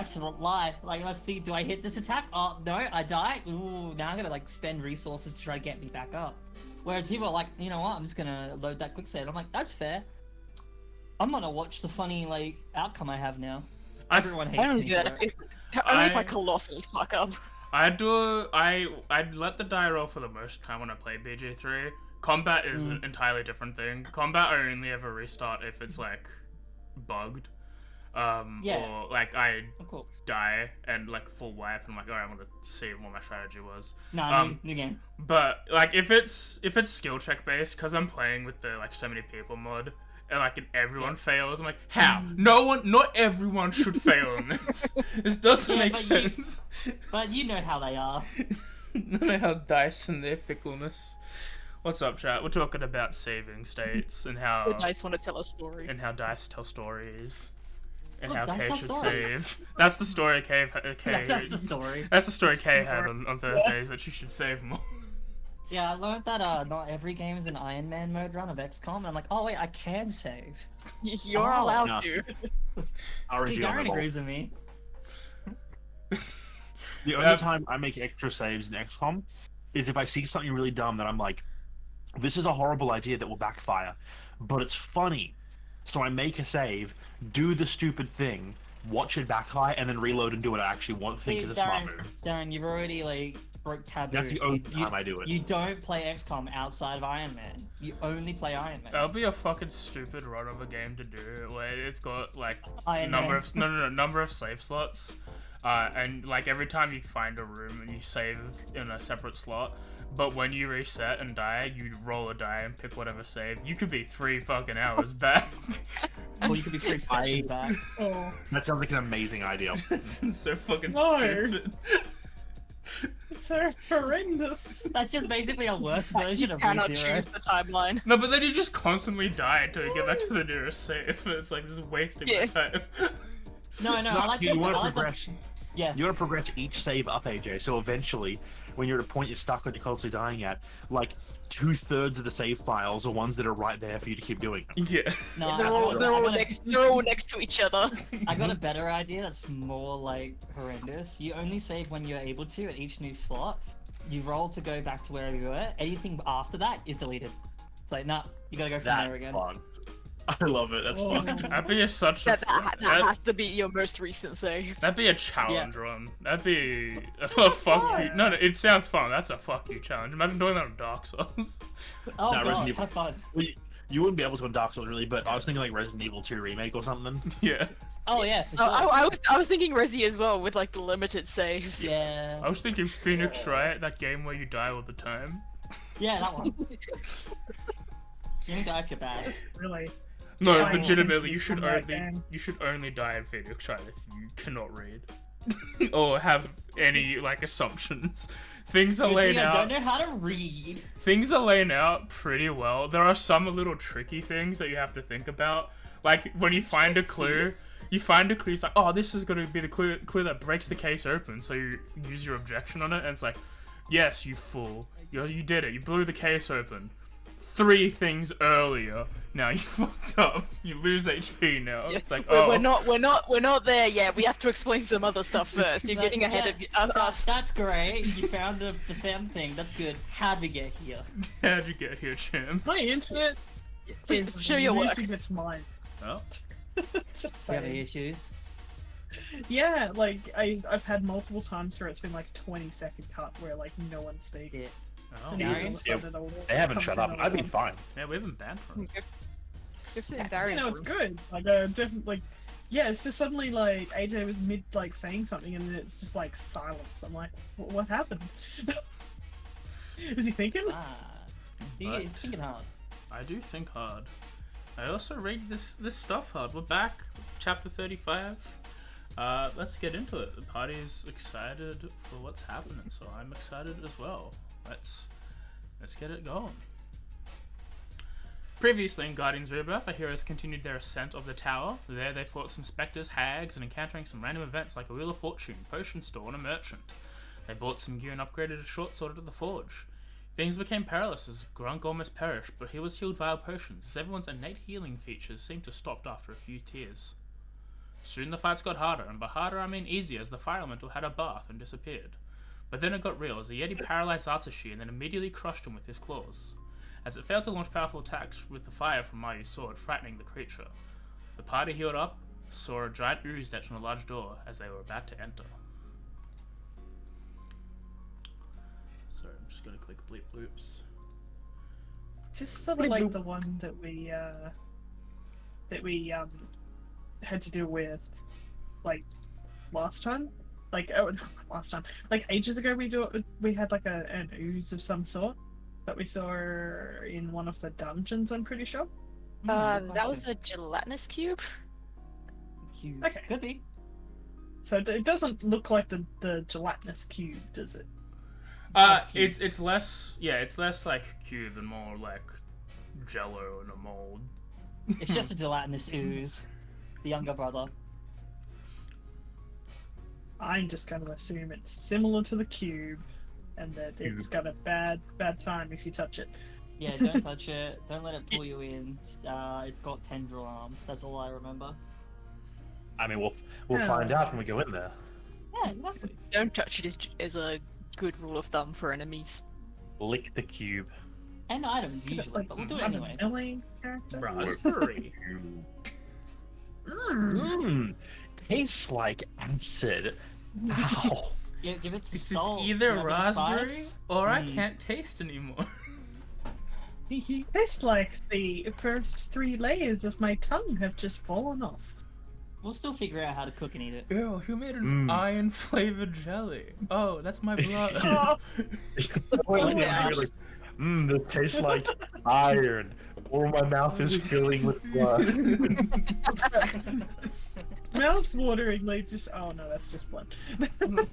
that's a lie. Like, let's see, do I hit this attack? Oh, no, I die. Ooh, now I'm gonna, like, spend resources to try to get me back up. Whereas people are like, you know what, I'm just gonna load that quick save. I'm like, that's fair. I'm gonna watch the funny, like, outcome I have now. Everyone hates me for it. Only if I colossally fuck up. I'd let the die roll for the most time when I play BG3. Combat is an entirely different thing. Combat I only ever restart if it's like bugged. Or like I die and like full wipe and I'm like, alright, I'm gonna see what my strategy was. New game. But like if it's skill check based, because I'm playing with the like so many people mod, and like everyone fails, I'm like, how? Not everyone should fail in this. This doesn't make sense. But you know how they are. You know how dice and their fickleness. What's up, chat? We're talking about saving states and how the dice want to tell a story. And how dice tell stories. And Look, how dice Kay tell should stories. save. That's the story Kay That's the story. That's the story Kay had on Thursdays, that she should save more. Yeah, I learned that not every game is an Iron Man mode run of XCOM, and I'm like, oh wait, I can save. You're allowed to. See, Darren agrees with me. The only time I make extra saves in XCOM is if I see something really dumb that I'm like, this is a horrible idea that will backfire, but it's funny. So I make a save, do the stupid thing, watch it backfire, and then reload and do what I actually think is a smart move. Darren, you've already like broke taboo. That's the only time I do it. You don't play XCOM outside of Iron Man. You only play Iron Man. That would be a fucking stupid run of a game to do, where it's got like number of save slots, and like every time you find a room and you save in a separate slot. But when you reset and die, you roll a die and pick whatever save. You could be 3 fucking hours back. Or you could be 3 sessions back. Oh. That sounds like an amazing idea. This is so fucking stupid. It's horrendous. That's just basically a worse version of You cannot ReZero. choose the timeline. No, but then you just constantly die until you get back to the nearest save. It's like, this is wasting my time. No, I like you want to progress. Yes. You want to progress each save up, AJ. So eventually, when you're at a point you're stuck on, you're constantly dying at, like 2/3 of the save files are ones that are right there for you to keep doing. Yeah. No, they're all next to each other. I got a better idea that's more like horrendous. You only save when you're able to at each new slot. You roll to go back to wherever you were. Anything after that is deleted. It's like, nah, you gotta go from there again. Fun. I love it. That's fun. That'd be such a... That has to be your most recent save. That'd be a challenge run. That'd be a fuck you. No, it sounds fun. That's a fuck you challenge. Imagine doing that on Dark Souls. Oh god, have fun. Well, you wouldn't be able to on Dark Souls really, but I was thinking like Resident Evil 2 remake or something. Yeah. Oh yeah, for sure. I was thinking Resi as well with like the limited saves. Yeah. I was thinking Phoenix Wright, that game where you die all the time. Yeah, that one. You only die if you're bad. Just really. No, Yeah, legitimately, you I should can see you should only die in Phoenix Wright if you cannot read or have any like assumptions. Things are laid out. I don't know how to read. Things are laid out pretty well. There are some little tricky things that you have to think about. Like when you find a clue, it's like, oh, this is gonna be the clue that breaks the case open. So you use your objection on it, and it's like, yes, you fool, you did it. You blew the case open. 3 things earlier. Now you fucked up. You lose HP now. Yeah. It's like, we're not there yet. We have to explain some other stuff first. You're getting ahead of us. That's great. You found the damn thing. That's good. How'd we get here? How'd you get here, champ? My internet is Show your work. losing its mind. Oh. Just Do you have any saying. issues? Yeah, like I've had multiple times where it's been like 20-second cut where like no one speaks. Yeah. Oh. And Yeah. all of a sudden it'll They haven't comes shut in up. all I've been at once. fine. Yeah, we haven't banned for it. You've seen You Darian's know, it's room. good. Like, definitely, like, yeah, it's just suddenly like AJ was mid like saying something and then it's just like silence. I'm like, what happened? Is he thinking? He's thinking hard. I do think hard. I also read this stuff hard. We're back, chapter 35. Let's get into it. The party's excited for what's happening, so I'm excited as well. Let's get it going. Previously in Guardians Rebirth, our heroes continued their ascent of the tower. There they fought some specters, hags, and encountering some random events like a Wheel of Fortune, potion store, and a merchant. They bought some gear and upgraded a short sword at the forge. Things became perilous as Grunk almost perished, but he was healed via potions, as everyone's innate healing features seemed to stop after a few tears. Soon the fights got harder, and by harder I mean easy, as the fire elemental had a bath and disappeared. But then it got real, as the Yeti paralyzed Atsushi and then immediately crushed him with his claws, as it failed to launch powerful attacks with the fire from Mayu's sword, frightening the creature. The party healed up, saw a giant ooze detach on a large door as they were about to enter. Sorry, I'm just gonna click bleep loops. This is sort of like the one that we had to deal with, like, last time. Like, last time. Like, ages ago we had like an ooze of some sort that we saw in one of the dungeons, I'm pretty sure. That was a gelatinous cube. Cube. Okay. Could be. So it doesn't look like the gelatinous cube, does it? cube. It's less like cube and more like jello in a mold. It's just a gelatinous ooze. The younger brother. I'm just going to assume it's similar to the cube, and that it's got a bad time if you touch it. Yeah, don't touch it. Don't let it pull you in. It's got tendril arms. That's all I remember. I mean, we'll find out when we go in there. Yeah, exactly. Don't touch it is a good rule of thumb for enemies. Lick the cube. And items usually, but we'll do it anyway. Annoying character? Raspberry. Tastes like acid. Ow. Yeah, give it some This is salt. either you know, a bit of raspberry spice. or I can't taste anymore. It's like the first 3 layers of my tongue have just fallen off. We'll still figure out how to cook and eat it. Ew, who made an iron flavored jelly? Oh, that's my blood. This tastes like iron. Or my mouth is filling with blood. Mouth-wateringly just... Oh no, that's just blood. Well,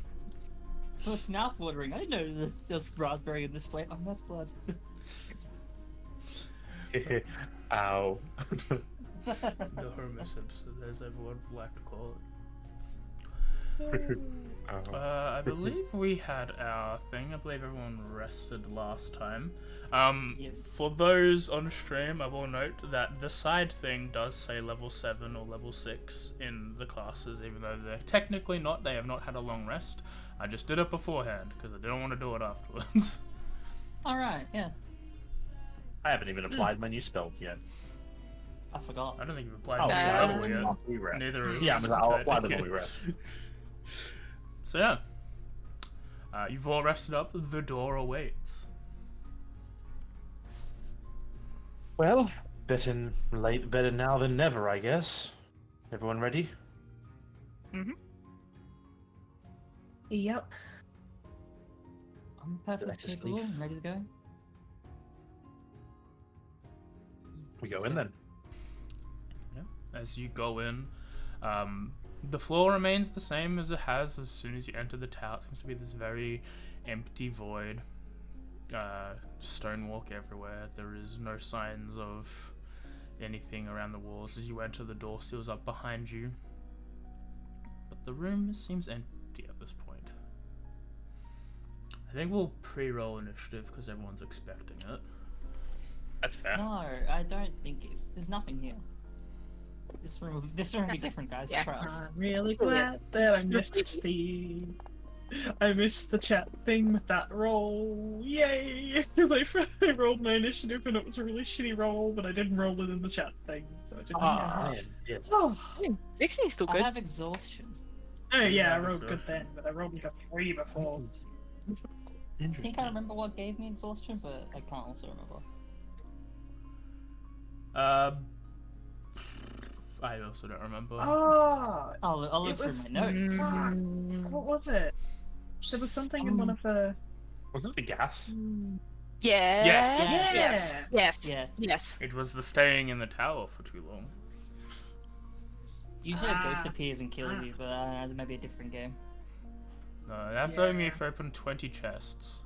it's mouth watering. I didn't know that there's raspberry in this flavor. Oh, that's blood. Ow. The hermicips, as everyone would like to call it. I believe we had our thing. I believe everyone rested last time. Yes. For those on stream, I will note that the side thing does say level 7 or level 6 in the classes, even though they're technically not. They have not had a long rest. I just did it beforehand, because I didn't want to do it afterwards. Alright, yeah. I haven't even applied my new spells yet. I forgot. I don't think you've applied Oh, to yeah. the level yet. After we rest. Neither is Yeah, but I'll apply them okay. when we rest. So yeah, you've all rested up. The door awaits. Well, better now than never, I guess. Everyone ready? Yep. I'm perfectly Let us capable. leave. I'm ready to go. We go Let's in go. then. As you go in, the floor remains the same as it has as soon as you enter the tower. It seems to be this very empty void. Stonework everywhere. There is no signs of anything around the walls. As you enter, the door seals up behind you. But the room seems empty at this point. I think we'll pre-roll initiative because everyone's expecting it. That's fair. No, I don't think it. There's nothing here. This room will be different, guys. Yeah. Trust. I'm really glad that I missed the chat thing with that roll. Yay! Because I rolled my initiative and it was a really shitty roll, but I didn't roll it in the chat thing, so I didn't. Man, yes. Oh. 16 is still I good. have exhaustion. Oh yeah, I have rolled good exhaustion. then, but I rolled like a 3 before. I Interesting. think I remember what gave me exhaustion, but I can't also remember. I also don't remember. Oh, I'll look It through was- my notes. what was it? There was something in one of the. Wasn't it the gas? Yes. Yes. Yes. Yes. Yes. Yes. It was the staying in the tower for too long. Usually a ghost Ah. appears and kills you, but it might be a different game. No, that's only if you open 20 chests.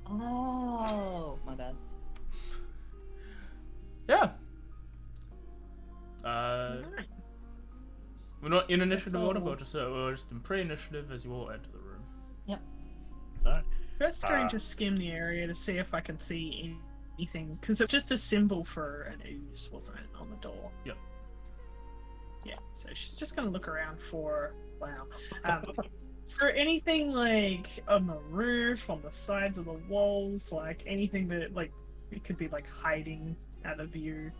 Oh, my bad. Yeah. We're not in initiative order, but we're just in pre-initiative as you all enter the room. No. Just going to skim the area to see if I can see anything, because it's just a symbol for an ooze, wasn't it, on the door? Yeah, so she's just gonna look around for for anything like on the roof, on the sides of the walls, like anything that like it could be like hiding out of view.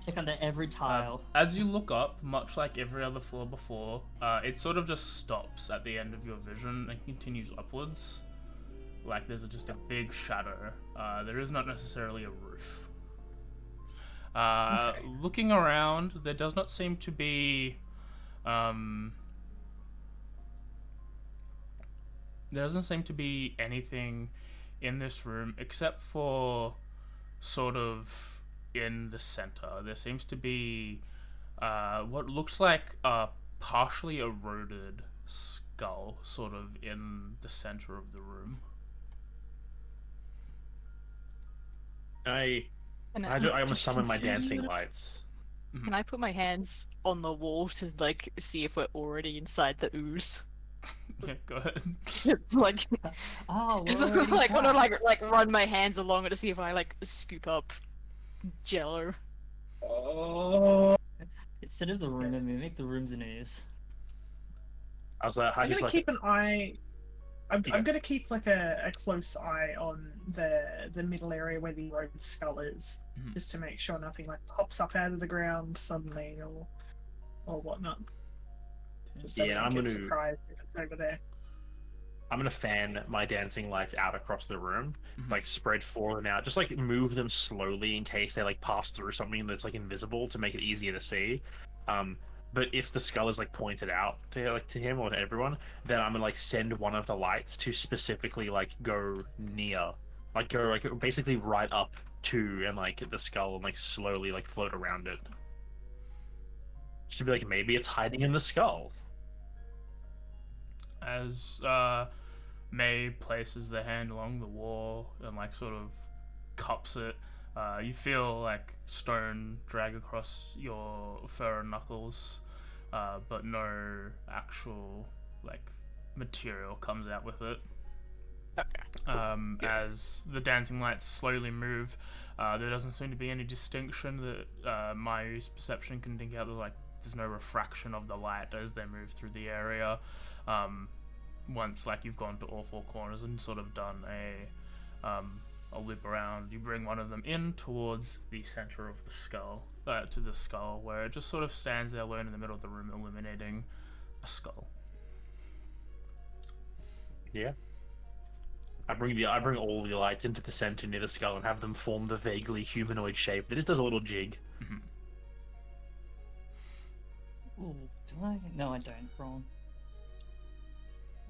Check under every tile. As you look up, much like every other floor before, it sort of just stops at the end of your vision and continues upwards. Like there's just a big shadow. There is not necessarily a roof. Okay. Looking around, there does not seem to be... there doesn't seem to be anything in this room except for sort of in the center. There seems to be what looks like a partially eroded skull sort of in the center of the room. I'm gonna summon my dancing lights. Can I put my hands on the wall to like see if we're already inside the ooze? Yeah, go ahead. It's like Oh, just we're already like want to trapped. like run my hands along it to see if I like scoop up jello. Oh, Instead of the room and mimic, the room's an ooze. I was like, I'm he's gonna like, keep an eye. I'm Yeah. gonna keep like a close eye on the middle area where the eroded skull is, Mhm. just to make sure nothing like pops up out of the ground suddenly or whatnot. Just so Yeah, we I'm don't get gonna- surprised if it's over there. I'm gonna fan my dancing lights out across the room, Mhm. like spread four of them out, just like move them slowly in case they like pass through something that's like invisible to make it easier to see. But if the skull is like pointed out to him or to everyone, then I'm gonna like send one of the lights to specifically like go near, like go like basically right up to and like the skull and like slowly like float around it. Just to be like maybe it's hiding in the skull. As May places the hand along the wall and like sort of cups it, you feel like stone drag across your fur and knuckles, but no actual like material comes out with it. Okay. As the dancing lights slowly move, there doesn't seem to be any distinction that Mayu's perception can think out. There's no refraction of the light as they move through the area. Once like you've gone to all four corners and sort of done a loop around, you bring one of them in towards the center of the skull, to the skull, where it just sort of stands there alone in the middle of the room, illuminating a skull. Yeah. I bring all the lights into the center near the skull and have them form the vaguely humanoid shape that just does a little jig. Ooh, do I? No, I don't. Wrong.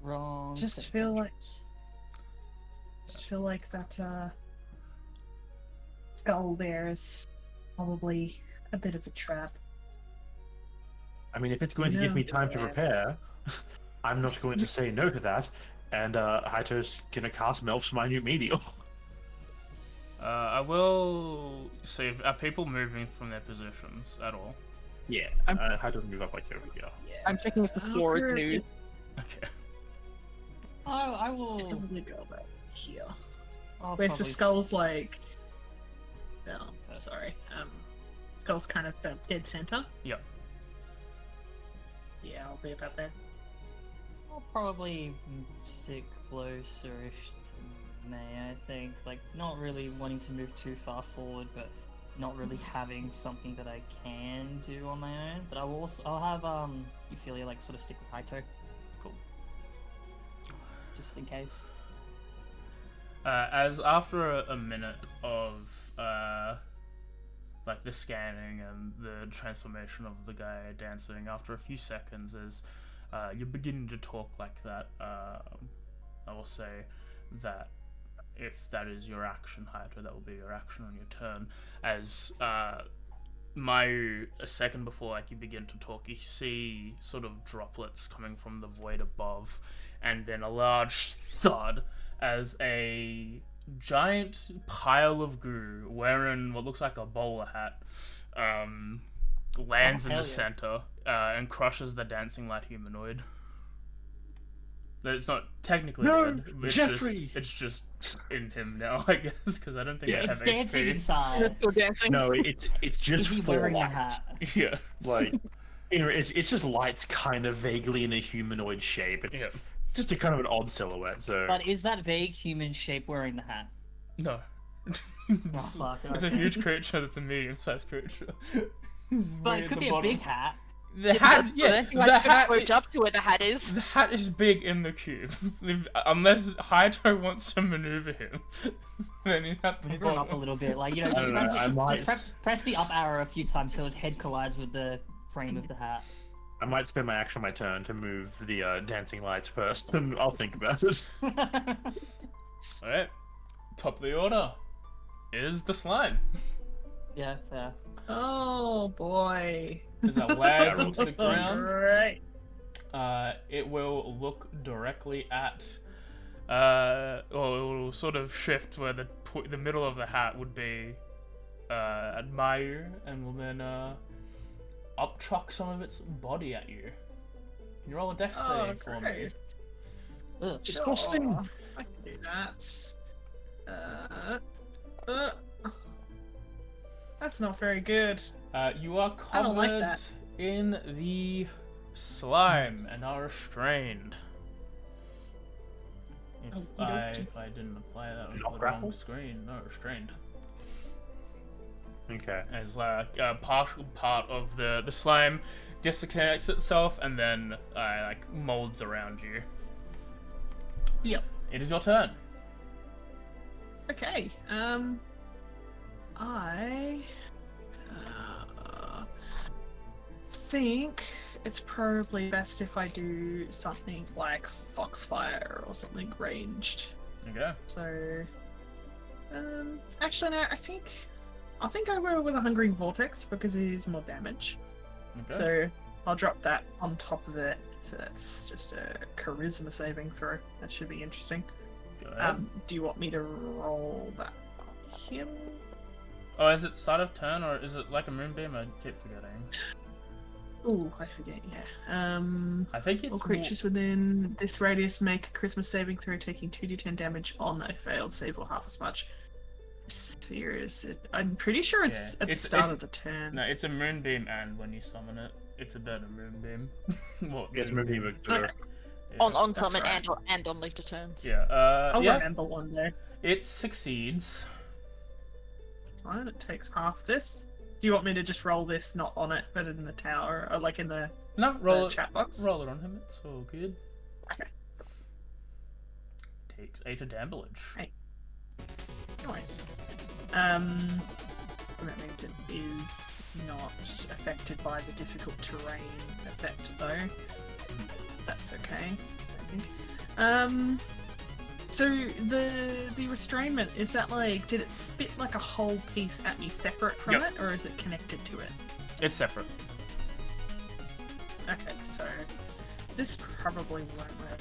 Wrong. Just set feel like- controls. Just feel like that skull there is probably a bit of a trap. I mean, if it's going to give No, me time to yeah. prepare, I'm not going to say no to that. And Haito's gonna cast Melf's Minute Meteor. I will see if are people moving from their positions at all. Yeah, Haito will move up like over here. I'm checking if the floor is I'll new. Okay. I will. probably go back here. I'll Where's the probably skull's s- like? Oh, sorry. Skull's kind of dead center. Yep. Yeah, I'll be about that. I'll probably sit closer-ish to May, I think. Like, not really wanting to move too far forward, but not really having something that I can do on my own. But I'll have Ophelia like sort of stick with Haito, Cool. just in case. As after a minute of like the scanning and the transformation of the guy dancing, after a few seconds, as you're beginning to talk like that, I will say that if that is your action, Hayato, that will be your action on your turn. As Mayu, a second before like you begin to talk, you see sort of droplets coming from the void above, and then a large thud as a giant pile of goo wearing what looks like a bowler hat lands in hell the yeah. center and crushes the dancing light humanoid. It's not technically No, dead. It's Jeffrey! It's just in him now, I guess, because I don't think Yeah, I have It's dancing HP. inside. You're dancing. No, it's just Is he four wearing a lights. hat? Yeah. Like, You know, it's just lights kind of vaguely in a humanoid shape. It's Yeah. just a kind of an odd silhouette. So But is that vague human shape wearing the hat? No. Oh, it's, fuck. it's a Okay. huge creature that's a medium-sized creature. But it could be a big hat. The hat, yeah, the hat, Approach up to where the hat is. the hat is big in the cube. Unless Haito wants to maneuver him, then he's at the Maneuver him up a bottom. little bit, like, you know, I just, don't know, press, I might- press the up arrow a few times so his head collides with the frame of the hat. I might spend my action my turn to move the dancing lights first, and I'll think about it. Alright, top of the order is the slime. Yeah, fair. Oh boy. As it lands into the Oh, ground, Right. it will look directly at, or it will sort of shift where the middle of the hat would be at Mayu, and will then up chuck some of its body at you. Can you roll a dex Oh, save for me? great. Ugh. Disgusting. Sure, I can do that. Uh, that's not very good. You are I don't like covered that. in the slime and are restrained. Okey-dokey. If I didn't apply that on Not the wrong grappled? screen, no, restrained. Okay. As like a partial part of the slime disconnects itself and then like molds around you. Yep. It is your turn. Okay. I think it's probably best if I do something like Foxfire or something ranged. Okay. So, actually, no. I think I will with a Hungering Vortex because it is more damage. Okay. So I'll drop that on top of it. So that's just a Charisma saving throw. That should be interesting. Go ahead. Do you want me to roll that on him? Oh, is it start of turn or is it like a moonbeam? I keep forgetting. Ooh, I forget. Yeah. I think it's All creatures within this radius make a Christmas saving throw, taking 2d10 damage on a failed save or half as much. Sphere is it? I'm pretty sure it's Yeah, at the it's- start it's- of the turn. No, it's a moonbeam, and when you summon it, it's a better moonbeam. What? Yes, maybe Okay. Yeah. On That's summon right. and on later turns. Yeah. I'll Yeah. remember one day. It succeeds. Fine, it takes half this. Do you want me to just roll this not on it, but in the tower, or like in the No, roll the it. chat box? Roll it on him. It's all good. Okay. Takes 8 of damage. Hey. Nice. That means it is not affected by the difficult terrain effect, though. That's okay, I think. So the restrainment, is that like, did it spit like a whole piece at me separate from Yep. it, or is it connected to it? It's separate. Okay, so this probably won't work.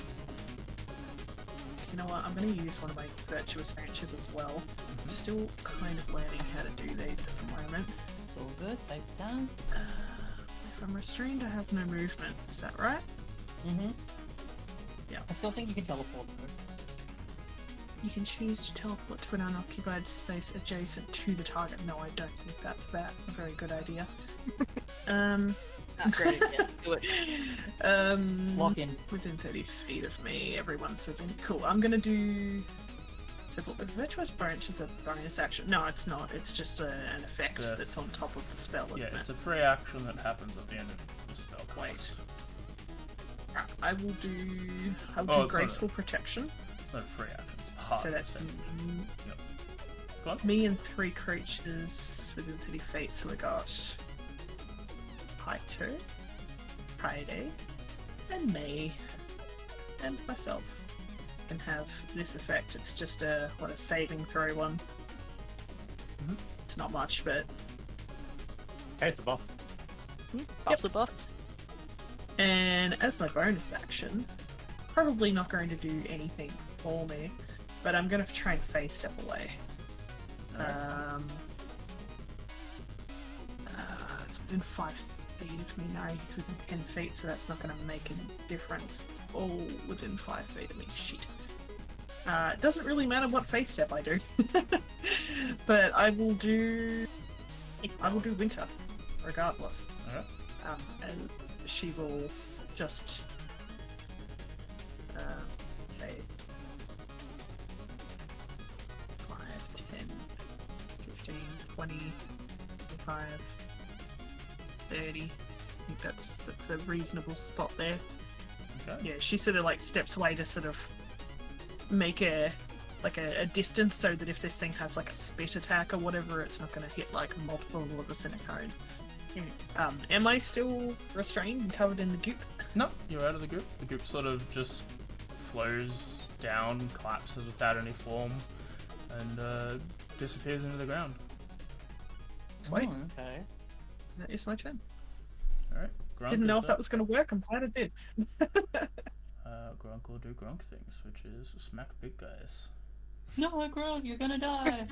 You know what? I'm going to use one of my virtuous branches as well. I'm still kind of learning how to do these at the moment. It's all good. Take it down. If I'm restrained, I have no movement. Is that right? Mm-hmm. Yeah. I still think you can teleport though. You can choose to teleport to an unoccupied space adjacent to the target. No, I don't think that's a very good idea. Not great idea. Do it. Lock in. Within 30 feet of me, everyone's within. Cool. I'm gonna do. So, virtuous branch is a bonus action. No, it's not. It's just an effect Yeah. that's on top of the spell, isn't Yeah, it? it's a free action that happens at the end of the spell Wait. cast. I will do. Oh, I'll do it's not graceful protection. It's not a free action. It's part So of that's the same. Yep. Go on. me and 3 creatures within 30 feet. So we got Haito, Kaede, and me, and myself. Can have this effect. It's just a saving throw one. Mhm. It's not much, but Hey, it's a buff. Buffs the buffs. and as my bonus action, probably not going to do anything for me, but I'm going to try and phase step away. Alright. It's within 5 feet of me now. He's within 10 feet, so that's not going to make any difference. It's all within 5 feet of me. Shit. It doesn't really matter what phase step I do, but I will do winter, regardless. as she will just say 5, 10, 15, 20, 25, 30. I think that's a reasonable spot there. Okay. Yeah, she sort of like steps away to sort of make a distance so that if this thing has like a spit attack or whatever, it's not going to hit like multiple of us in a cone. Am I still restrained and covered in the goop? No, you're out of the goop. The goop sort of just flows down, collapses without any form, and disappears into the ground. Sweet. Oh, okay. That is my turn. Alright, Grunk Didn't know is if that up. was going to work. I'm glad it did. Grunk will do Grunk things, which is smack big guys. No, Grog, you're gonna die.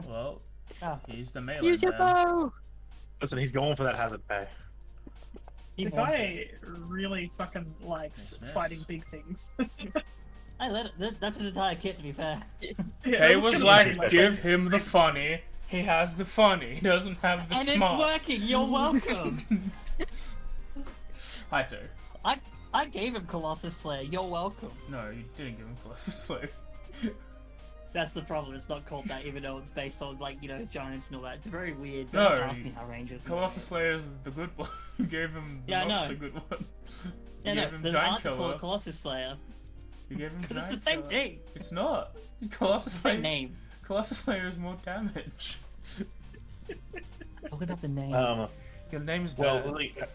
Well, Ah, he's the melee Use your man. bow! Listen, he's going for that hazard pay. he The wants it. guy really fucking likes Nice. fighting big things. I let it. That's his entire kit, to be fair. Yeah, Kay that was gonna like, be my give favorite. him the funny. He has the funny. He doesn't have the And smart. it's working. You're welcome. I do. I gave him Colossus Slayer. You're welcome. No, you didn't give him Colossus Slayer. That's the problem. It's not called that, even though it's based on like giants and all that. It's very weird. No, Don't ask me how Rangers. Colossus Slayer is the good one. You gave him Yeah, I not know. so good one. Yeah, You no, gave him there's an Giant article Killer. called Colossus Slayer. You gave him Because Giant it's the same Killer. thing. It's not. Colossus It's the Slayer. same name. Colossus Slayer is more damage. Talk about the name. Your name's Well, better. like,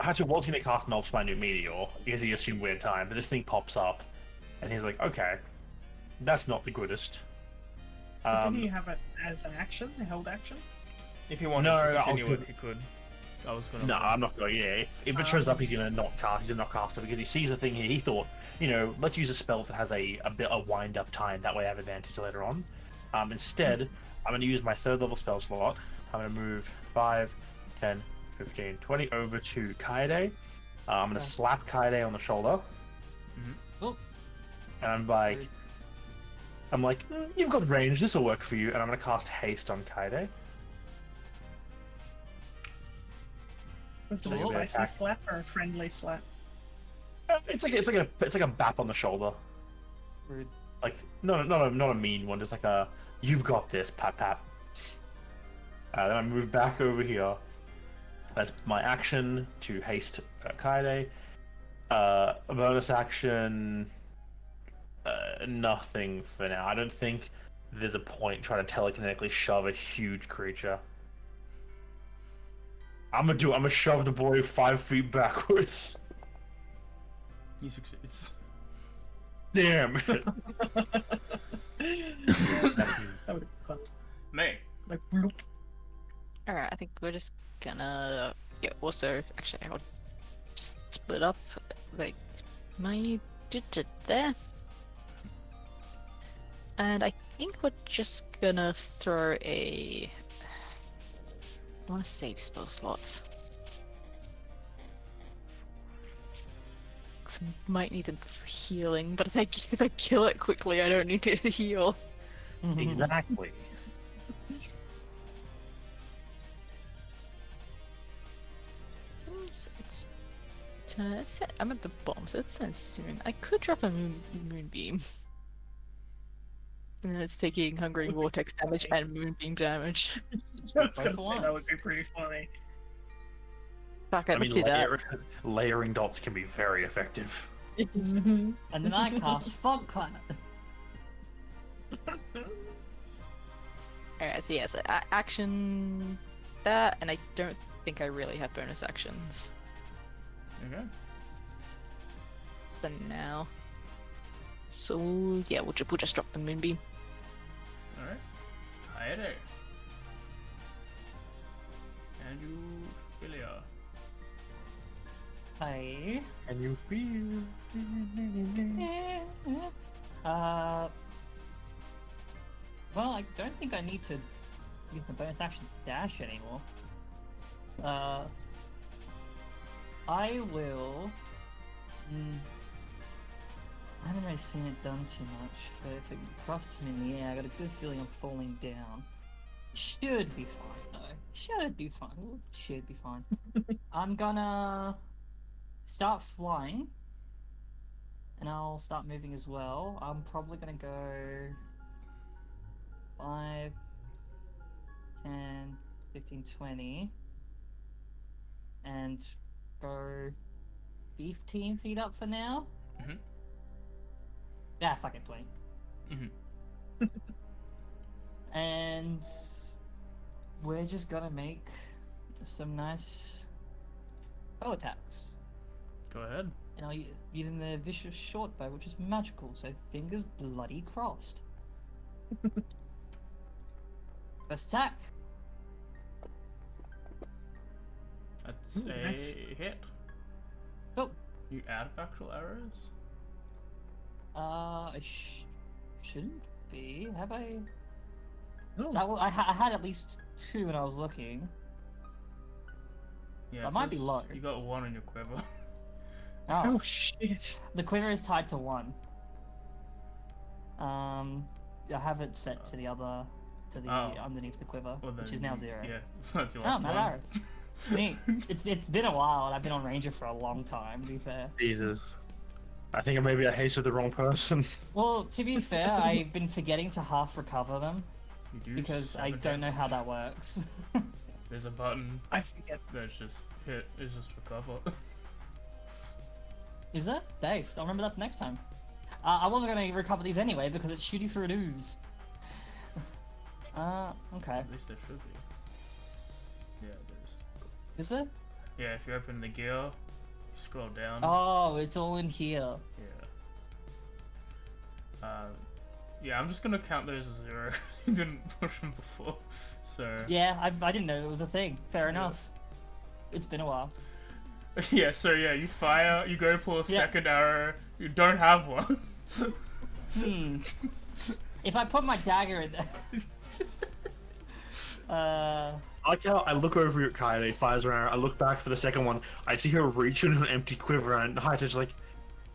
Hatchet was going to cast Melts my new meteor because he assumed weird time, but this thing pops up, and he's like, okay, that's not the goodest. Didn't you have it as an action, a held action? If he wanted No, to I'll continue it, put- he could. I was gonna. No, I'm not going. Yeah, if it shows up, he's gonna not cast it because he sees the thing here. He thought, let's use a spell that has a wind up time. That way, I have advantage later on. Instead, I'm gonna use my 3rd level spell slot. I'm gonna move 5, 10, 15, 20 over to Kaede. I'm gonna slap Kaede on the shoulder, Oh, and I'm like, you've got range. This will work for you. And I'm gonna cast haste on Kaede. Was it a Oh. spicy Attack. slap or a friendly slap? It's like a bap on the shoulder. rude. Like not a mean one, just like a you've got this, pat pat. Then I move back over here. That's my action to haste Kaede. A bonus action, nothing for now. I don't think there's a point trying to telekinetically shove a huge creature. I'm gonna shove the boy 5 feet backwards. He succeeds. Damn. That would be fun. Me. Like, bloop. Alright, I think we're just gonna. Yeah, also, actually, I'll split up. Like, my did there. And I think we're just gonna throw a. I want to save spell slots. 'Cause I might need them for healing, but if I kill it quickly, I don't need to heal. Exactly. I'm at the bottom, so it's done soon. I could drop a moonbeam. And then it's taking Hungering Vortex damage and moonbeam damage. I was gonna for say that would once. be pretty funny. Fuck it, I let's mean, do that. layering dots can be very effective. Mm-hmm. And then I cast Fog Cloud. Alright, so yeah, so action that, and I don't think I really have bonus actions. Okay. For now. So yeah, we'll just drop the moonbeam. Alright. Kaede. And you, Philia. Hi. And you feel. Well, I don't think I need to use my bonus action to dash anymore. I will. I haven't really seen it done too much, but if it crosses me in the air, I got a good feeling I'm falling down. Should be fine though. Should be fine. Should be fine. I'm gonna start flying, and I'll start moving as well. I'm probably gonna go 5, 10, 15, 20, and go 15 feet up for now. Mhm. Yeah, fuck it, 20. Mhm. And we're just gonna make some nice bow attacks. Go ahead. And I'll using the vicious short bow, which is magical, so fingers bloody crossed. First attack. That's Ooh, a nice. hit. Oh, You add factual errors? I shouldn't be. Have I? Oh, I had at least 2 when I was looking. Yeah, So I it might be says low. You got 1 on your quiver. Oh, oh shit. the quiver is tied to 1. I have it set to the other, to the Oh. underneath the quiver, Well, which then is now you- 0. Yeah, so that's your Oh, last my one. arrow. Neat. It's been a while, and I've been on Ranger for a long time. To be fair. Jesus. I think maybe I hated the wrong person. Well, to be fair, I've been forgetting to half recover them You do because I 7 don't know how damage. that works. There's a button I forget. that's just hit, is just recover. Is it? Thanks. I'll remember that for next time. I wasn't going to recover these anyway because it's shooting through an ooze. Okay. At least there should be. Yeah, there's. Is there? Yeah, if you open the gear, you scroll down. Oh, it's all in here. Yeah. Yeah, I'm just gonna count those as 0. You didn't push them before, so. Yeah, I didn't know it was a thing. Fair Yeah. enough. It's been a while. Yeah, so yeah, you fire, you go to pull a Yeah. second arrow, you don't have one. If I put my dagger in there. I like how I look over at Kaede, fires an arrow, I look back for the second one, I see her reach into an empty quiver, and Haito's like,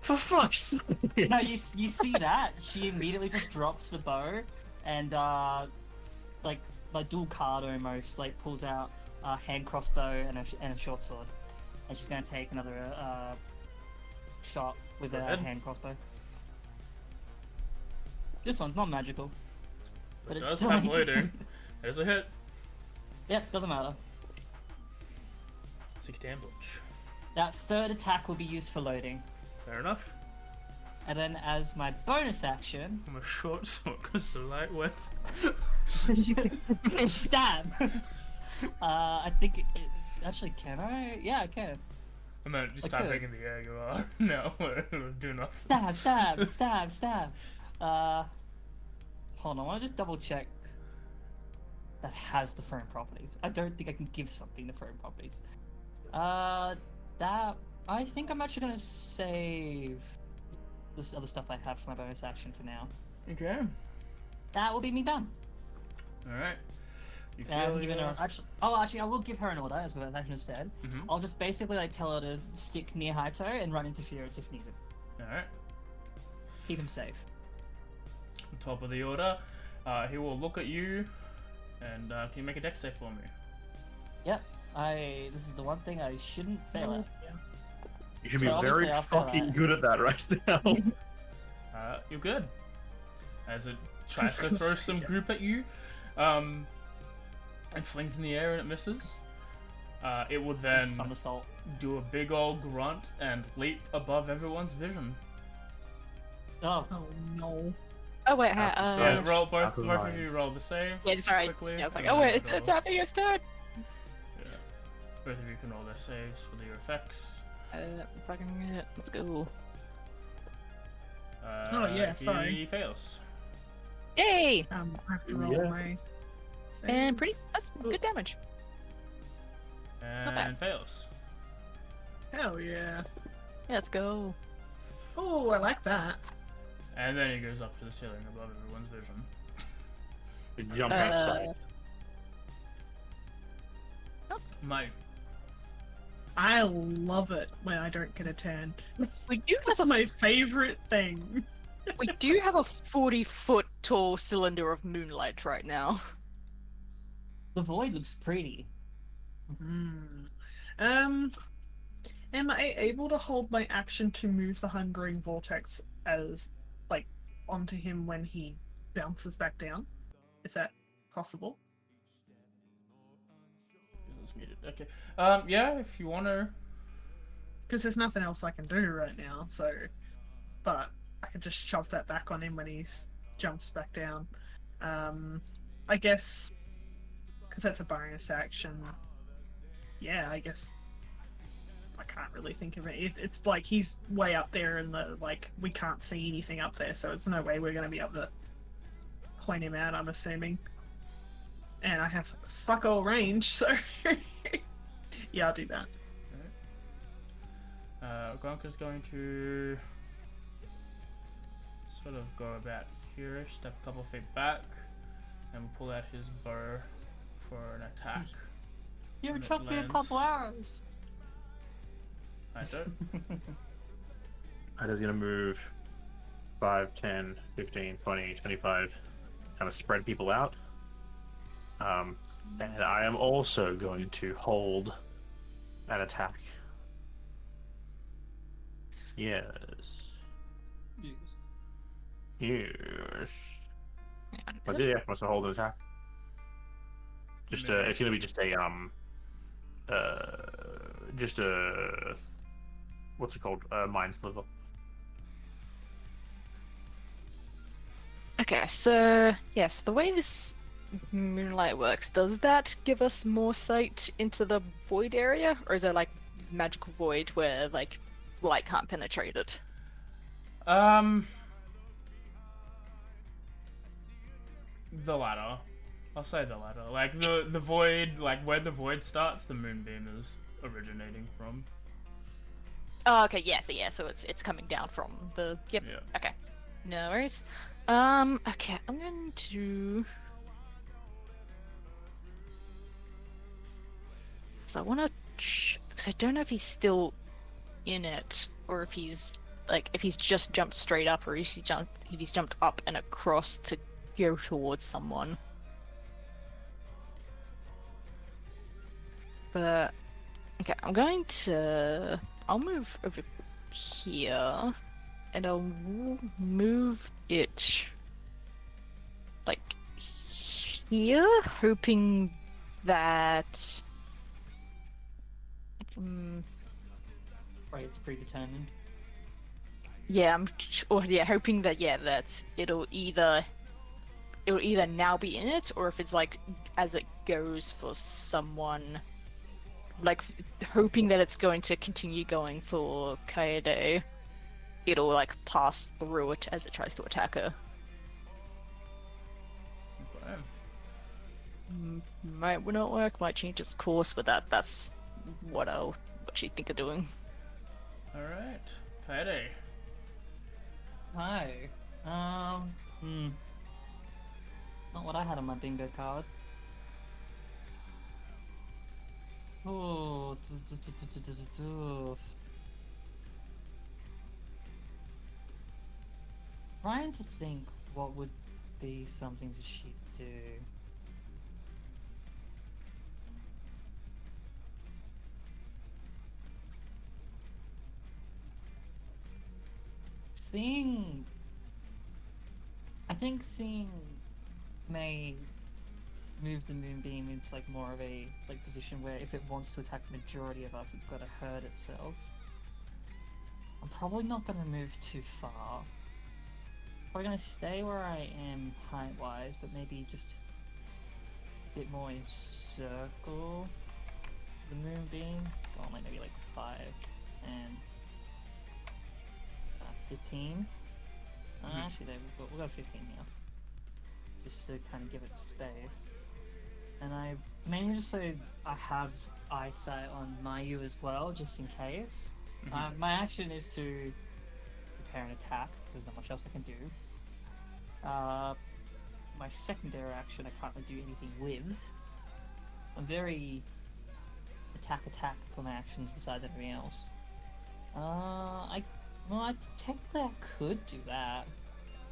for fuck's sake! No, you see that? She immediately just drops the bow and, like dual card almost, like, pulls out a hand crossbow and a short sword. And she's gonna take another, shot with Go a ahead. hand crossbow. This one's not magical. But It it's does still have 18. loading. There's a hit. Yep, doesn't matter. 6 damage. That third attack will be used for loading. Fair enough. And then as my bonus action, I'm a short sword because it's a light whip. stab! I think actually, can I? Yeah, I can. I meant just I could. tapping in the air, you are. No, it'll do nothing. Stab, stab, stab, stab. Hold on, I want to just double check that has the thrown properties. I don't think I can give something the thrown properties. That I think I'm actually gonna save this other stuff I have for my bonus action for now. Okay. That will be me done. Alright. You I'm feel giving your- her actually. I will give her an order as well. Action instead. Mhm. I'll just basically like tell her to stick near Haito and run interference if needed. Alright. Keep him safe. On top of the order, he will look at you and can you make a dex save for me? Yep. This is the one thing I shouldn't fail at. You should So be obviously very I'll fail fucking that. good at that right now. You're good. As it tries to gonna throw say, some yeah. goop at you, and flings in the air and it misses. It will then Somersault. do a big old grunt and leap above everyone's vision. Oh, Oh no. Oh wait, Yeah, roll both Apple of pie. you roll the save. yeah, just alright. quickly, Yeah, I was like, and oh then wait, it's roll. having its turn. Yeah. Both of you can roll their saves for your effects. Fucking it. Let's go. Oh, yeah, He sorry. fails. Yay! I have to roll Yeah. my. And that's good damage. And bad. fails. Hell yeah. Yeah, let's go. Oh, I like that. And then he goes up to the ceiling above everyone's vision. Jump outside. Mike, I love it when I don't get a 10. We do have That's a my favorite thing. we do have a 40-foot tall cylinder of moonlight right now. the void looks pretty. Hmm. Um. Am I able to hold my action to move the Hungering Vortex as, like, onto him when he bounces back down? Is that possible? It's muted. Okay. Yeah, if you wanna. Because there's nothing else I can do right now, so. But I could just shove that back on him when he jumps back down. I guess. Because that's a bonus action. Yeah, I guess. I can't really think of it. It's like he's way up there and like, we can't see anything up there, so it's no way we're going to be able to point him out, I'm assuming. And I have fuck all range, so yeah, I'll do that. Gronka's going to sort of go about here, step a couple feet back, and pull out his bow for an attack. You And it took me a lands- couple hours. I don't. Ida's gonna move 5, 10, 15, 20, 25, kind of spread people out. And I am also going to hold an attack. Yes. Yes. What's it? Yeah, what's a hold an attack? Just it's gonna be just a what's it called? Mind sliver. Okay, so yes, the way this moonlight works, does that give us more sight into the void area, or is it like magical void where like light can't penetrate it? The latter. I'll say the latter. Like the void, like where the void starts, the moonbeam is originating from. Oh, okay, yeah, so it's coming down from the yep. Yeah. Okay, no worries. Okay, I'm going to. So I want to, because I don't know if he's still in it, or if he's like if he's just jumped straight up, or if he's jumped up and across to go towards someone. But okay, I'll move over here, and I'll move it like here, hoping that. Right, it's predetermined. Yeah, hoping that that it'll either now be in it, or if it's like as it goes for someone, like hoping that it's going to continue going for Kaede, it'll like pass through it as it tries to attack her. Okay. Might not work, might change its course, but that's what I'll actually think of doing. All right. Kaede. Hi. Not what I had on my bingo card. Oh. Trying to think what would be something she do. I think seeing may move the moonbeam into like more of a like position where if it wants to attack the majority of us, it's got to hurt itself. I'm probably not going to move too far. Probably going to stay where I am height-wise, but maybe just a bit more encircle the moonbeam. Go on, like maybe like 5 and 15. Actually, we'll go 15 here, just to kind of give it space. And I mainly just so I have eyesight on Mayu as well, just in case. My action is to prepare an attack, because there's not much else I can do. My secondary action I can't really do anything with. I'm very attack for my actions besides everything else. Technically I could do that.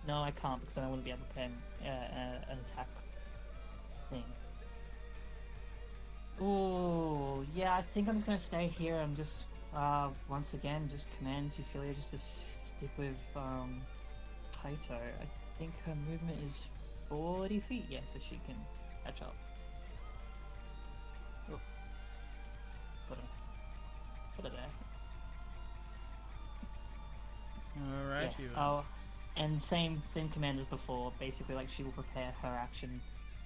No, I can't because then I wouldn't be able to prepare an attack thing. Oh, yeah, I think I'm just gonna stay here. I'm just, once again, just command Ophelia just to stick with, Kaito. I think her movement is 40 feet, yeah, so she can catch up. Oh. Put her there. Alright, Yeah. Oh, and same command as before. Basically, like she will prepare her action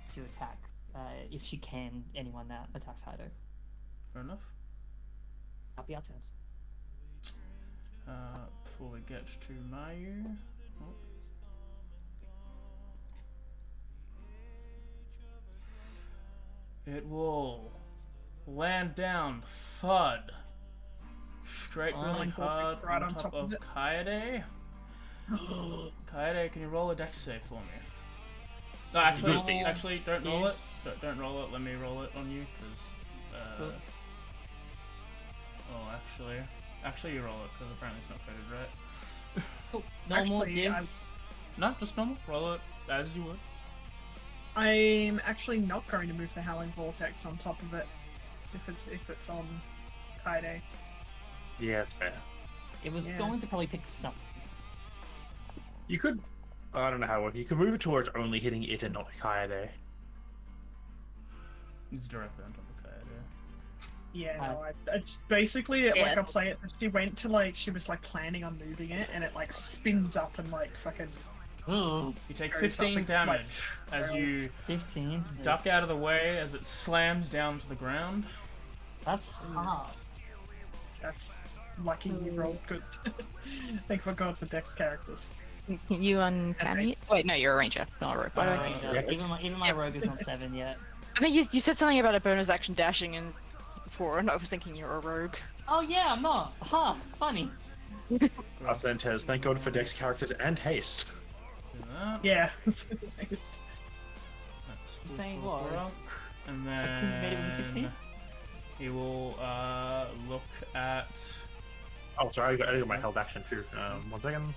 to attack, if she can, anyone that attacks Hido. Fair enough. That'll be our turns. Before we get to Mayu. Oh. It will land down, thud. Straight really hard right on top of Kaede. Kaede, can you roll a dex save for me? No, actually, don't roll it. Don't roll it. Let me roll it on you, because. Oh, actually, you roll it because apparently it's not coded right. Cool. Normal Actually, divs. No, just normal. Roll it as you would. I'm actually not going to move the Howling Vortex on top of it if it's on Kaide. Yeah, it's fair. It was Yeah. going to probably pick something. You could. I don't know how it works. You could move it towards only hitting it and not Kaede. It's directly on top of Kaede. Yeah, no, I basically Yeah. like a play it that she went to like she was like planning on moving it and it like spins up and like fucking You take Or 15 something like- damage as you 15. duck out of the way as it slams down to the ground. That's hard. that's lucky you rolled good. Thank God for Dex characters. Can you uncanny it? Wait, no, you're a ranger, not a rogue. Why do I- Ranger. yeah. Even my rogue is not 7 yet. I think you said something about a bonus action dashing in 4, and I was thinking you're a rogue. Oh yeah, I'm not. Huh, funny. Ascentes, thank God for Dex characters and haste. Do that. Yeah. That's saying cool, what? Grok. And I couldn't have made it with a 16? then he will look at. Oh, sorry, I got my held action too. 1 second.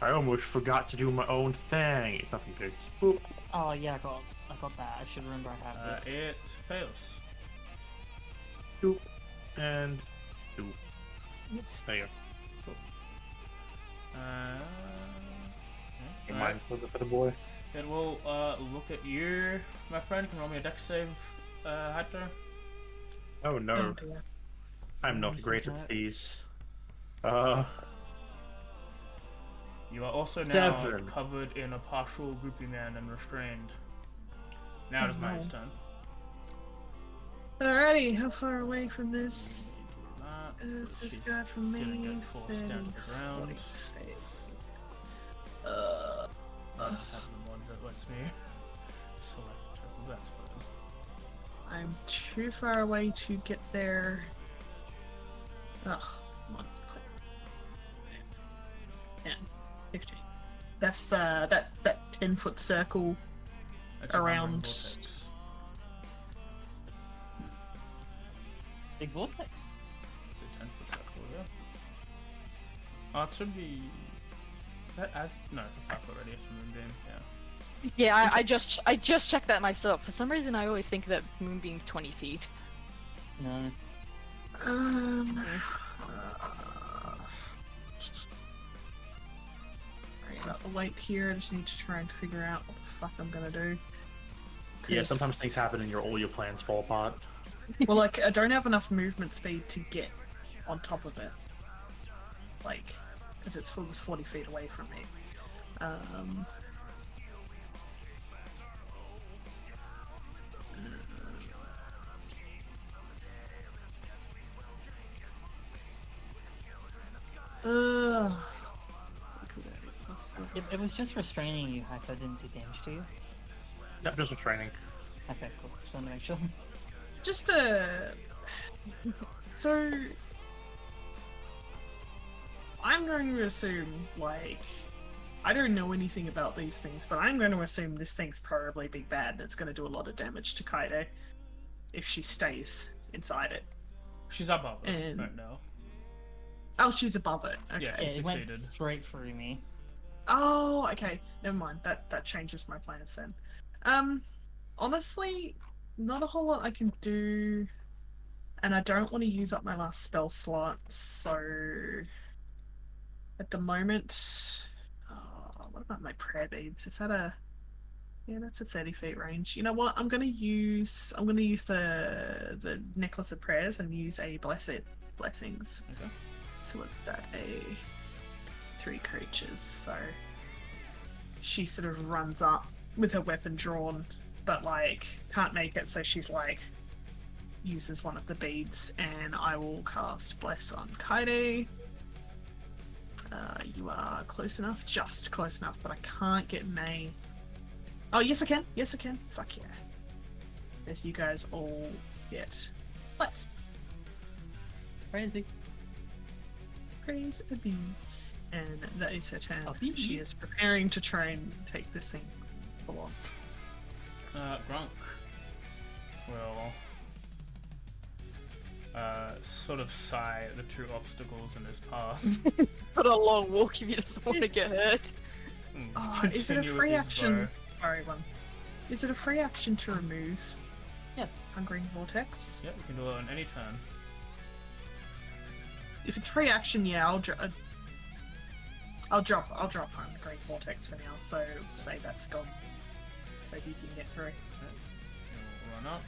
I almost forgot to do my own thing. It's nothing big. Boop. Oh yeah, I got that. I should remember I have this. It fails. Doop. And doop. Oops. There you go. Alright. Mine's a little bit for the boy. It will look at you, my friend. Can you roll me a dex save, Hector? Oh no. Oh, dear. I'm not great at that? these. You are also now 7. covered in a partial groupie man and restrained. Now it is Maya's turn. Alrighty, how far away from this That. is this She's guy from me? gonna get forced down to the ground. 40 feet. I have the mod that lets me select triple. That's fine. I'm too far away to get there. Oh, come on. 10, 15. That's that 10-foot circle. That's a Around- random vortex. Big vortex. It's a 10-foot circle, yeah. Oh, it should be. Is that as? No, it's a 5-foot radius from Moonbeam. Yeah. Yeah, I just checked that myself. For some reason, I always think that Moonbeam's 20 feet. No. I'll wait here. I just need to try and figure out what the fuck I'm gonna do. Yeah, 'Cause- sometimes things happen and all your plans fall apart. Well, like I don't have enough movement speed to get on top of it. Like, because it's 40 feet away from me. It was just restraining you, Hato. It didn't do damage to you. Yep, just a training. Okay, cool. Just wanted to make sure. Just so I'm going to assume, like, I don't know anything about these things, but I'm going to assume this thing's probably big bad and it's going to do a lot of damage to Kaide if she stays inside it. She's above it And- right now. Oh, she's above it. Okay. Yeah, Yeah, she it went succeeded. straight through me. Oh, okay. Never mind. That changes my plans then. Honestly, not a whole lot I can do, and I don't want to use up my last spell slot. So at the moment, what about my prayer beads? Is that a Yeah, that's a 30 feet range. You know what? I'm gonna use the necklace of prayers and use a blessings. Okay. So what's that? 3 creatures. So she sort of runs up with her weapon drawn, but like can't make it. So she's like uses one of the beads, and I will cast Bless on Kaide. You are close enough, just close enough, but I can't get May. Oh, yes I can. Yes I can. Fuck yeah. As you guys all get Bless. Praise be. Praise a bee. And that is her turn. A bee. She is preparing to try and take this thing full on. Grunk will sort of sigh at the 2 obstacles in his path. Got a long walk if he doesn't want to get hurt. Is it a Continue with free his action? bow. Sorry, one. Is it a free action to remove Yes. Hungering Vortex? Yep, you can do it on any turn. If it's free action, yeah, I'll drop Hungering Vortex for now. So say that's gone, so he can get through. He'll run up.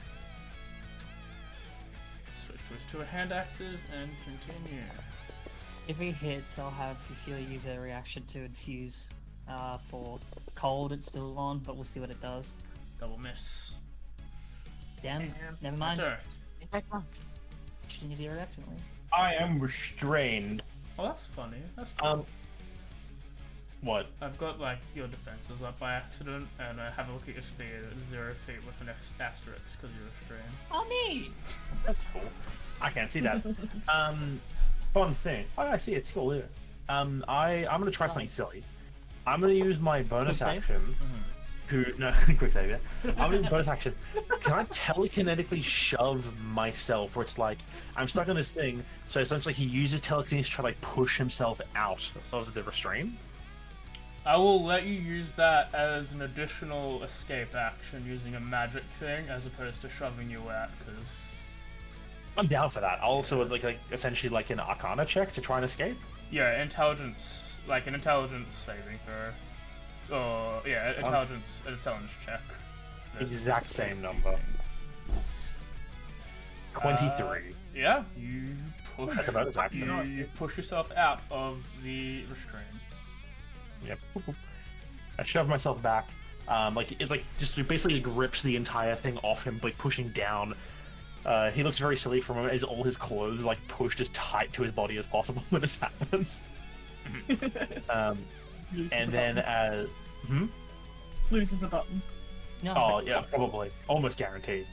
Switch to his 2 hand axes and continue. If he hits, I'll have Fufila use a reaction to infuse. For cold, it's still on, but we'll see what it does. Double miss. Damn, Damn. never mind. Hunter. Shouldn't use your reaction at least. I am restrained. Oh, that's funny. That's cool. What? I've got like your defenses up by accident, and I have a look at your speed at 0 feet with an asterisk because you're restrained. Oh, neat! That's cool. I can't see that. Fun thing. Oh, I see. It's cool. Yeah. I'm gonna try something silly. I'm gonna use my bonus Quick save? action. Quick save, yeah. I'm gonna use bonus action. Can I telekinetically shove myself where it's like I'm stuck on this thing, so essentially he uses telekinesis to try to like push himself out of the restraint? I will let you use that as an additional escape action using a magic thing as opposed to shoving you out, because... I'm down for that. I'll also like essentially like an Arcana check to try and escape. Yeah, intelligence, like an intelligence saving throw. Or, yeah, an intelligence check. Exact same number. 23. Yeah, you push, That's about his action. you push yourself out of the restraint. Yep. I shove myself back. Like it's like just basically grips the entire thing off him, like pushing down. He looks very silly from him as all his clothes are, like pushed as tight to his body as possible when this happens. And then Loses a button. No. oh yeah, probably almost guaranteed.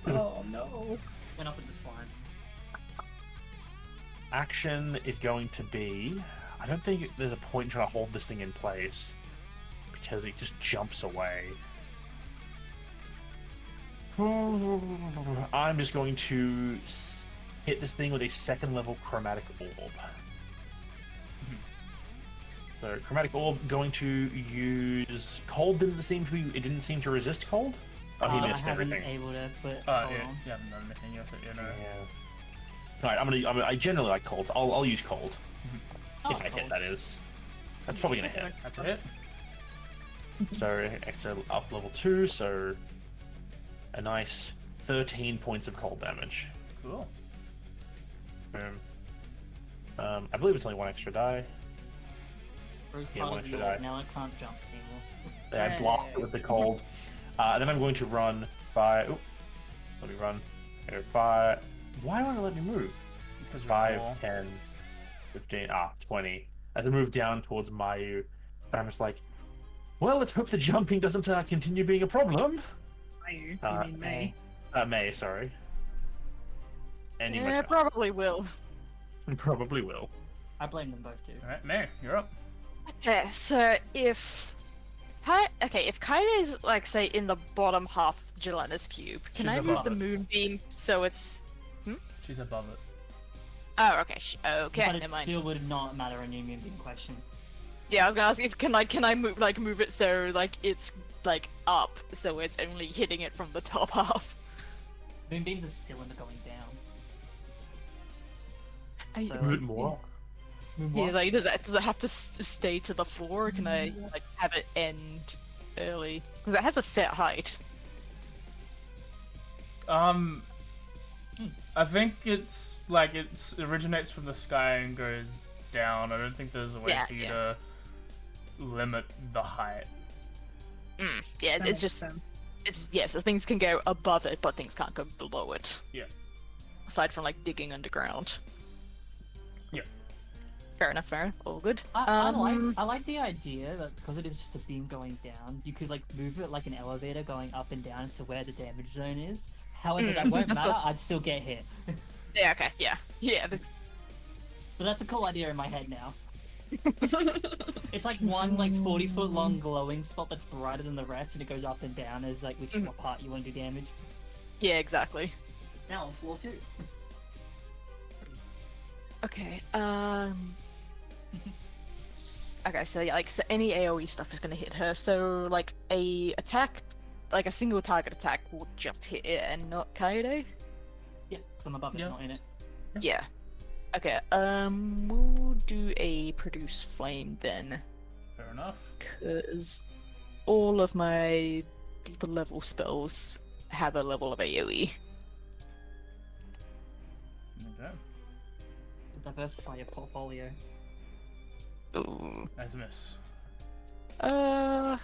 Oh no. Went up with the slime. Action is going to be. I don't think there's a point in trying to hold this thing in place because it just jumps away. I'm just going to hit this thing with a 2nd level chromatic orb. So chromatic orb going to use cold. It didn't seem to resist cold. Oh, he missed I haven't everything. been able to put Oh, cold yeah, on. you haven't done anything yet, you know. Yeah. All right, I generally like colds. I'll use cold Oh, if I hit. cold. That is. That's probably gonna hit. That's a hit. So extra up level 2. So a nice 13 points of cold damage. Cool. I believe it's only 1 extra die. Bruce Yeah, part one of extra the die. orb, now I can't jump anymore. I blocked it with the cold. And then I'm going to run by. Oop, let me run. Here, 5. Why won't it let me move? It's because 5, 10, 15, 20. As I move down towards Mayu, and I'm just like, well, let's hope the jumping doesn't continue being a problem. You Uh, mean May? May, sorry. Ending my Yeah, turn. probably will. Probably will. I blame them both too. Alright, Mary, you're up. Okay, so if Kaide is like say in the bottom half of Jelana's cube, can She's I move above the it. moonbeam so it's? She's above it. Oh, okay, okay, But it never mind. still would not matter in your immune being question. Yeah, I was gonna ask if can I move it so like it's like up, so it's only hitting it from the top half. Moonbeam's a cylinder going down. So, Move it more. Yeah, like does it have to stay to the floor, or can I like have it end early? Because it has a set height. I think it originates from the sky and goes down. I don't think there's a way Yeah, for you yeah. to limit the height. Yeah, That it's makes just sense. so things can go above it, but things can't go below it. Yeah. Aside from like digging underground. Yeah. Fair enough. All good. I like the idea that because it is just a beam going down, you could like move it like an elevator going up and down as to where the damage zone is. However, that won't that's matter. what- I'd still get hit. Yeah. Okay. Yeah. Yeah. That's... But that's a cool idea in my head now. It's like one like 40-foot long glowing spot that's brighter than the rest, and it goes up and down as like which part you want to do damage. Yeah. Exactly. Now on floor 2. Okay. Okay. So yeah, like so any AOE stuff is gonna hit her. So like a attack, like a single target attack will just hit it and not Kaede. Yeah, because I'm above it, Yeah. not in it. Yeah. Okay. We'll do a produce flame then, Fair enough. because all of the level spells have a level of AOE. Okay. Diversify your portfolio. Ooh. Nice miss. Yeah.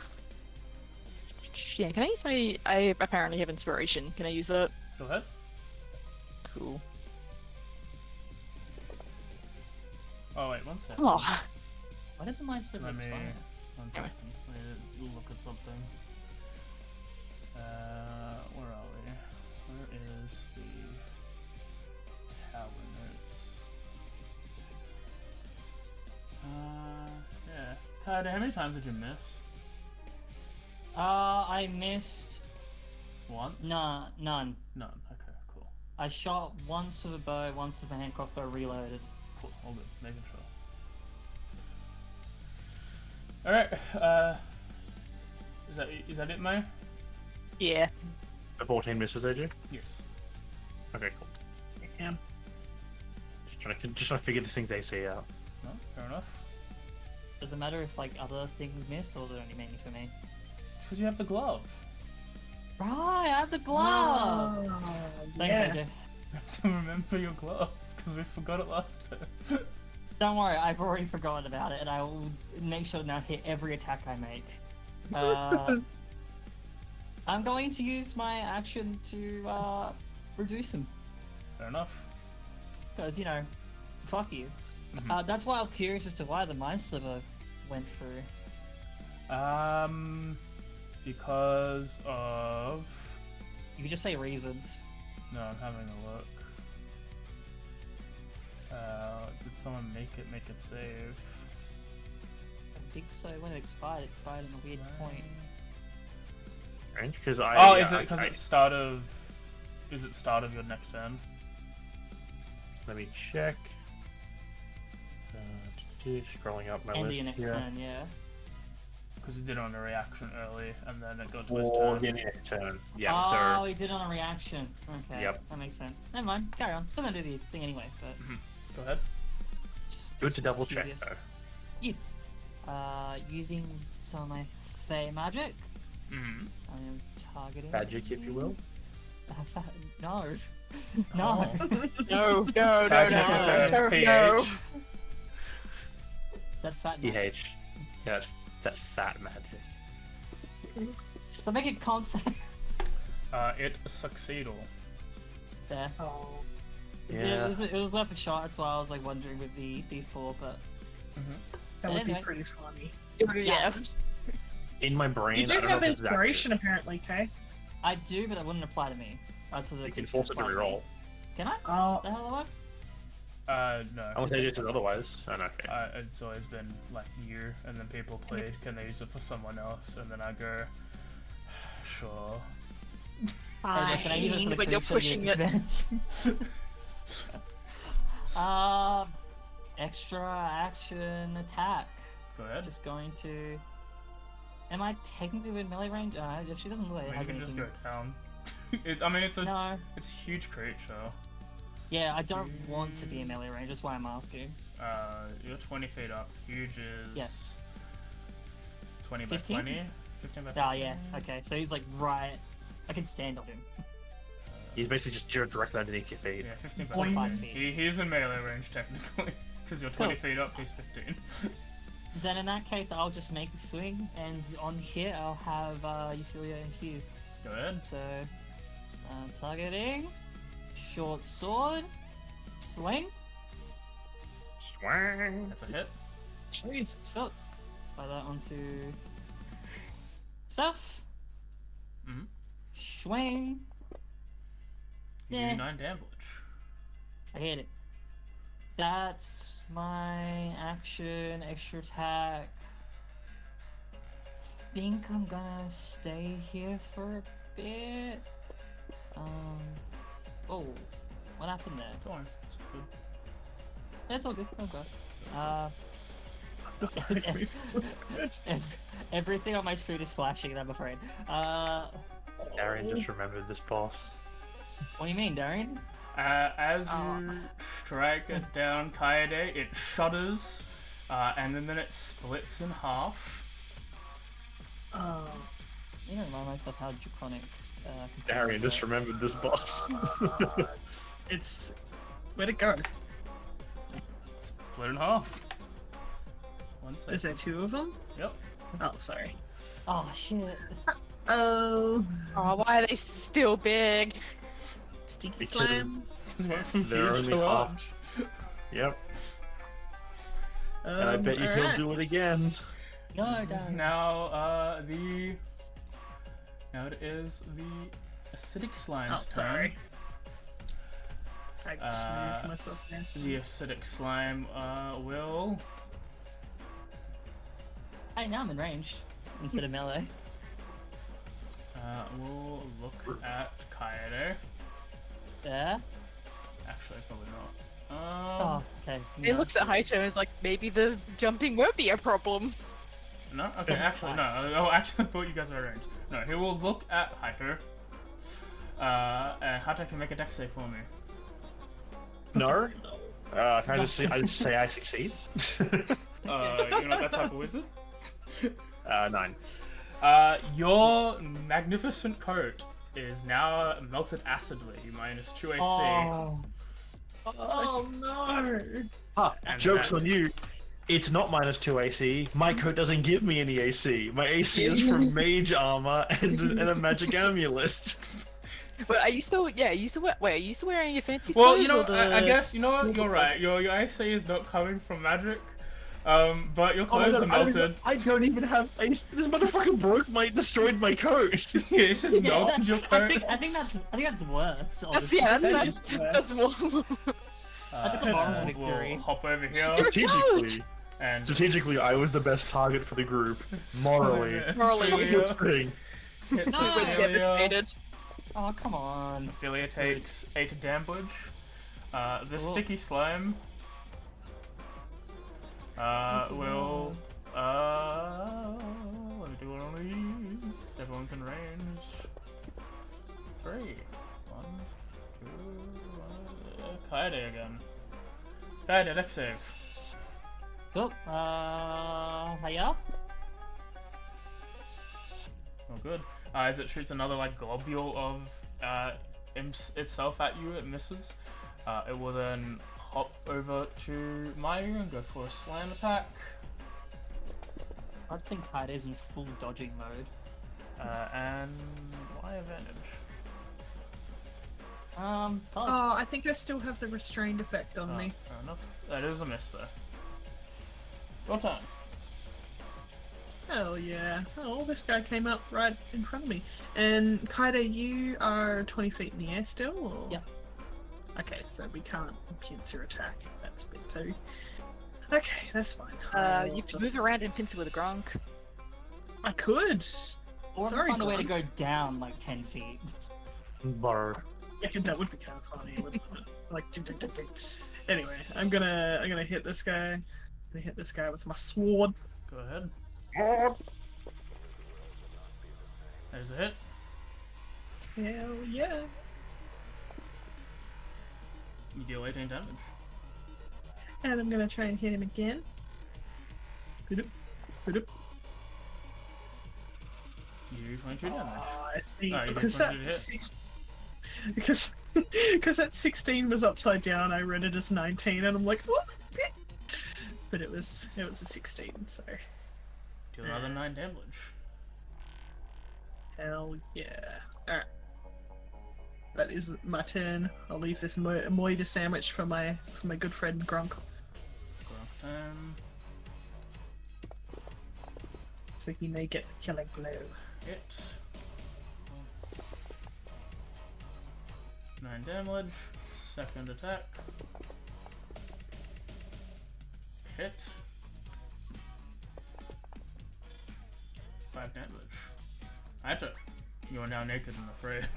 Can I use my? I apparently have inspiration. Can I use that? Go ahead. Cool. Oh wait, one second. Oh. Why did the Meister Let me. expire? One second. Let me look at something. Where are we? Where is the tower notes? Yeah. Tyler, how many times did you miss? I missed Once? none. None. Okay, cool. I shot once with a bow, once with a hand crossbow, reloaded. Cool. All good. Making sure. Alright, is that it, May? Yeah. The 14 misses, AJ? Yes. Okay, cool. Damn. Just trying to figure these things AC out. No? Fair enough. Does it matter if like other things miss, or is it only mainly for me? It's because you have the glove. Right, I have the glove. Thanks, yeah. AJ. To remember your glove, because we forgot it last time. Don't worry, I've already forgotten about it, and I will make sure to now hit every attack I make. I'm going to use my action to reduce him, Fair enough. because you know, fuck you. Mhm. That's why I was curious as to why the Mind Sliver went through. Because of... You could just say reasons. No, I'm having a look. Did someone make it save? I think so. When it expired in a weird point. Strange, because I. Oh, yeah, is it because it's start of... Is it start of your next turn? Let me check. Scrolling up my End of list your next here. turn, yeah. Because he did it on a reaction early, and then it got to his Or turn. the next turn. Yeah, Oh, so. he did it on a reaction. Okay. Yep. That makes sense. Never mind. Carry on. Still gonna do the thing anyway, but Go ahead. just Good to just double check, curious. though. Yes. Using some of my Fey magic, Mm-hmm. I am targeting. Magic, if you will. No. Oh. No. No. No. Magic with a PH. That fat man. PH. Yeah, that fat magic. So make it constant. It succeeded. There. Oh. Yeah. It was worth a shot. That's why I was like wondering with the D4, but That So would anyway. be pretty funny. Yeah. In my brain, You I do don't know have if this is inspiration, apparently, Kay. I do, but that wouldn't apply to me. That's what accurate. You can force it to reroll. Can I? Oh, Is that how that works? No. Unless AJ says otherwise. Oh, no, okay. It's always been like you, and then people play, it's- can they use it for someone else? And then I go, sure. Can I use it for Fine, the but you're creature pushing it. disadvantage? Extra action attack. Go ahead. Just going to. Am I technically within melee range? If she doesn't look like I it mean, has you can just anything. go down. I mean, it's a No. it's a huge creature. Yeah, I don't want to be in melee range. That's why I'm asking. You're 20 feet up. Huge is Yes. 20 by 15? 20. 15 by 15. Oh yeah. Okay, so he's like right. I can stand on him. He's basically just directly underneath your feet. Yeah, 15 by So 15. 5 feet. He's in melee range technically, because you're 20 Cool. feet up. He's 15. Then in that case, I'll just make a swing, and on here I'll have Euphilia infused. Go ahead. So, targeting, short sword, swing. Swang. That's a hit. Jesus. So, apply that onto self. Mhm. Swing. You Yeah. do 9 damage. I hit it. That's my action, extra attack. Think I'm gonna stay here for a bit. Oh, what happened there? Don't worry. It's good. It's all good. Oh god. This makes me feel good. Everything on my screen is flashing, I'm afraid. Darian just remembered this boss. What do you mean, Darian? As you strike it down Kaede, it shudders, and then it splits in half. Oh. You don't remind myself how draconic. Darian just remembered this boss. It's where'd it go? Split in half. One second. Is there two of them? Yep. Oh, sorry. Oh shit. Oh. Oh, why are they still big? Sticky Because- slime. Just went from They're huge only to half. large. Yep. And I bet you he'll do it again. No, Darian. Now, now it is the acidic slime's Oh, turn. sorry. I just Uh, moved myself there. The acidic slime will. Hey, now I'm in range instead of melee. We'll look at Kaede. There. Actually, probably not. Oh, okay. It no. looks at Haito and is like, maybe the jumping won't be a problem. No? Okay, It's actually, no. twice. Oh, actually, I thought you guys were arranged. No, he will look at Hyper. And Hyper can make a dex save for me. No? Can I just say I succeed? You're not that type of wizard? 9. Your magnificent coat is now melted acidly, minus 2 AC. Oh, Oh no! Ah, And joke's that- on you. It's not minus 2 AC. My coat doesn't give me any AC. My AC is from mage armor and a magic amulet. But are you still, yeah, are you still, wait, are you still wearing your fancy Well, clothes? you know, or the... I guess, you know what, you're right. Your AC is not coming from magic. But your Oh my clothes God, are melted. I don't even have AC. This motherfucker destroyed my coat. Yeah, it's just yeah, melted your coat. I think that's worse. That's, honestly. yeah, That that's is that's more. That's the moral victory. We'll hop over here Your Strategically, and strategically, I was the best target for the group. Morally, Morally. Ophelia thing. hits No. We're Ophelia. devastated. Oh, come on. Ophelia takes 8 damage. The Cool. sticky slime will let me do one of these. Everyone's in range. 3. 1, 2, 1. Kaede again. Kaede, dex save. Cool. Hiya. Oh, good. As it shoots another like globule of itself at you, it misses. It will then hop over to Mayu and go for a slam attack. I think Hyde is in full dodging mode. And why advantage? Oh, Oh, I think I still have the restrained effect on me. Fair enough. That is a miss though. Your turn. Hell yeah. Oh, this guy came up right in front of me. And Kaida, you are 20 feet in the air still? Or... Yep. Okay, so we can't pincer attack. That's a bit too. Okay, that's fine. You could move around and pincer with a grunk. I could. or Sorry, find a way to Glenn. go down like 10 feet. Borrowed. Yeah, that would be kind of funny. Wouldn't it? Like, ding, ding, ding, ding. Anyway, I'm gonna hit this guy. I'm gonna hit this guy with my sword. Go ahead. There's a hit. Hell yeah. You deal 18 damage. And I'm gonna try and hit him again. Boop, boop. You 22 damage. I think Oh, you did because 22 that hit. because that 16 was upside down, I read it as 19, and I'm like, what? But it was a 16, so Deal another 9 damage. hell yeah. Alright. That is my turn. I'll leave this moida sandwich for my good friend Grunk. Grok time. So he may get the killing blow. Hit. 9 damage. Second attack. Hit. 5 damage. Ito, you are now naked and afraid.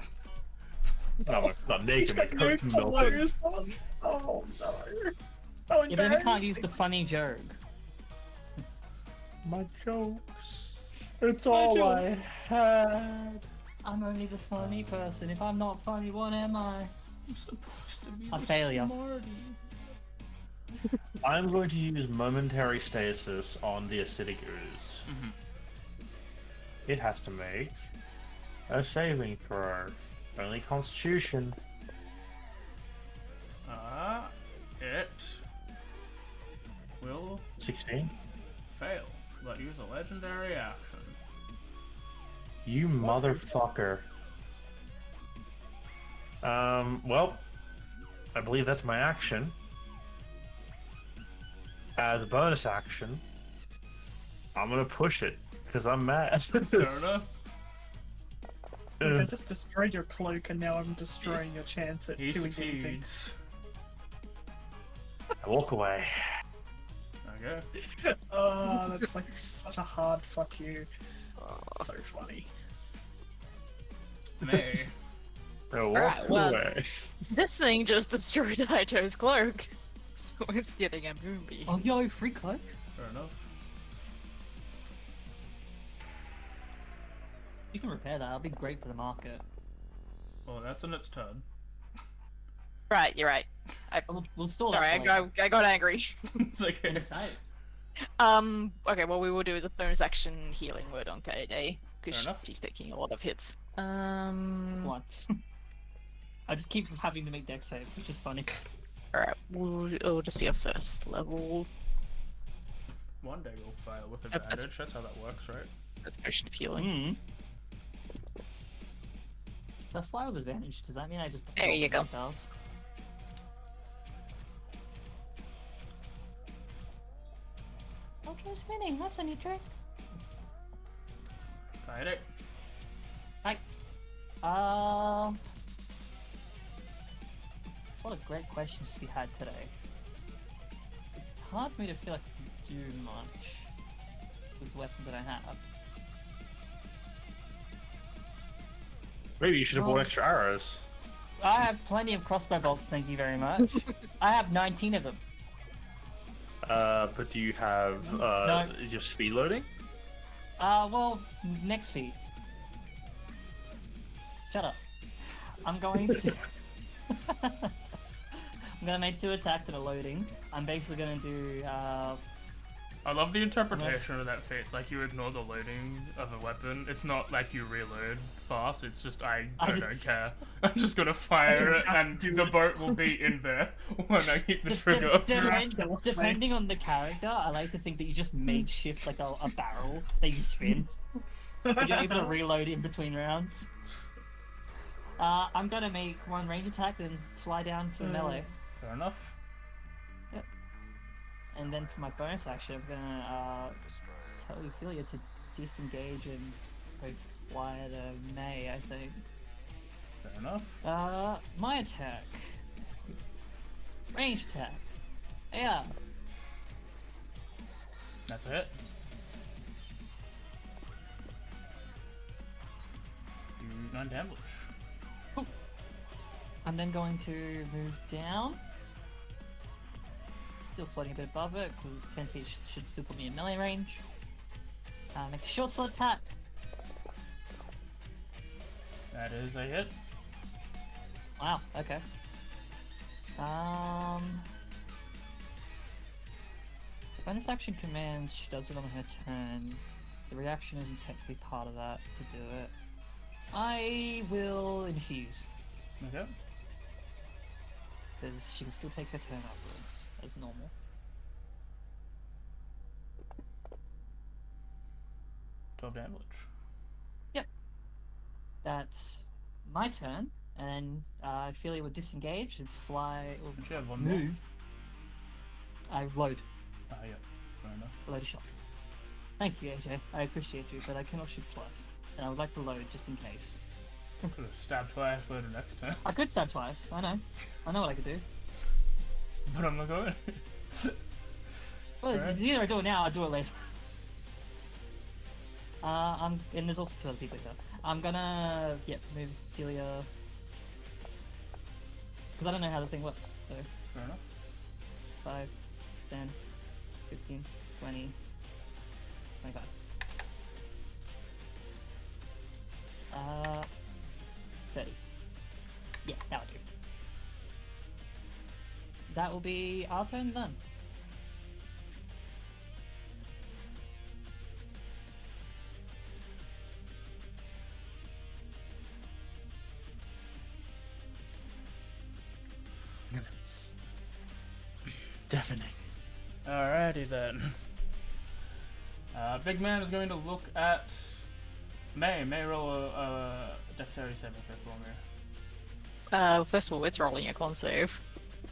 No, not naked. He's got no Cooked milk. clothes on. Oh no. Oh, Yeah, but then we can't use the funny joke. My jokes. It's My all jokes. I had. I'm only the funny person. If I'm not funny, what am I? I'm supposed to be A the failure. smarty. I'm going to use momentary stasis on the acidic ooze. Mhm. It has to make a saving throw. Only Constitution. It will 16. fail, but use a legendary action. You motherfucker. Well, I believe that's my action. As a bonus action, I'm gonna push it because I'm mad. Fair enough. I just destroyed your cloak, and now I'm destroying your chance at He doing anything. succeeds. I walk away. Okay. Oh, that's like such a hard fuck you. So funny. May. I walk Alright, well- away. This thing just destroyed Haito's cloak, so it's getting a movie. Oh, yo, free cloak. Fair enough. You can repair that. That'll be great for the market. Well, that's in its turn. Right, you're right. We'll store Sorry, that. for later. I got angry. It's okay. Gonna say. Okay, what we will do is a bonus action healing word on KD, Fair because enough. she's taking a lot of hits. What? I just keep having to make dex saves, which is funny. Alright, it'll just be a first level. One day you'll fail with Yep, advantage. That's how that works, right? That's potion of healing. Mm. If I fly with advantage, does that mean I just There drop you the go. dials? I'll try spinning, that's a new trick. Fight it. Right. There's a lot of great questions to be had today. It's hard for me to feel like I can do much with the weapons that I have. Maybe you should have bought Oh. extra arrows. I have plenty of crossbow bolts, thank you very much. I have 19 of them. But do you have No. just speed loading? Well, next feed. Shut up. I'm going to... I'm gonna make 2 attacks that are loading. I'm basically gonna do, I love the interpretation of that feat. It's like you ignore the loading of a weapon. It's not like you reload fast. It's just I don't just- care. I'm just gonna fire it, and the boat will be in there when I hit the trigger. Depending on the character, I like to think that you just makeshift like a barrel that you spin. But you're able to reload in between rounds. I'm gonna make 1 range attack and fly down for melee. Fair enough. And then for my bonus action, I'm gonna tell Ophelia to disengage and go fly at a May, I think. Fair enough. My attack. Range attack. Yeah. That's it. You 9 damage. I'm then going to move down. Still floating a bit above it, because 10 feet should still put me in melee range. Make a short sword attack. That is a hit. Wow, okay. Bonus action commands, she does it on her turn. The reaction isn't technically part of that to do it. I will infuse, Okay. because she can still take her turn afterwards, as normal. $12 damage. That's my turn, and Ophelia would disengage and fly, or Don't you have one more? move. I load. Ah, yeah. Fair enough. Load a shot. Thank you, AJ. I appreciate you, but I cannot shoot twice. And I would like to load just in case. Could have stabbed twice, loaded next turn. I could stab twice, I know. I know what I could do. But I'm not going. Well, Alright. it's either I do it now or I do it later. And there's also 2 other people here. I'm gonna, move Ophelia. Because I don't know how this thing works, so. Fair enough. 5, 10, 15, 20, 25. 30. Yeah, that'll do. That will be our turns done. It's deafening. Alrighty then. Big man is going to look at May. May roll a dexterity saving throw for me. First of all, it's rolling a con save.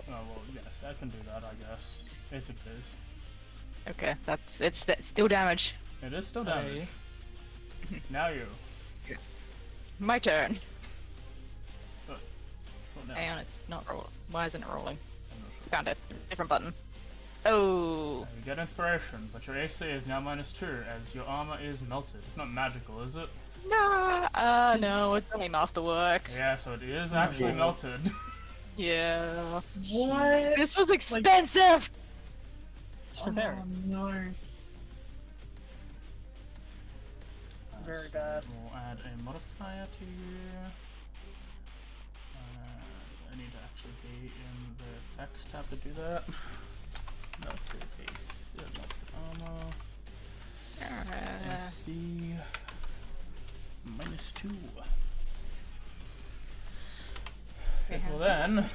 Oh well, yes, I can do that. I guess. A6 is. Okay, it's still damage. It is still damage. Now you. My turn. Well, now. Hang on, it's not rolling. Why isn't it rolling? I'm not sure. Found it. Different button. Oh. You get inspiration, but your AC is now -2 as your armor is melted. It's not magical, is it? Nah. No, it's only masterwork. Yeah, so it is actually melted. Yeah. What? This was expensive. Just repair it. No. Very bad. We'll add a modifier to you. I need to actually be in the effects tab to do that. Melted AC, melted armor. AC -2. Okay, well then,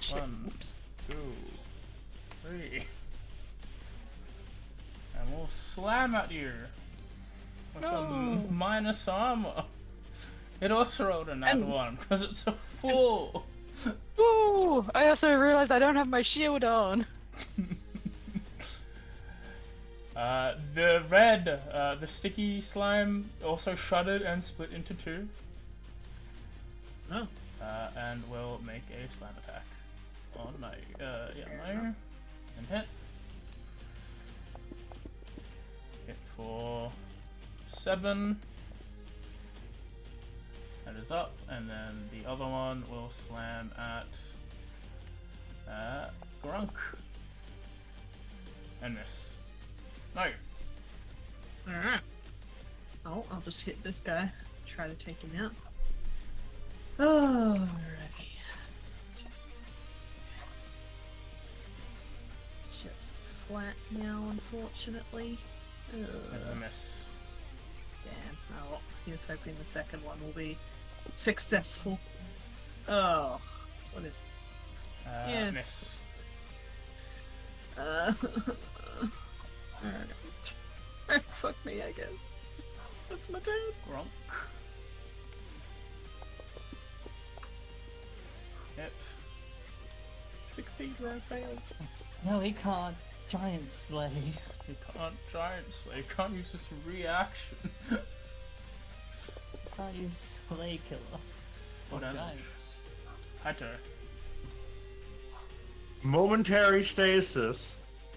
Shit. 1, Oops. 2, 3. And we'll slam at you. With a No. minus armor. It also rolled a nat 1 because it's a 4. Ooh! I also realized I don't have my shield on. The red, the sticky slime also shuddered and split into 2. Oh. And will make a slam attack on my, Meyer. And hit. Hit for 7. That is up, and then the other one will slam at Grunk. And miss. No. Alright. Oh, I'll just hit this guy. Try to take him out. Alrighty. Just flat now, unfortunately. That is a miss. Damn. Oh, well, he was hoping the second one will be successful. Oh, what is? Yes. Miss. Alright. Fuck me, I guess. That's my turn. Grunk. Hit. Succeed where I failed. No, he can't. Giant slay. You can't giant slay. You can't use this reaction. Can't use slay killer. What Or damage? giants. Highter. Momentary stasis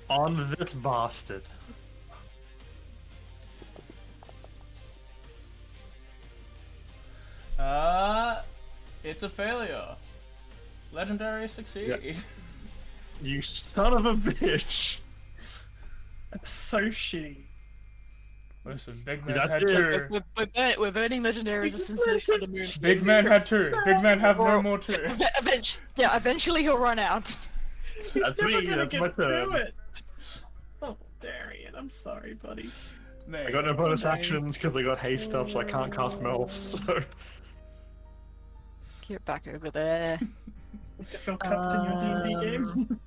on this bastard. It's a failure. Legendary succeed. Yeah. You son of a bitch. That's so shitty. Listen, Big Man That's had it. two. We're burning legendary resistances for the moon. Big Man had two. Big Man have no Or- more two. Eventually he'll run out. He's That's never me, gonna that's get my through turn. it. Oh, Darian, I'm sorry, buddy. Mate, I got no bonus Okay. actions because I got haste stuff, so I can't cast melts. So Get back over there. I feel cupped in your D&D game.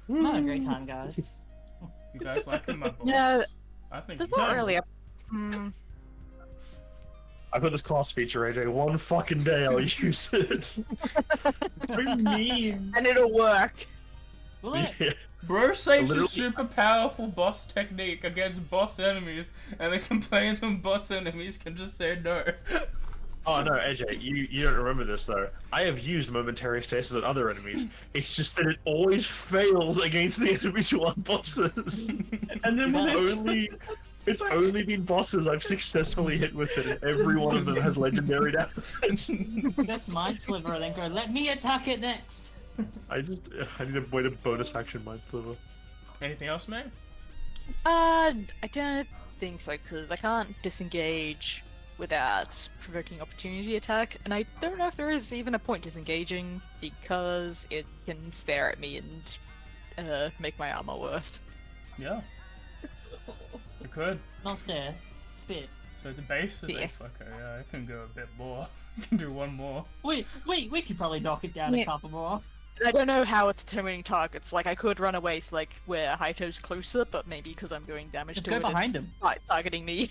I'm having a great time, guys. you guys liking my boss? Yeah, I think there's you not should. really a. I got this class feature, AJ. One fucking day I'll use it. What do you mean? And it'll work. Will it? Yeah. Bro saves a Literally- super powerful boss technique against boss enemies, and then complains when boss enemies can just say no. Oh no, AJ, you don't remember this though. I have used momentary stasis on other enemies. It's just that it always fails against the enemies who aren't bosses. And then when It's only been bosses I've successfully hit with it, and every one of them has legendary damage. Just Mind Sliver and then go, let me attack it next. I need a way to bonus action Mind Sliver. Anything else, mate? I don't think so, because I can't disengage without provoking opportunity attack, and I don't know if there is even a point disengaging, because it can stare at me and make my armor worse. Yeah. It could. Not stare. Spit. So the base is Yeah. like, okay, yeah, I can go a bit more. I can do one more. We could probably knock it down a Yeah. couple more. I don't know how it's determining targets. Like, I could run away, so, like, where Haito's closer, but maybe because I'm doing damage Just to go it, behind it's him. targeting me.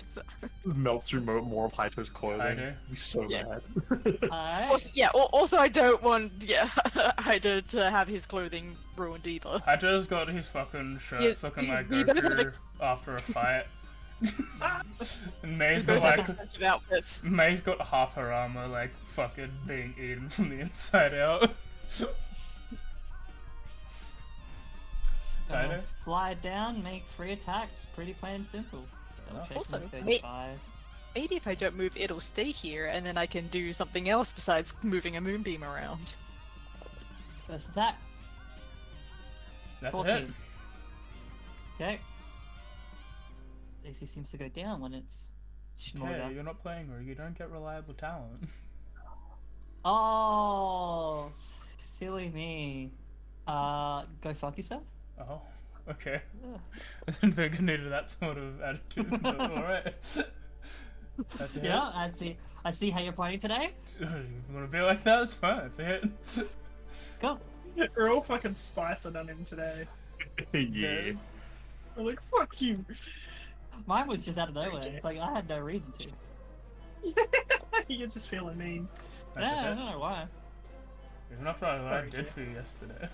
So- Melts through more of Haito's clothing. I do. He's so Yeah. mad. Alright. Also, I don't want Haito to have his clothing ruined either. Hajo's got his fucking shirts looking you- like you better have Goku after a fight. And May's Both got have like expensive outfits. May's got half her armor like fucking being eaten from the inside out. Gonna Haito? fly down, make 3 attacks. Pretty plain and simple. Just double check Also, my wait. 35. Maybe if I don't move, it'll stay here, and then I can do something else besides moving a moonbeam around. First attack. That's 14. a hit. Okay. AC seems to go down when it's smaller. Okay, you're not playing her. You don't get reliable talent. Oh, silly me. Go fuck yourself. Oh, okay. Ugh. I didn't think I needed that sort of attitude, but alright. That's a hit. Yeah, I see how you're playing today. You wanna be like that? It's fine, it's a hit. Go. We're all fucking spicing on him today. Yeah. I'm like, fuck you. Mine was just out of nowhere. Like I had no reason to. You're just feeling mean. That's Yeah, I a don't hit. know why. Even after what I Sorry, did Jeff. for you yesterday.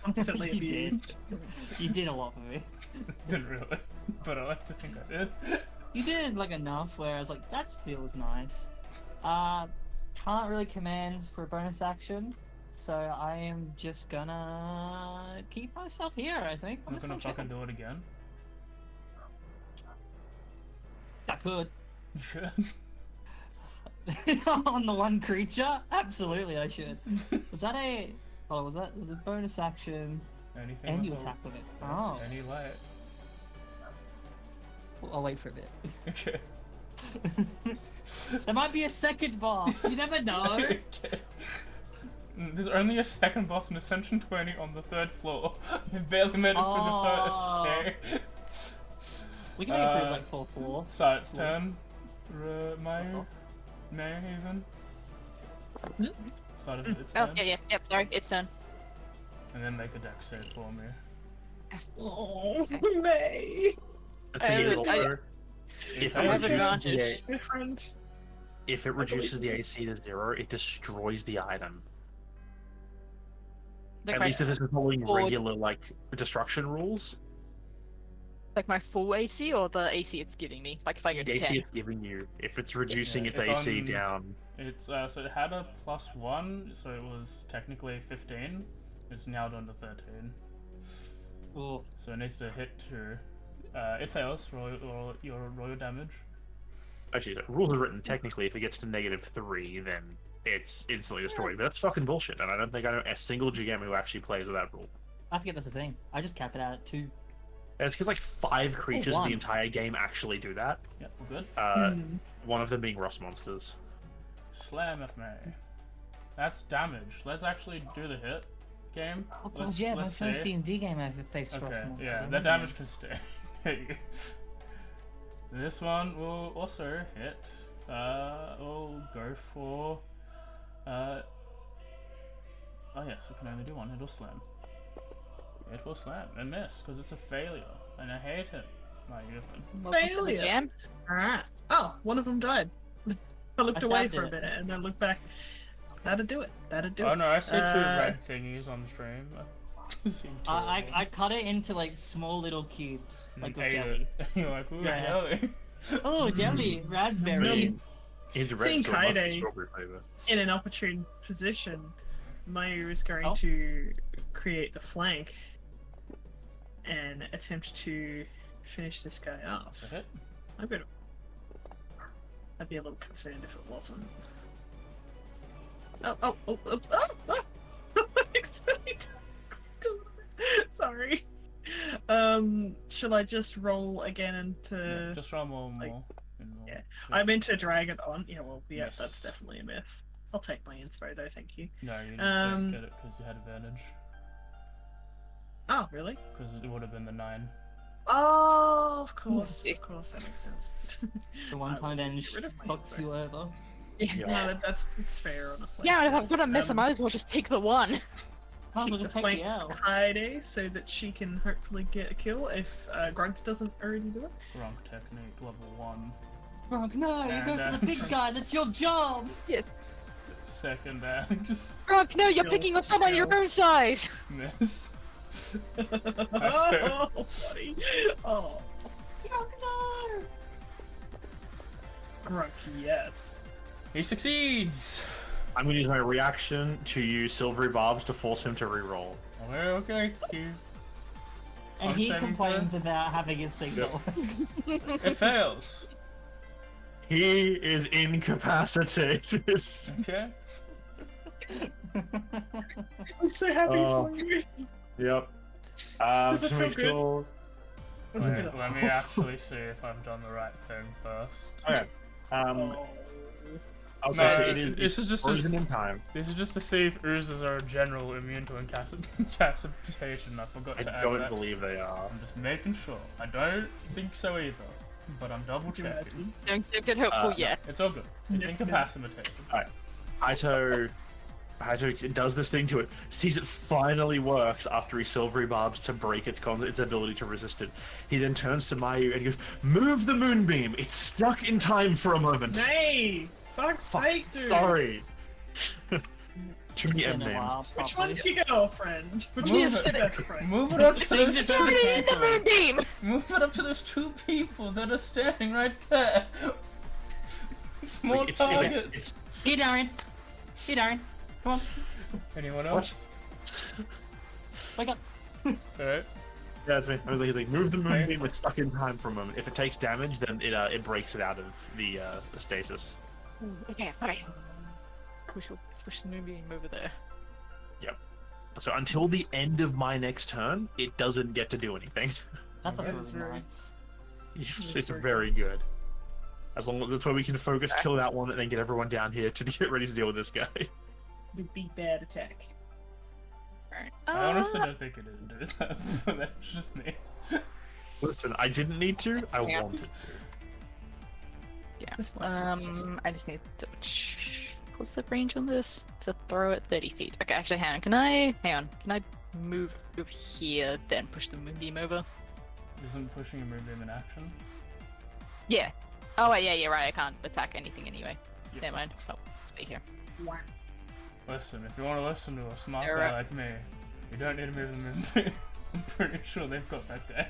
Constantly You did. abused. You did a lot for me. Didn't really, but I like to think I did. You did like enough where I was like, that feels nice. Can't really command for a bonus action, so I am just gonna keep myself here. I think. I'm just gonna check fucking do it again. I could. You should. On the one creature? Absolutely, I should. Was that a? Oh, was that? Was a bonus action, Anything and you with a- attack with it. Oh, Any light. I'll wait for a bit. Okay. There might be a second boss. You never know. Okay. There's only a second boss in Ascension 20 on the 3rd floor. You barely made it through Oh. the first, okay? We can make it through like 4/4. So it's turn. May even. Started its Oh, turn. yep, sorry, it's done. And then make a dex save for me. Oh, May. If I it have reduces advantage. the My friend. if it reduces the AC to 0, it destroys the item. Like At my, least if this is following Or- regular like destruction rules. like my full AC or the AC it's giving me. Like if I go The to AC 10. it's giving you. If it's reducing Yeah, its it's AC on- down. It's so it had a +1, so it was technically 15. It's now down to 13. Oh, So it needs to hit 2. It fails. Roll your damage. Actually, the rules are written technically if it gets to -3, then it's instantly destroyed. But that's fucking bullshit, and I don't think I know a single GM who actually plays with that rule. I forget that's a thing. I just cap it out at 2. And it's because like 5 creatures in one. the entire game actually do that. Yep, we're good. One of them being rust monsters. Slam at me. That's damage. Let's actually do the hit game. Let's, yeah, my let's first see. D&D game I ever faced Okay, frost monsters. yeah, I that remember damage can stay. There you go. This one will also hit. We'll go for. Oh yes, it can only do one. It'll slam. It will slam and miss because it's a failure, and I hate it. My Griffin. Welcome to the Failure. jam. Alright. Oh, one of them died. I looked I away stabbed for a it. bit and then looked back. That'd do it. That'd do Oh it. no, I see 2 red thingies on stream. Seen 2 of I them. cut it into like small little cubes, like with Ate jelly. it. You're like, ooh, Yeah. jelly. Oh, jelly, raspberry. Into Seeing red, so it might be Kaide. strawberry flavor. In an opportune position, Mayu is going Oh. to create the flank and attempt to finish this guy off. That's a hit. I'm gonna. I'd be a little concerned if it wasn't. Oh! Sorry. Shall I just roll again into? Yeah, just roll more and like, more. And more. yeah. I meant to drag it on. Yeah, well, yeah, Miss. that's definitely a miss. I'll take my inspo though, thank you. No, you Um, didn't get it because you had advantage. Oh, really? Because it would have been the 9. Oh, of course, that makes sense. The one time then Get rid of my fucks inspo. you over. Yeah. No, it's fair, honestly. Yeah, if I'm gonna miss, I might as well just take the 1. Might as Keep well the just take flank the L. Kaide so that she can hopefully get a kill if Grunk doesn't already do it. Wrong technique, level 1. Gronk, no, you go And, for the big guy, that's your job! Yes. Second just Gronk, no, you're Kills picking on the someone your kill. own size! miss. Oh, buddy. Oh. Gronk, no! Grunk, yes. He succeeds! I'm gonna use my reaction to use silvery barbs to force him to reroll. Okay, cute. And I'm he saving complains about having a signal. It fails. He is incapacitated. Okay. I'm so happy Oh. for you. Yep. Does it to feel make good? sure. Was it Wait, good? let me actually see if I've done the right thing first. Okay. Oh. I'll No, say it is. this is just frozen in time. This is just to see if oozes are general immune to incapacitation. I forgot I to add don't that. believe they are. I'm just making sure. I don't think so either, but I'm double checking. Don't get hopeful yet. It's all good. It's Yeah. incapacitated. Haito does this thing to it, sees it finally works after he silvery barbs to break its ability to resist it. He then turns to Mayu and he goes, "Move the moonbeam! It's stuck in time for a moment." Nay! Fuck's Fuck, sake, dude! sorry. Too It's many been a M-names. while, Which probably. one's your girlfriend? Which Move one's it. your best friend? Move it up to Change those it It's already in the carefully. moonbeam! Move it up to those 2 people that are standing right there. It's more Like, targets. Here, Darren. Here, Darren. Come on. Anyone else? Wake up. Alright. Yeah, it's me. He's like, "Move the moonbeam! It's stuck in time for a moment. If it takes damage, then it breaks it out of the stasis." Okay, fine. Push the moonbeam over there. So until the end of my next turn, it doesn't get to do anything. That's Okay. really That's very- nice. Yes, That's it's very very good. As long as that's why we can focus, kill that one, and then get everyone down here to get ready to deal with this guy. Would be bad attack. Alright. I honestly don't think it didn't do that, but that's just me. Listen, I didn't need to. I Yeah. wanted to. Yeah. This one. I just need to. What's the range on this? To throw it 30 feet. Okay, actually, hang on. Can I move over here, then push the moonbeam over? Isn't pushing a moonbeam in action? Yeah. Oh, wait, yeah, right. I can't attack anything anyway. Yep. Never mind. Oh, stay here. Wow. Listen, if you want to listen to a smart You're guy right. like me, you don't need to move the moonbeam. I'm pretty sure they've got that guy.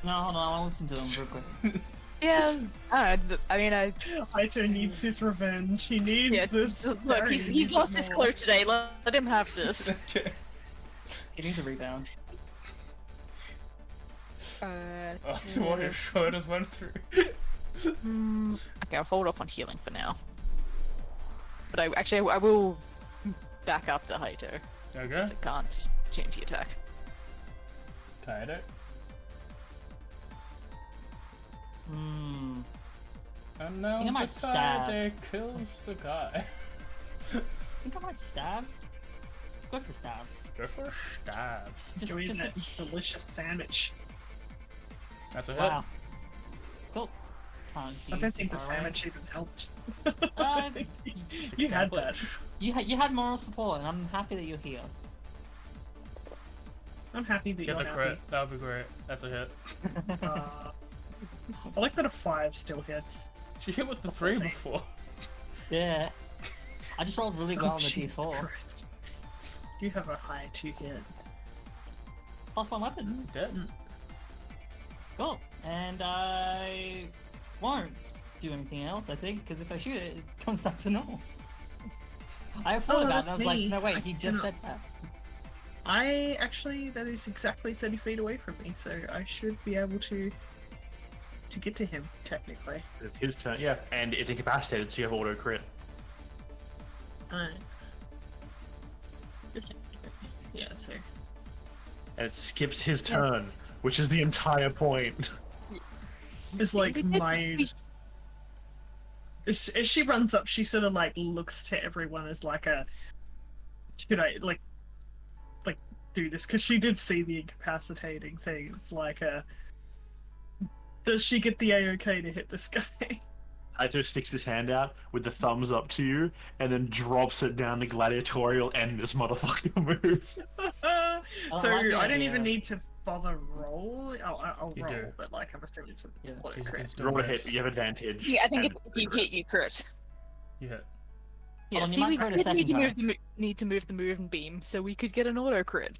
No, hold on, I'll listen to them real quick. Yeah, I don't know. I mean, Aito needs his revenge. He needs yeah, this. look, Darren he's needs lost it his more. clue today. Let him have this. Okay. He needs a rebound. After what his shoulders went through. Okay, I'll hold off on healing for now. But I will back up to Haito, Okay. since it can't change the attack. Kaede. now think I might the stab. guy kills the guy. I think I might stab. Go for stab. Go for a stab. Enjoying Just that delicious sandwich. That's a hit. wow. Cool. Can't I don't use think the far away. sandwich even helped. Uh, You had that. You had moral support, and I'm happy that you're here. I'm happy that Get you're the happy. crit. That would be great. That's a hit. I like that a 5 still hits. She hit with the 3 before. Yeah. I just rolled really well on the Jesus D4. Christ. You have a high 2 hit. Plus one weapon. Dead. Cool. And I won't do anything else, I think, because if I shoot it, it comes back to normal. I thought about it and I was like, me. no wait, I he just said cannot- that. that is exactly 30 feet away from me, so I should be able to get to him, technically. It's his turn, yeah, and it's incapacitated, so you have auto crit. Yeah, so. And it skips his turn, which is the entire point. It's See, like we did- my. As she runs up, she sort of like looks to everyone as like a. Should I like do this? Because she did see the incapacitating thing. It's like a. Does she get the A-OK to hit this guy? Haito sticks his hand out with the thumbs up to you, and then drops it down the gladiatorial end this motherfucker move. So like the I don't idea. even need to bother roll. I'll You roll, do. but like I'm assuming it's Yeah. a auto You can crit. still Roll a hit, miss. but you have advantage. Yeah, I think and it's if you hit, you crit. You hit. Yeah, on, you see, might we crit a did need to second move the moving beam, so we could get an auto crit.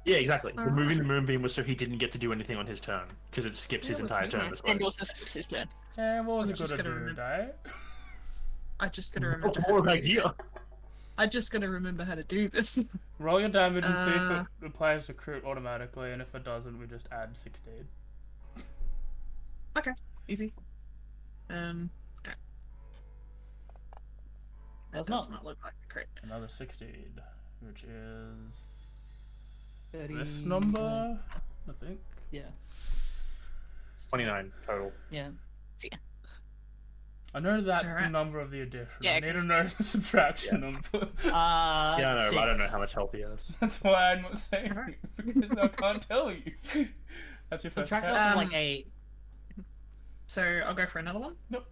Yeah, exactly. Removing the moonbeam was so he didn't get to do anything on his turn, because it skips his entire turn this way. And also skips his turn. And what was I'm it just gonna gonna do, remember- die? I just gotta That's remember. a horrible idea. I just gotta remember how to do this. Roll your damage and see if it applies to crit automatically, and if it doesn't, we just add 16. Okay, easy. Alright. That Does does not. not look like a crit. Another 16, which is 30, this number, I think. Yeah. 29 total. Yeah. I know that's the Alright. number of the addition. Yeah, I need to 'cause- know the subtraction number. Yeah, I know, but I don't know 6. how much health he has. That's why I'm not saying Alright. it, because I can't tell you. That's your first Subtract attack. off from Um, like 8. So I'll go for another one. Nope.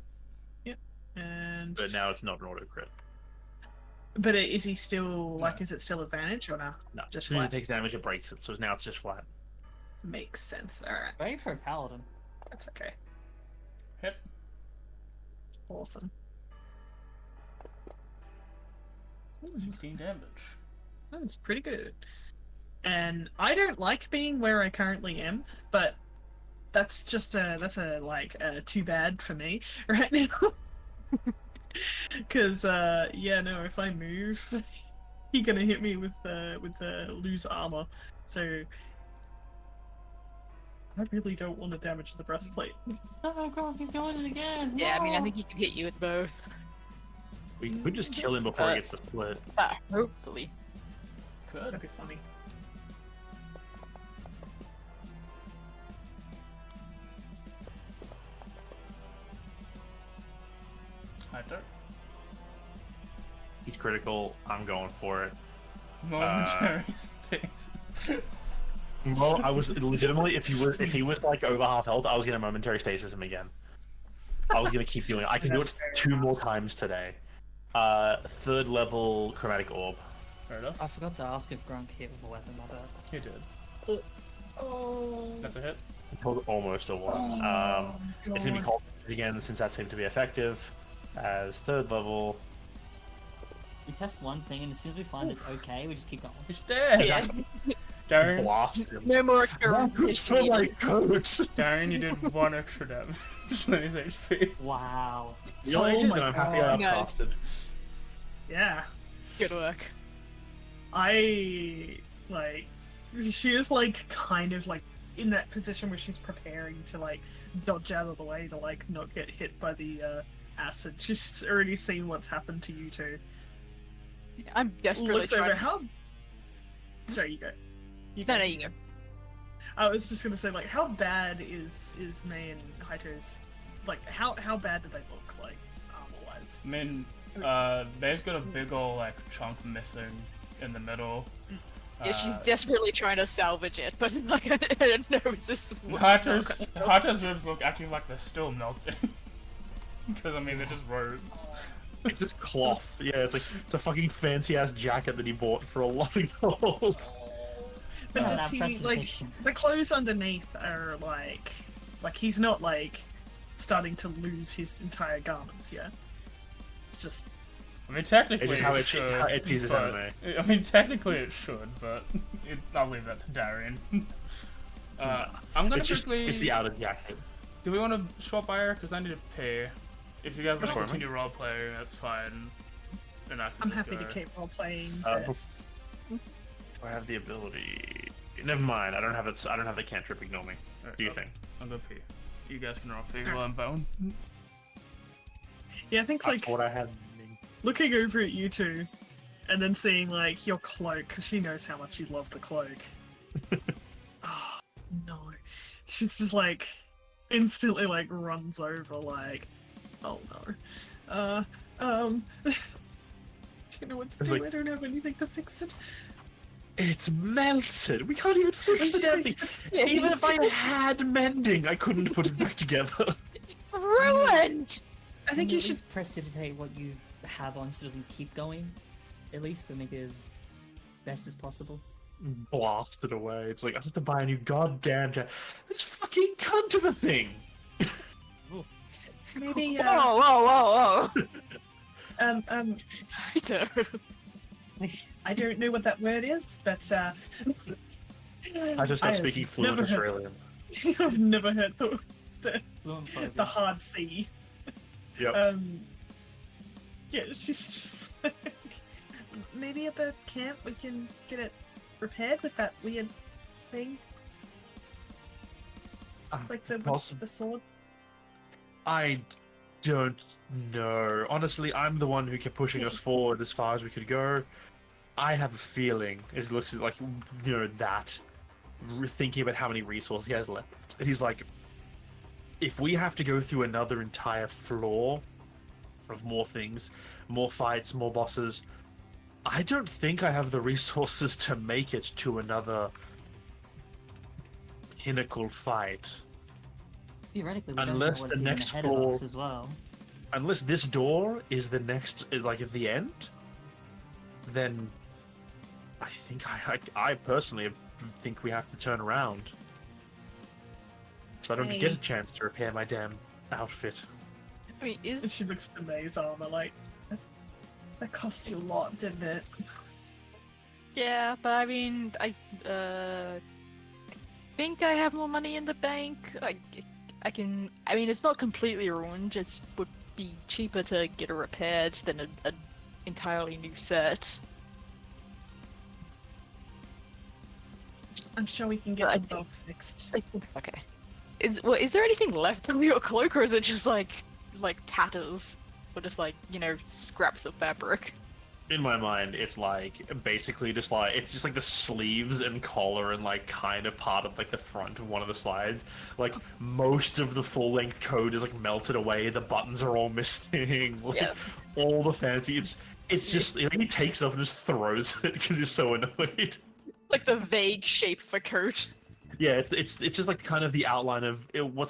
Yep. And But now it's not an auto crit. but is he still like? Is it still advantage or no? No, Just as soon as flat. it takes damage, it breaks it, so now it's just flat. Makes sense. All right, Ready for a paladin. that's okay. Hit. Awesome. 16 damage. That's pretty good. And I don't like being where I currently am, but that's just too bad for me right now. Because if I move, he's gonna hit me with the loose armor. So I really don't want to damage the breastplate. Oh, God, he's going in again. Yeah, I mean, I No. think he can hit you with both. We could just kill him before he gets the split. Hopefully. Good. That'd be funny. Hunter. He's critical. I'm going for it. Momentary stasis. Well, I was legitimately, if he was like over half health, I was gonna momentary stasis him again. I was gonna keep doing it. I can do it That's fair 2 more times today. 3rd level chromatic orb. Fair enough. I forgot to ask if Grunk hit with a weapon, my bad. You did. Oh. That's a hit. Almost a 1. It's gonna be called again since that seemed to be effective. As 3rd level. We test one thing, and as soon as we find it's okay, we just keep going. He's dead. Yeah. Darren, Blast him. No more It's experimentation for my needed. Darren, you did 1 extra damage on his HP. Wow. You're Oh agent, my and I'm happy God. I No. upcasted. Yeah. Good work. She is like kind of like in that position where she's preparing to like dodge out of the way to like not get hit by the acid. She's already seen what's happened to you two. I'm desperately Looks trying over to... how. Sorry, you go. No, you go. I was just gonna say, like, how bad is May and Haito's like how bad did they look like armor-wise? I mean, they've got a big ol' like chunk missing in the middle. Yeah, she's desperately trying to salvage it, but like I don't know, it's just Hata's ribs look actually like they're still melting. Because I mean, they're just robes. It's just cloth. Yeah, it's a fucking fancy ass jacket that he bought for a lot of gold. But Oh, does that he like presentation. the clothes underneath are like he's not like starting to lose his entire garments yet? It's just I mean, technically It's just how it teases but- anime. I mean, technically it should, but I'll leave that to Darian. I'm gonna quickly. It's the outer jacket. Do we want to swap by her? Because I need to pay. If you guys want to for me. continue role playing, that's fine. And I can I'm just happy go. to keep role playing. I have the ability. Never mind. I don't have it. I don't have the cantrip. Ignore me. Alright, Do you I'll- think? I'll go pee. You guys can role play while I'm phone. Yeah, I think I like thought I had. looking over at you two, and then seeing like your cloak, because she knows how much you love the cloak. Oh no, she's just like instantly like runs over like, oh no, do you know what to It's do? like- I don't have anything to fix it. It's melted. We can't even fix it. Anything. Yeah, Even if I it's had mending, I couldn't put it back together. ruined. I think you at should. least precipitate what you have on so it doesn't keep going. At least to make it as best as possible. Blasted away. It's like I have to buy a new goddamn jacket. This fucking cunt of a thing. Maybe. Whoa! Um. I don't. I don't know what that word is, but I just I start have speaking fluent never heard- Australian. I've never heard the Fluent hard C. Yep. Yeah, she's just like, maybe at the camp we can get it repaired with that weird thing, like possi- the sword. I don't know. Honestly, I'm the one who kept pushing us forward as far as we could go. I have a feeling, as it looks like, you know, that thinking about how many resources he has left, he's like, if we have to go through another entire floor of more things, more fights, more bosses, I don't think I have the resources to make it to another pinnacle fight. Theoretically, we Unless don't the know what's next even ahead of us floor- as well. Unless this door is the next, is like at the end, then I think I personally think we have to turn around. So I don't Hey. get a chance to repair my damn outfit. I mean, And is she looks to May's armor like, that cost you a lot, didn't it? yeah, but I mean, I think I have more money in the bank. I can. I mean, it's not completely ruined. It would be cheaper to get it repaired than a entirely new set. I'm sure we can But get I them think- both fixed. I think okay. Is there anything left of your cloak, or is it just like tatters, or just like scraps of fabric? In my mind, it's like basically just like it's just like the sleeves and collar and like kind of part of like the front of one of the slides. Like most of the full length coat is like melted away. The buttons are all missing. Like, Yeah. all the fancy. It's just like, he takes it off and just throws it because he's so annoyed. Like the vague shape of a coat. Yeah, it's just like kind of the outline of what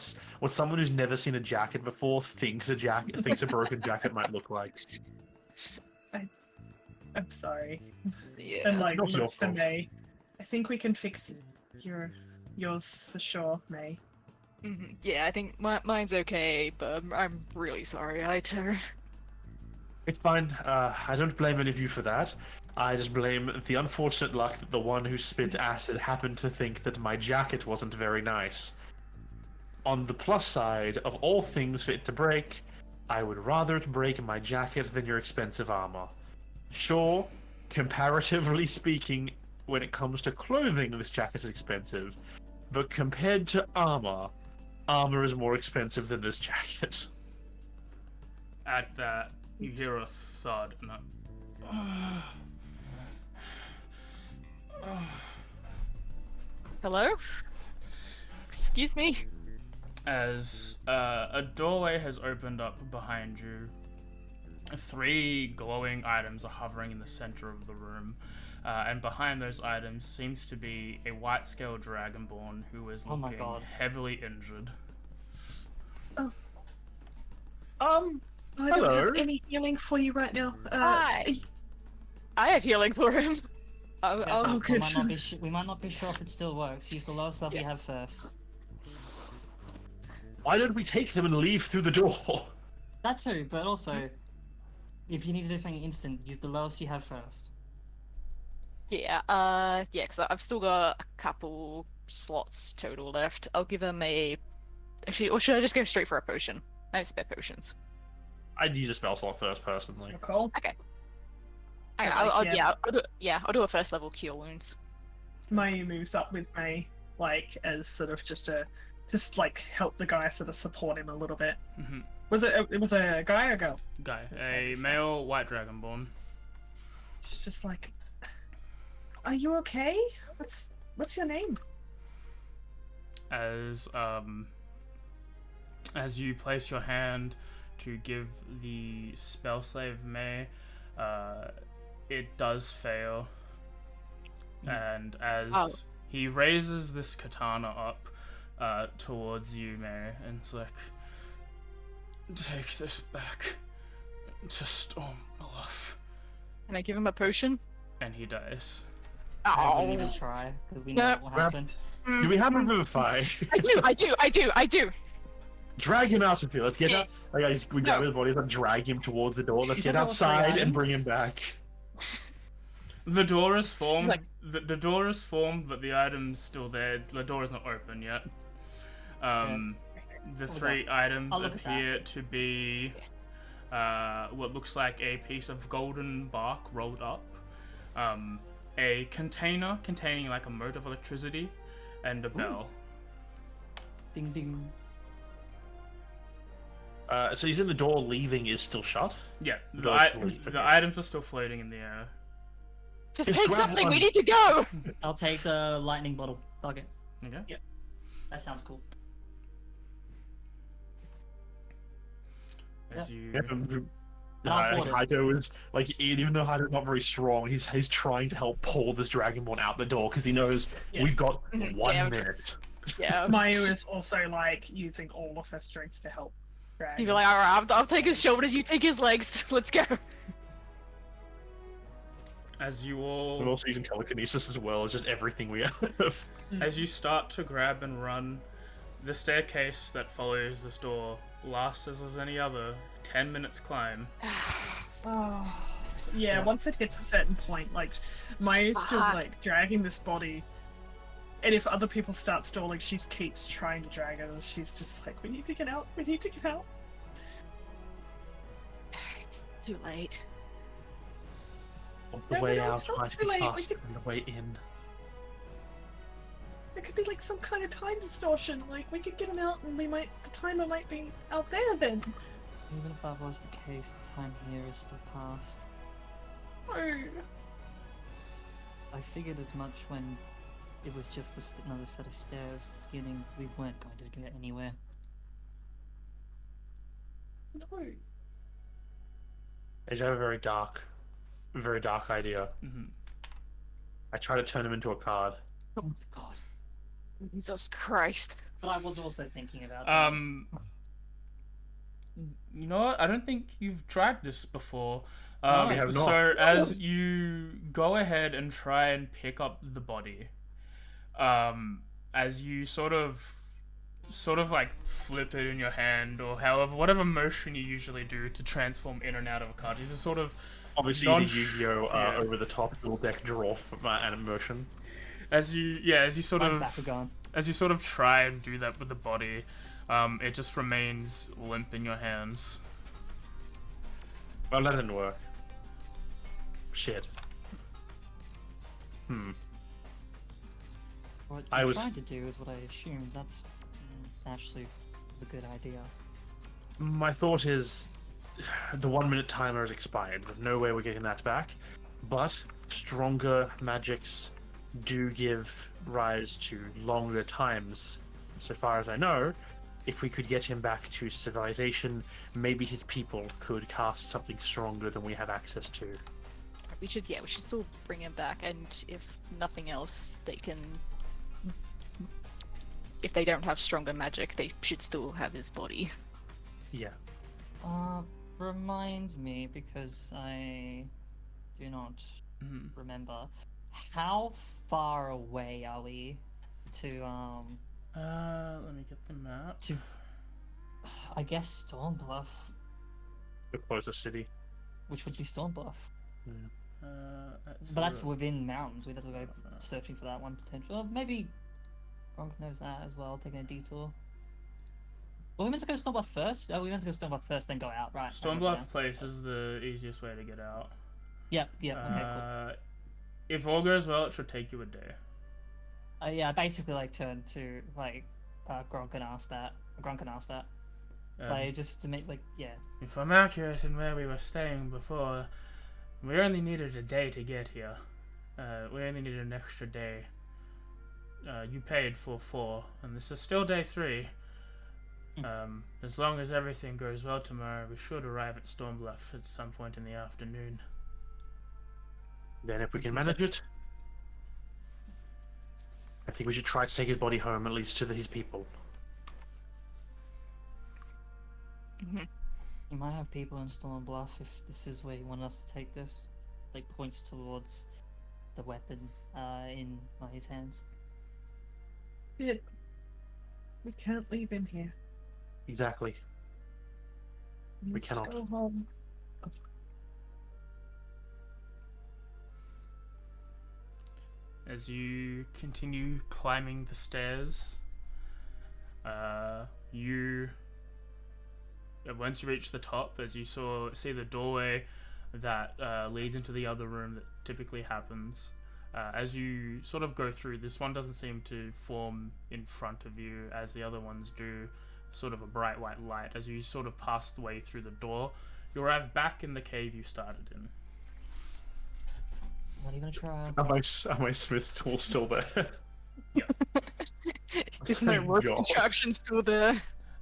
someone who's never seen a jacket before thinks a broken jacket might look like. I'm sorry. Yeah. And like not your looks to fault. May. I think we can fix yours for sure, May. Mhm. Yeah, I think mine's okay, but I'm really sorry, Aito. It's fine. I don't blame any of you for that. I just blame the unfortunate luck that the one who spit acid happened to think that my jacket wasn't very nice. On the plus side, of all things fit to break, I would rather it break my jacket than your expensive armor. Sure, comparatively speaking, when it comes to clothing, this jacket is expensive. But compared to armor, armor is more expensive than this jacket. At that, you hear a thud, and Hello? Excuse me? as a doorway has opened up behind you. 3 glowing items are hovering in the center of the room, and behind those items seems to be a white-scaled dragonborn who is Oh my looking God. heavily injured. I don't Hello. have any healing for you right now. Hi. I have healing for him. Yeah, Oh, we good. might not be we might not be sure if it still works. Use the lowest level you have first. Why don't we take them and leave through the door? That too, but also, if you need to do something instant, use the lowest you have first. yeah, yeah, because I've still got a couple slots total left. I'll give him a. Actually, or should I just go straight for a potion? I have spare potions. I'd use a spell slot first, personally. Cool. Okay, Yeah, I'll do a first level cure wounds. May moves up with me, like as sort of just like help the guy sort of support him a little bit. Mm-hmm. It was a guy or girl? Guy, a male white dragonborn. She's just like, are you okay? What's your name? As you place your hand to give the spell slave May, it does fail. And as he raises this katana up towards you, May, and it's like, take this back to Stormbluff. Can I give him a potion? And he dies. I Oh, wouldn't even try because we know what will happen. Do we have a Revivify? I do. Drag him out of here. Let's get Yeah. out. Like, we grab No. his bodies and drag him towards the door. Let's She's get got all 3 outside and items? bring him back. The door is formed. like- The door is formed, but the item's still there. The door is not open yet. The Hold 3 items I'll look at that. appear to be what looks like a piece of golden bark rolled up, a container containing like a mote of electricity, and a bell. Ding ding. So he's in the door. Leaving is still shut. Yeah, That's the least, the okay. items are still floating in the air. Just Just take grab something. one. We need to go. I'll take the lightning bottle. Fuck it. Okay. That sounds cool. As you I'll hold it. Haito is like, even though Haito's not very strong, he's trying to help pull this dragonborn out the door because he knows Yeah. we've got Mhm. 1 Yeah, minute. Yeah. Mayu is also like using all of her strength to help drag. You'd be like, all right, I'll take his shoulders. You take his legs. Let's go. as you We're all also using telekinesis as well. It's just everything we have. as you start to grab and run, the staircase that follows this door lasts as any other 10 minutes climb. Oh, yeah, Yeah. once it hits a certain point, like Mayu's still Fuck. like dragging this body, and if other people start stalling, she keeps trying to drag it, and she's just like, "We need to get out. We need to get out." It's too late. The No, way no, out it's not might too be late. We faster could- than the way in. There could be like some kind of time distortion. Like we could get him out, and the timer might be out there then. Even if that was the case, the time here is still past. Oh, I figured as much when it was just another set of stairs at the beginning. We weren't going to get anywhere. no. I just have a very dark idea. Mm-hmm. I try to turn him into a card. Oh my god. Jesus Christ. But I was also thinking about that. You know what? I don't think you've tried this before. No, we have not. So as you go ahead and try and pick up the body, as you sort of like flip it in your hand, or however, whatever motion you usually do to transform in and out of a card, is a sort of Obviously, Non- the Yu-Gi-Oh! Yeah. Over the top little deck draw animation. as you sort Mine's of back gone. as you sort of try and do that with the body, it just remains limp in your hands. Well, that didn't work. Shit. What I you was- tried to do is what I assumed. That's actually was a good idea. My thought is, the 1 minute timer has expired. There's no way we're getting that back. But stronger magics do give rise to longer times. So far as I know, if we could get him back to civilization, maybe his people could cast something stronger than we have access to. We should still bring him back, and if nothing else, they can. If they don't have stronger magic, they should still have his body. Yeah. Remind me, because I do not Mhm. remember. How far away are we to Let me get the map. to I guess Stormbluff, The closest city. which would be Stormbluff. Let's But that's see what- within mountains. We'd have to go searching for that one potential. Or maybe Gronk knows that as well, taking a detour. Were we meant to go Stormbluff first? Oh, we meant to go Stormbluff first, then go out, right? Stormbluff Place is the easiest way to get out. Yep, okay, cool. If all goes well, it should take you a day. Yeah, basically like turn to like Gronk and ask that. Like just to make like If I'm accurate in where we were staying before, we only needed a day to get here. We only needed an extra day. You paid for 4, and this is still day 3. As long as everything goes well tomorrow, we should arrive at Stormbluff at some point in the afternoon. Then if we can manage it, I think we should try to take his body home, at least to his people. You might have people in Stormbluff if this is where you want us to take this. Like points towards the weapon in his hands. Yeah. We can't leave him here. Exactly. We Let's cannot. go home. As you continue climbing the stairs, once you reach the top, as you see the doorway that leads into the other room that typically happens. As you sort of go through, this one doesn't seem to form in front of you as the other ones do, sort of a bright white light. As you sort of pass the way through the door, you arrive back in the cave you started in. What are you gonna try? Are my smith's tools still there? Is my rope God. contraption still there?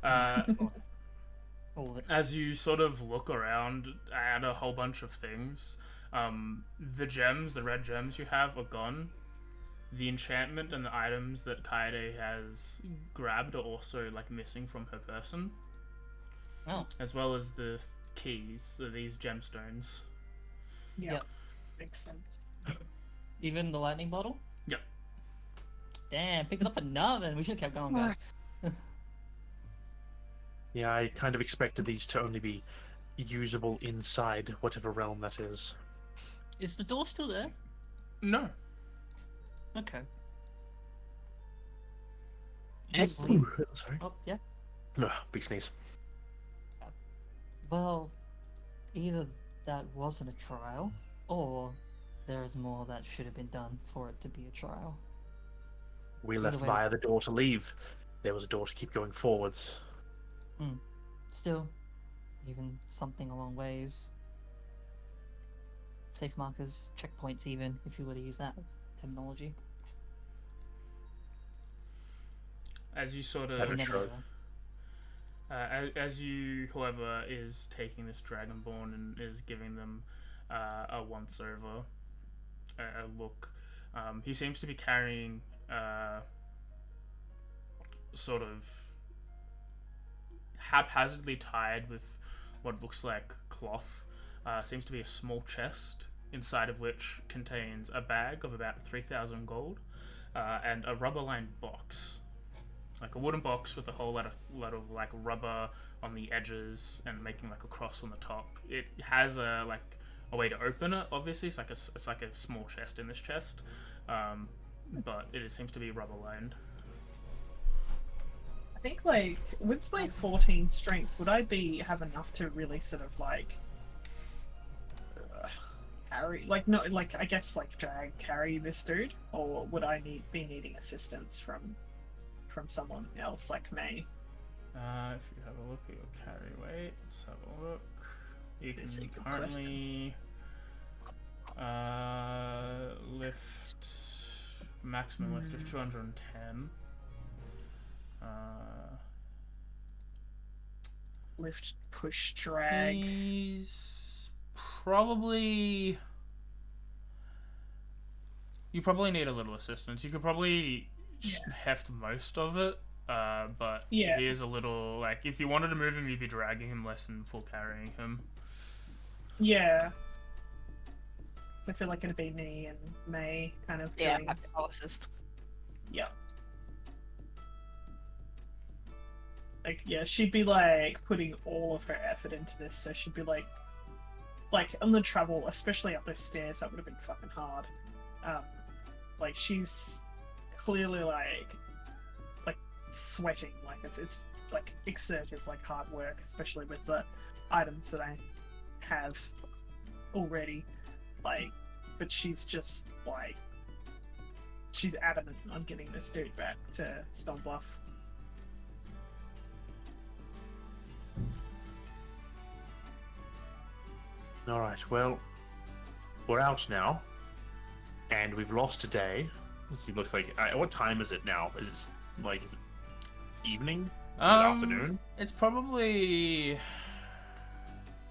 All of it. As you sort of look around at a whole bunch of things, the red gems you have are gone. The enchantment and the items that Kaede has grabbed are also like missing from her person, Oh, as well as the keys, so these gemstones. Yeah. Yep. Makes sense. even the lightning bottle? Yep. Damn, picked it up for nothing. We should have kept going, guys. Yeah, I kind of expected these to only be usable inside whatever realm that is. Is the door still there? No. Okay. Excellent. Ooh, sorry. Oh, yeah. No, big sneeze. Well, either that wasn't a trial, or there is more that should have been done for it to be a trial. We left way- via the door to leave. There was a door to keep going forwards. Still, even something along ways. Safe markers, checkpoints even, if you were to use that terminology. As you sort Have of, a shrug. as you, whoever is taking this Dragonborn and is giving them a once over, a look, he seems to be carrying sort of haphazardly tied with what looks like cloth. Seems to be a small chest, inside of which contains a bag of about 3,000 gold and a rubber-lined box. Like a wooden box with a whole lot of like rubber on the edges and making like a cross on the top. It has a way to open it. Obviously, it's like a small chest in this chest, but it seems to be rubber lined. I think like with my 14 strength, would I have enough to really sort of like carry, like not like I guess like carry this dude, or would I be needing assistance from someone else like May? If you have a look at your carry weight, let's have a look. You That's a can good currently lift maximum lift of 210. lift, push, drag. He's probably. You probably need a little assistance. You could probably heft most of it, but Yeah. he is a little like if you wanted to move him, you'd be dragging him less than full carrying him. Yeah. So I feel like it'd be me and May kind of Yeah, doing. I'll assist. Yeah. Like, yeah, she'd be like putting all of her effort into this, so she'd be like on the travel, especially up the stairs, that would have been fucking hard. Like she's clearly like sweating, like it's like exertive, like hard work, especially with the items that I have already. Like, but she's just like she's adamant on getting this dude back to Stone Bluff. All right. Well, we're out now, and we've lost a day. It looks like. What time is it now? Is it evening? Is it afternoon? It's probably.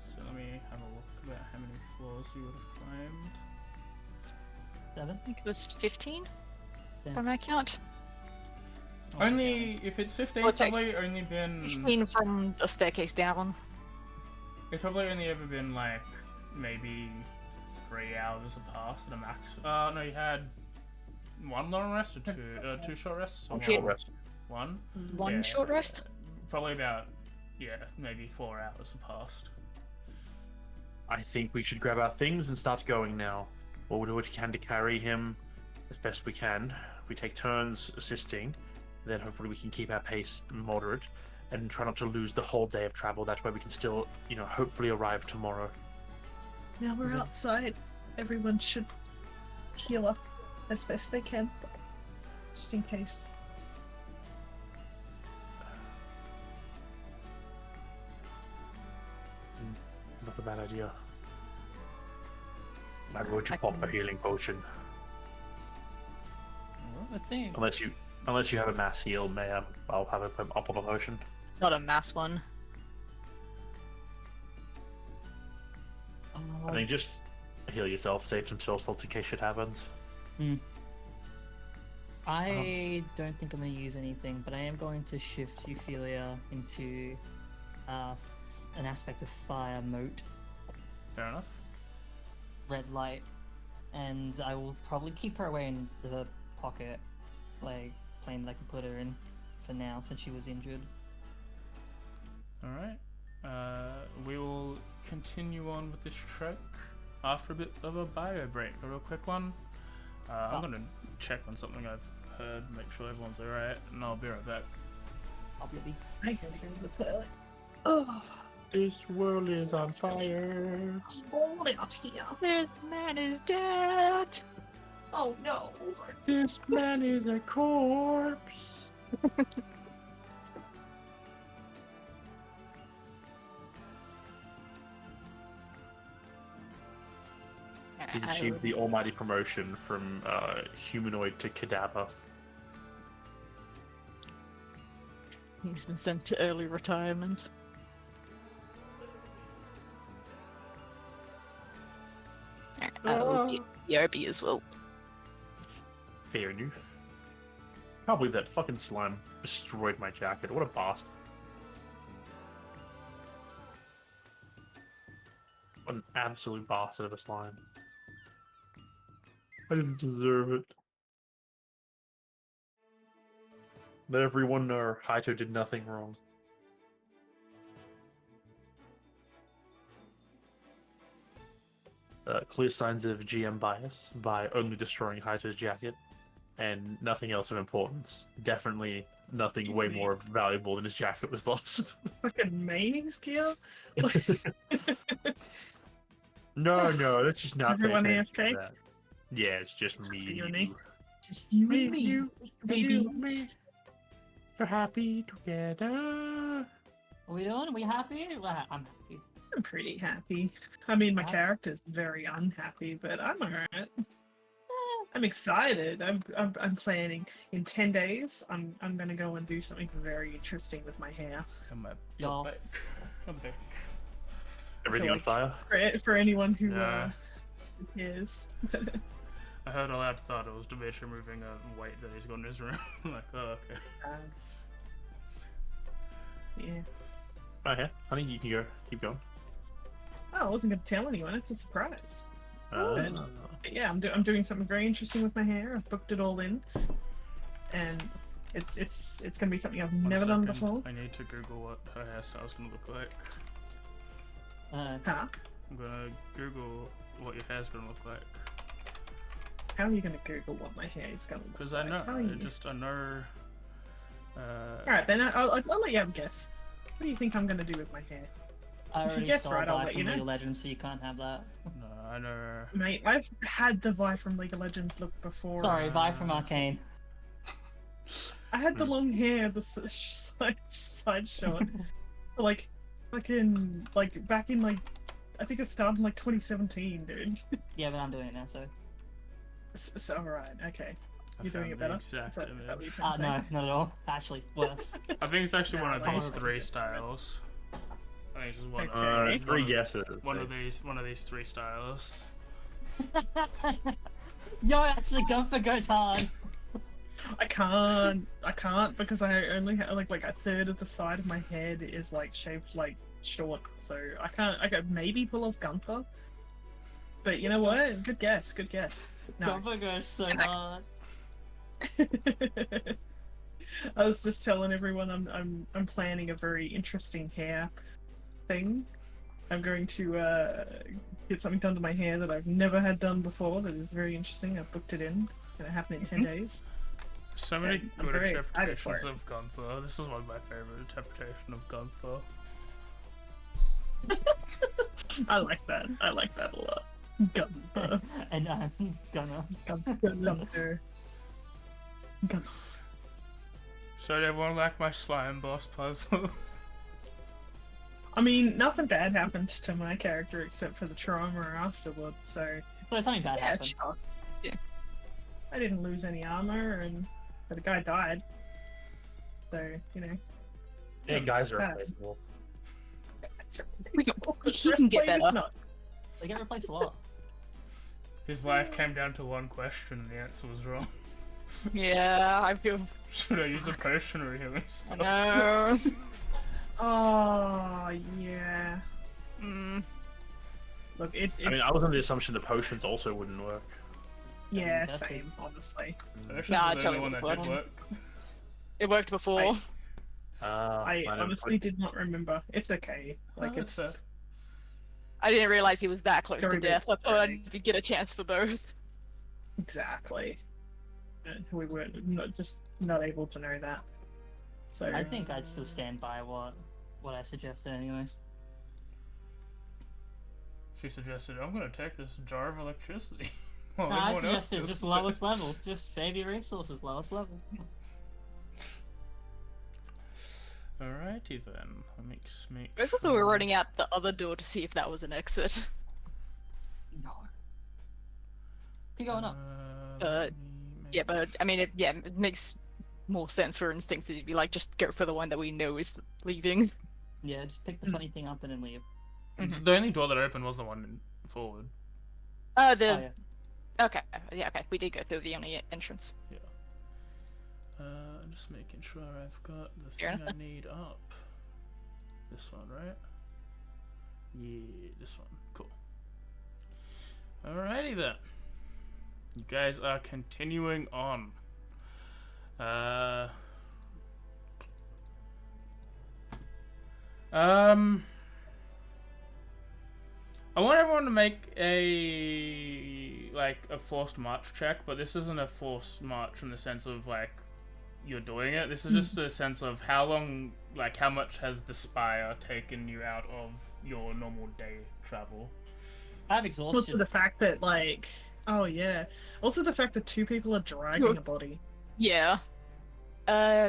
So let me have a look about how many floors you would have climbed. 7? I think it was 15 Yeah. by my count. Only if it's 15, Oh, it's it's probably only been. 15 from the staircase down. It's probably only ever been like maybe 3 hours apart at a max. No, you had one long rest or two short rests. Or One short rest. One. One Yeah, short rest. Probably about maybe 4 hours have passed. I think we should grab our things and start going now. We'll do what we can to carry him as best we can. If we take turns assisting, then hopefully we can keep our pace moderate and try not to lose the whole day of travel. That way we can still, hopefully arrive tomorrow. Now we're outside. Everyone should heal up as best they can, just in case. Not a bad idea. I'm going to pop a healing potion. I think. Unless you have a mass heal, I'll pop a potion. Not a mass one. I think just heal yourself, save some spell slots in case shit happens. I don't think I'm going to use anything, but I am going to shift Euphilia into an aspect of fire moat, Fair enough. red light, and I will probably keep her away in the pocket, like plane that I can put her in for now since she was injured. Alright. We will continue on with this trek after a bit of a bio break. A real quick one. I'm gonna check on something I've heard, make sure everyone's alright, and I'll be right back. I'll be I gotta go to the toilet. Oh, This world is on fire. hold out here. This man is dead. Oh no. This man is a corpse. He's achieved the almighty promotion from humanoid to cadaver. He's been sent to early retirement. I will be BRB as well. Fair enough. Can't believe that fucking slime destroyed my jacket. What a bastard. What an absolute bastard of a slime. I didn't deserve it. Let everyone know Haito did nothing wrong. Clear signs of GM bias by only destroying Haito's jacket, and nothing else of importance. Definitely nothing way Easy. more valuable than his jacket was lost. Fucking mating skill? No, that's just not Everyone paying attention AFK? to that. Yeah, it's just Just me. you and me. Just you and me. Baby. We're happy together. Are we doing? Are we happy? I'm happy. I'm pretty happy. I mean, my Yeah. character's very unhappy, but I'm alright. I'm excited. I'm planning in 10 days. I'm gonna go and do something very interesting with my hair. Come up, Y'all. back. A bit. Everything on like- fire. For anyone who Yeah. is. I heard a lad thought it was Dimitri moving a weight that he's got in his room. I'm like, oh, okay. Yeah. Right here, honey, you can go. Keep going. Oh, I wasn't going to tell anyone. It's a surprise. Uh, But yeah, I'm doing something very interesting with my hair. I've booked it all in, and it's going to be something I've One never done second, before. I need to Google what her hairstyle's gonna look like. Huh? I'm gonna Google what your hair's gonna look like. How are you going to Google what my hair is going to look Because like? I know, How are you? I know. Alright, then I'll let you have a guess. What do you think I'm going to do with my hair? I If you already guess stole right, I'll Vi let from you know. League of Legends, so you can't have that. No, I know. Mate, I've had the Vi from League of Legends look before. Sorry, Vi from Arcane. I had the long hair, the side shot. like, fucking, like, back in, like, I think it started in, like, 2017, dude. Yeah, but I'm doing it now, so. So, alright, okay. I You're doing found it the better? exact Is that what image. you're trying to No, say? not at all. Actually, worse. I think it's actually one of Nah, these probably. three styles. I think it's just one. Okay. three of- guesses. One of these three styles. Yo, actually, Gunther goes hard. I can't because I only have like a third of the side of my head is like shaped like short, so I could maybe pull off Gunther. But you know what? Good guess. No. Gunther goes so hard. I was just telling everyone I'm planning a very interesting hair thing. I'm going to get something done to my hair that I've never had done before. That is very interesting. I've booked it in. It's going to happen in 10 days. So many I'm good very excited for interpretations it. of Gunther. This is one of my favorite interpretation of Gunther. I like that. I like that a lot. Gunther. And I'm gonna. Gunther. Gunther. So did everyone like my slime boss puzzle? I mean, nothing bad happened to my character except for the trauma afterward, so But something bad yeah, happened. sure. Yeah. I didn't lose any armor, but the guy died. So, you know. Yeah, guys are Ah. replaceable. That's He can get Breastplate is better. not. They get replaced a lot. His life came down to one question and the answer was wrong. Yeah, I feel. Should I use a potion or a healing I spell? know. Oh, yeah. Mm. Look, it I mean, I was under the assumption the potions also wouldn't work. yeah, that's it. same, honestly. Potions Nah, were I the tell only you one what that did worked. work. It worked before. I don't honestly like- did not remember. It's okay. Like, Oh, that's it's... I didn't realize he was that close Very to death. I big thought things. I'd get a chance for both. Exactly. We were not able to know that. So I think I'd still stand by what I suggested anyway. She suggested, I'm gonna take this jar of electricity. While No, I everyone else suggested does just it. lowest level. Just save your resources, lowest level. Alrighty then. Let me make I also thought we were running out the other door to see if that was an exit. No. Keep going up. But, Yeah, but I mean, it makes more sense for instincts to be like, just go for the one that we know is leaving. Yeah, just pick the funny thing up and then leave. The only door that opened was the one forward. Oh, Oh the yeah. okay, yeah, okay. We did go through the only entrance. I'm just making sure I've got the Fair thing I need up. This one, right? Yeah, this one. Cool. Alrighty then. You guys are continuing on. I want everyone to make a forced march check, but this isn't a forced march in the sense of like you're doing it. This is just a sense of how long, like how much has the spire taken you out of your normal day travel. I'm also exhausted. the fact that like, oh yeah, also the fact that two people are dragging Good. a body. Yeah.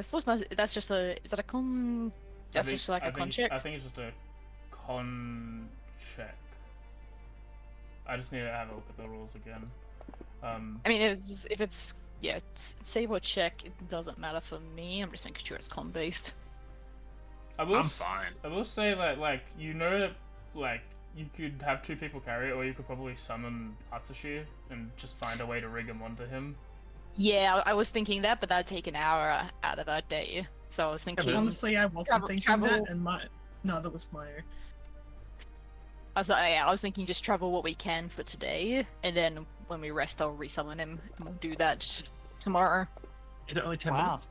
Force Mass, that's just a. Is that a con? That's just like a con check. I think it's just a con check. I just need to have a look at the rules again. I mean, if it's save or check, it doesn't matter for me. I'm just making sure it's con based. I'm fine. I will say that, like, you know that, like, you could have 2 people carry it, or you could probably summon Atsushi and just find a way to rig him onto him. Yeah, I was thinking that, but that'd take an hour out of our day. So I was thinking. Honestly, I wasn't thinking travel. that, and that was my. I was thinking just travel what we can for today, and then when we rest, I'll resummon him, and we'll do that tomorrow. Is it only 10 Wow. minutes?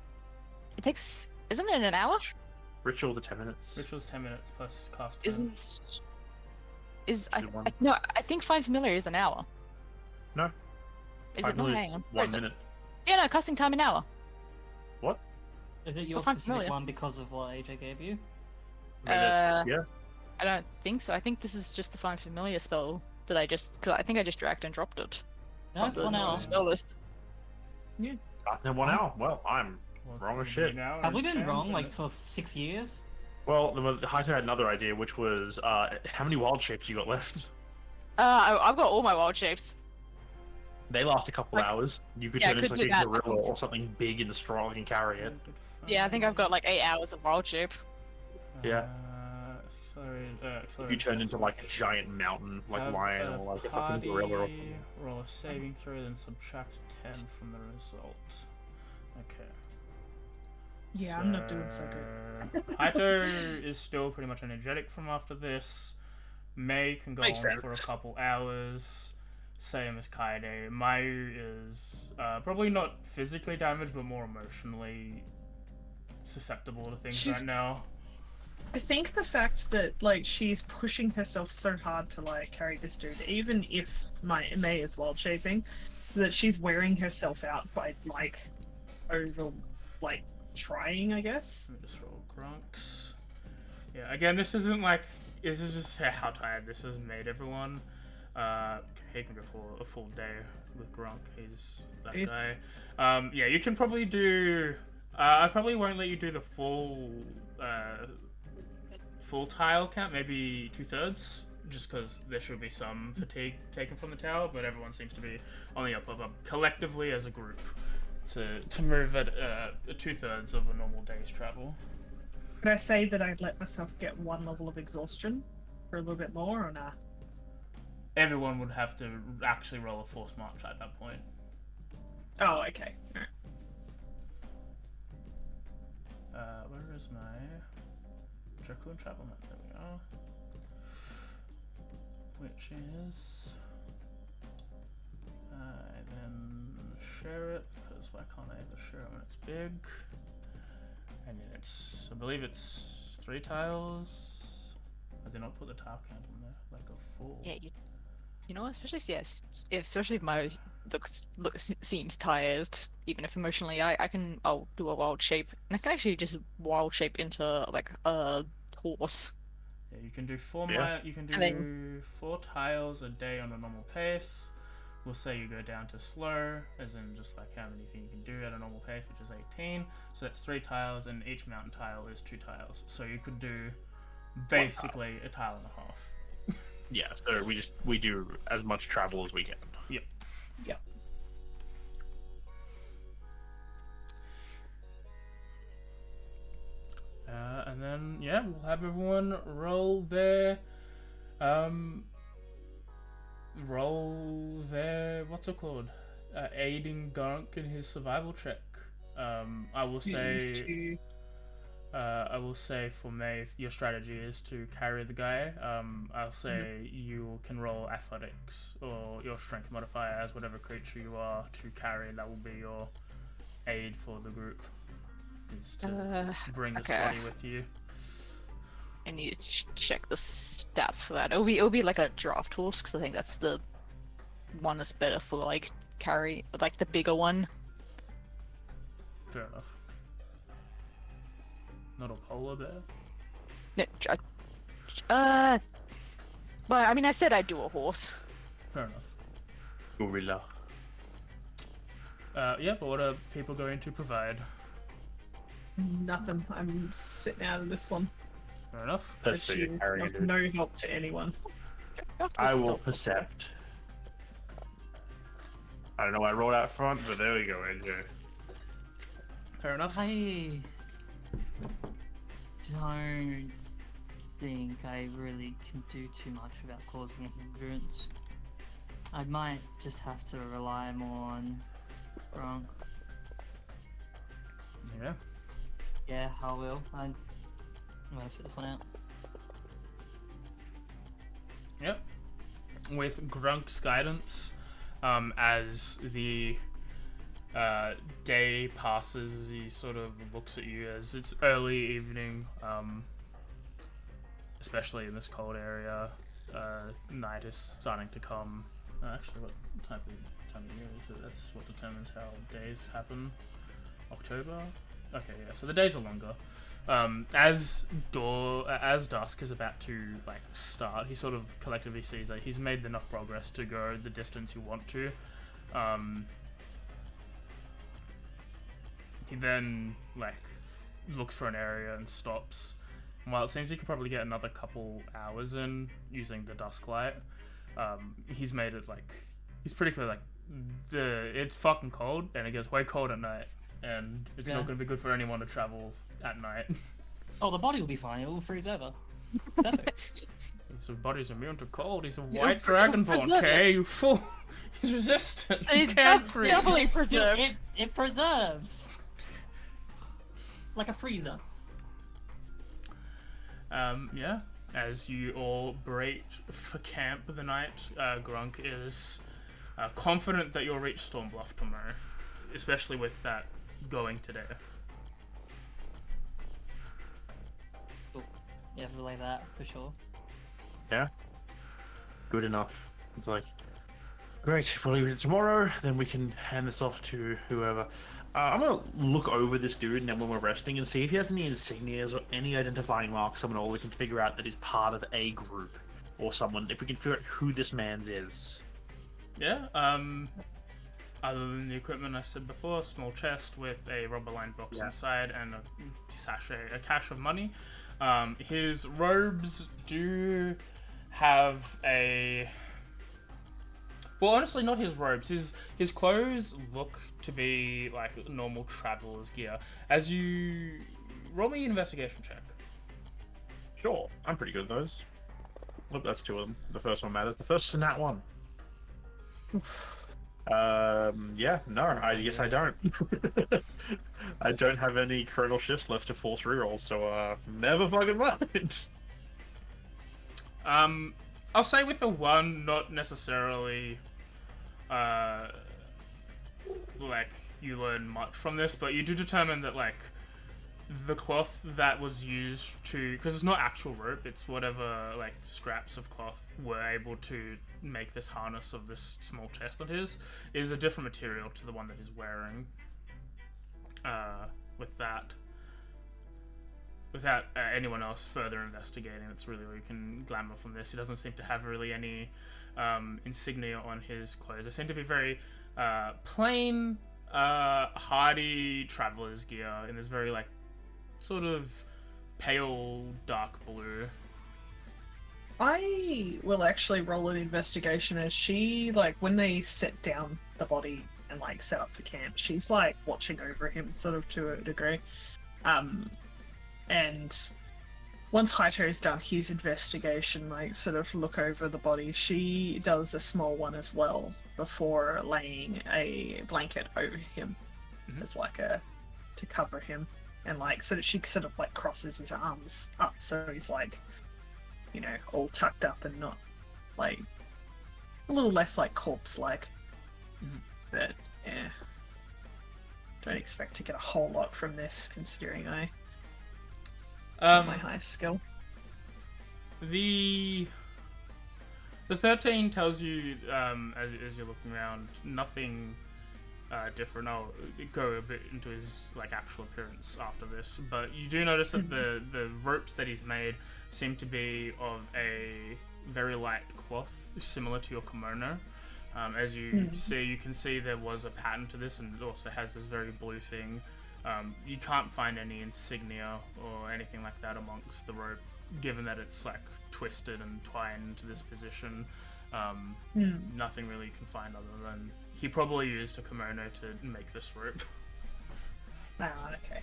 It takes, isn't it an hour? Ritual to 10 minutes. Ritual's 10 minutes plus cast time. Is it one? no? I think 5 familiar is an hour. No. Is 5 it not? million Hang on. is Where 1 is it? minute. Yeah, no, casting time an hour. What? Is it your Well, I'm specific familiar. one because of what AJ gave you? Maybe that's- yeah. I don't think so. I think this is just the find familiar spell that I just. Cause I think I just dragged and dropped it. No, on it's the 1 hour. spell list. In 1 hour. Well, I'm Well, wrong as it's shit. an hour Have we and been 10 wrong like minutes. for 6 years? Well, Haito had another idea, which was how many wild shapes you got left? I've got all my wild shapes. They last a couple Like- hours. You could Yeah, I turn into could like do a that. gorilla or something big and strong and carry it. Yeah, I think I've got like 8 hours of wild shape. Yeah. Sorry, You turn into like a giant mountain, like lion or like a fucking gorilla. Or something. Roll a saving throw, then subtract 10 from the result. Okay. Yeah, I'm not doing so good. Haito is still pretty much energetic from after this. May can go Makes on sense. for a couple hours. Same as Kaide. Mayu is probably not physically damaged, but more emotionally susceptible to things She's- right now. I think the fact that like she's pushing herself so hard to like carry this dude, even if May is wild shaping, that she's wearing herself out by like over like trying, I guess. Let me just roll Grunks. Yeah, again, this isn't like, this is just how tired this has made everyone. He can go for a full day with Grunk. He's that It's- guy. Yeah, you can probably do. I probably won't let you do the full tile count. Maybe 2/3, just because there should be some fatigue taken from the tower. But everyone seems to be on the up collectively as a group to move at 2/3 of a normal day's travel. Could I say that I'd let myself get 1 level of exhaustion for a little bit more, or nah? Everyone would have to actually roll a force march at that point. Oh, okay. Alright. Where is my Dracoon travel map? There we are. Which is I then share it, because why can't I ever share it when it's big? And then it's, I believe it's 3 tiles. I did not put the tile count on there, like a full. Yeah, you know, especially especially if my seems tired, even if emotionally, I'll do a wild shape, and I can actually just wild shape into like a horse. Yeah, you can do 4 Yeah. you can And do 4 tiles a day on a normal pace. We'll say you go down to slow, as in just like how many things you can do at a normal pace, which is 18. So that's 3 tiles, and each mountain tile is 2 tiles. So you could do basically a tile and a half. Yeah, so we do as much travel as we can. Yep. Yep. And then yeah, we'll have everyone roll their what's it called? Aiding Gunk in his survival check. I will say for May, if your strategy is to carry the guy, I'll say you can roll athletics or your strength modifier as whatever creature you are to carry. That will be your aid for the group. Is to bring this okay. body with you. I need to check the stats for that. It'll be like a draft horse, because I think that's the one that's better for like carry, like the bigger one. Fair enough. Not a polar bear. No, well, I mean, I said I'd do a horse. Fair enough. Gorilla. Yeah, but what are people going to provide? Nothing. I'm sitting out of this one. Fair enough. That's She for you is carrying of it. no help to anyone. I will percept. I don't know why I rolled out front, but there we go, AJ. Fair enough. Hey. don't think I really can do too much without causing a hindrance. I might just have to rely more on Gronk. Yeah. Yeah, I will. I'm gonna sit this one out. Yep. With Grunk's guidance, as the day passes, as he sort of looks at you as it's early evening, especially in this cold area, night is starting to come. Actually, what time of year is it? That's what determines how days happen. October? Okay, yeah, so the days are longer. As dusk is about to like start, he sort of collectively sees that he's made enough progress to go the distance you want to. He then like looks for an area and stops. And while it seems he could probably get another couple hours in using the dusk light, he's made it like he's pretty clear like it's fucking cold and it gets way cold at night, and it's not going to be good for anyone to travel at night. Oh, the body will be fine. It will freeze over. Perfect. So body's immune to cold. He's a white dragonborn. Okay, you fool. He's resistant. You can't freeze. Doubly preserved. It preserves. Like a freezer. Yeah. As you all break for camp the night, Grunk is confident that you'll reach Stormbluff tomorrow, especially with that going today. Cool. Yeah, relay that for sure. Yeah. Good enough. It's like, great, if we leave it tomorrow, then we can hand this off to whoever. I'm gonna look over this dude now when we're resting and see if he has any insignias or any identifying marks, someone all we can figure out that is part of a group or someone, if we can figure out who this man's is. Yeah, other than the equipment I said before, a small chest with a rubber-lined box inside and a cache of money. His robes do have a... Well, honestly, not his robes. His clothes look to be like normal traveler's gear. As you... Roll me an investigation check. Sure, I'm pretty good at those. Look, that's two of them. The first one matters. The first is a nat 1. Yeah, no, I guess I don't. I don't have any critical shifts left to force rerolls, so never fucking mind. I'll say with the 1, not necessarily like you learn much from this, but you do determine that like the cloth that was used to, because it's not actual rope, it's whatever like scraps of cloth were able to make this harness of this small chest of his, is a different material to the one that he's wearing. Without anyone else further investigating, that's really all you can glamour from this. He doesn't seem to have really any insignia on his clothes. They seem to be very plain, hardy traveler's gear in this very like sort of pale dark blue. I will actually roll an investigation as she, like, when they set down the body and, like, set up the camp, she's, like, watching over him, sort of, to a degree. And once Haito's done his investigation, like, sort of look over the body, she does a small one as well before laying a blanket over him as, like, to cover him. And, like, so that she sort of, like, crosses his arms up, so he's, like, you know, all tucked up and not, like, a little less, like, corpse-like. But, yeah. Don't expect to get a whole lot from this, considering it's not my highest skill. The 13 tells you, as you're looking around, nothing different. I'll go a bit into his like actual appearance after this, but you do notice that the ropes that he's made seem to be of a very light cloth, similar to your kimono. As you see, you can see there was a pattern to this, and it also has this very blue thing. You can't find any insignia or anything like that amongst the rope, given that it's like twisted and twined into this position. Nothing really you can find other than he probably used a kimono to make this rope. Ah, okay.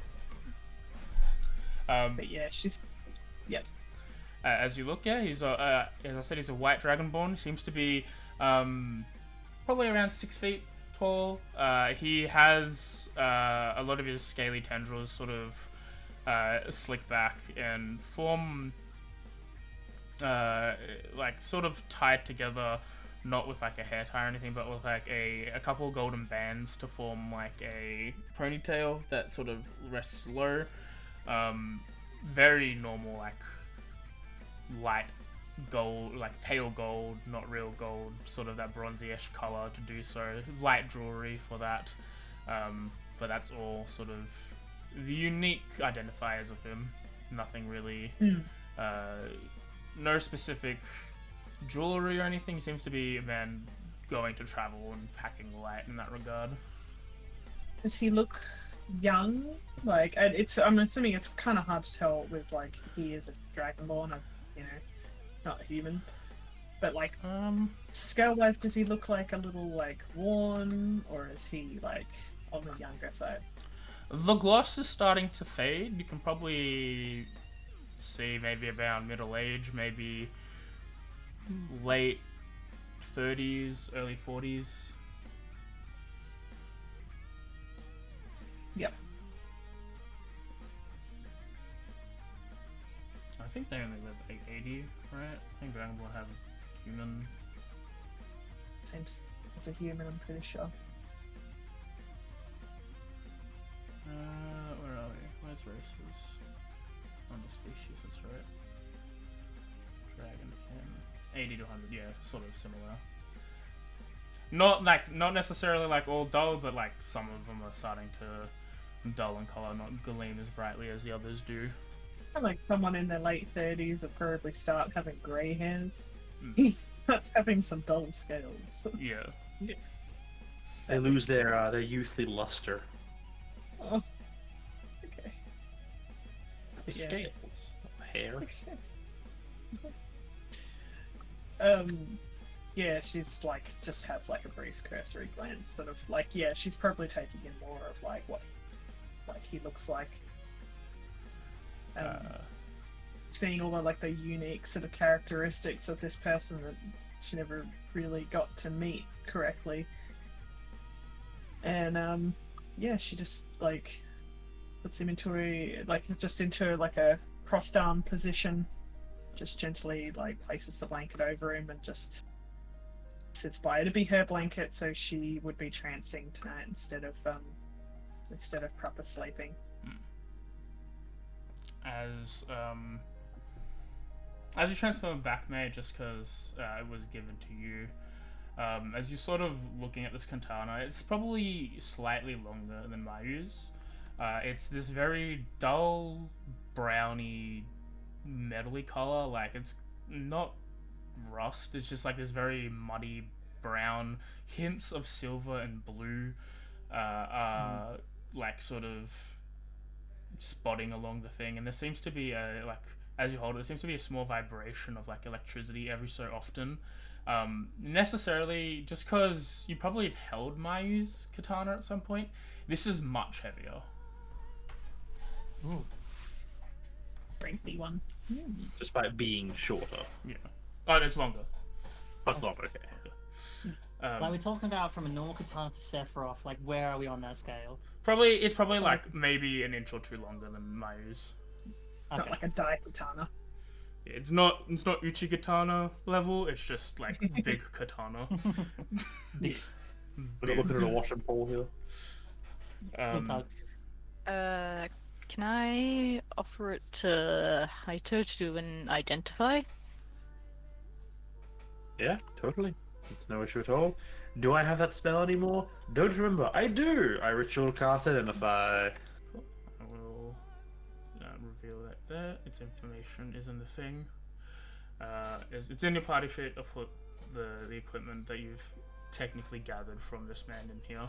But yeah, she's. Yep. As you look, yeah, he's as I said, he's a white dragonborn. Seems to be probably around 6 feet tall. He has a lot of his scaly tendrils sort of slick back and form like sort of tied together, not with like a hair tie or anything, but with like a couple of golden bands to form like a ponytail that sort of rests low. Very normal, like light gold, like pale gold, not real gold, sort of that bronzy-ish color to do so. Light jewelry for that, but that's all sort of the unique identifiers of him. Nothing really, no specific jewelry or anything. He seems to be a man going to travel and packing light in that regard. Does he look young? Like, I'm assuming it's kind of hard to tell with like he is a dragonborn, not a human. But like, scale-wise, does he look like a little like worn, or is he like on the younger side? The gloss is starting to fade. You can probably see maybe around middle age, maybe late 30s, early 40s. Yep. I think they only live 880, right? I think Dragonborn have a human. Same as a human, I'm pretty sure. Where are we? Where's races? On the species, that's right. Dragon pen. 80 to 100, yeah, sort of similar. Not necessarily like all dull, but like some of them are starting to dull in color, not gleam as brightly as the others do. And like someone in their late 30s will probably start having grey hairs. He starts having some dull scales. Yeah. They lose their youthly luster. Oh. Okay. The Yeah. scales, not hair. Yeah, she's like just has like a brief cursory glance, sort of like, yeah, she's probably taking in more of like what like he looks like. Seeing all the like the unique sort of characteristics of this person that she never really got to meet correctly. And yeah, she just like puts him into a crossed arm position, just gently like places the blanket over him and just sits by. It'd be her blanket, so she would be trancing tonight instead of proper sleeping. As you transfer back, mate, just because it was given to you, as you're sort of looking at this katana, it's probably slightly longer than Mayu's. It's this very dull, browny, metally color. Like, it's not rust, it's just like this very muddy brown, hints of silver and blue, like sort of spotting along the thing, and there seems to be like as you hold it, there seems to be a small vibration of like electricity every so often. Necessarily, just because you probably have held Mayu's katana at some point, this is much heavier. Ooh. Frankly, one. Despite being shorter. Yeah. Oh, it's longer. That's not okay. Like we're talking about from a normal katana to Sephiroth, like where are we on that scale? It's probably like maybe an inch or two longer than Mayu's. Not like a dai katana. Yeah, it's not Uchi katana level. It's just like big katana. We're not looking at a wash and pull here. Good talk. Can I offer it to Haito to do an identify? Yeah, totally. It's no issue at all. Do I have that spell anymore? Don't remember. I do! I ritual cast Identify. Cool. I will reveal that there. Its information is in the thing. It's in your party sheet of what the equipment that you've technically gathered from this man in here.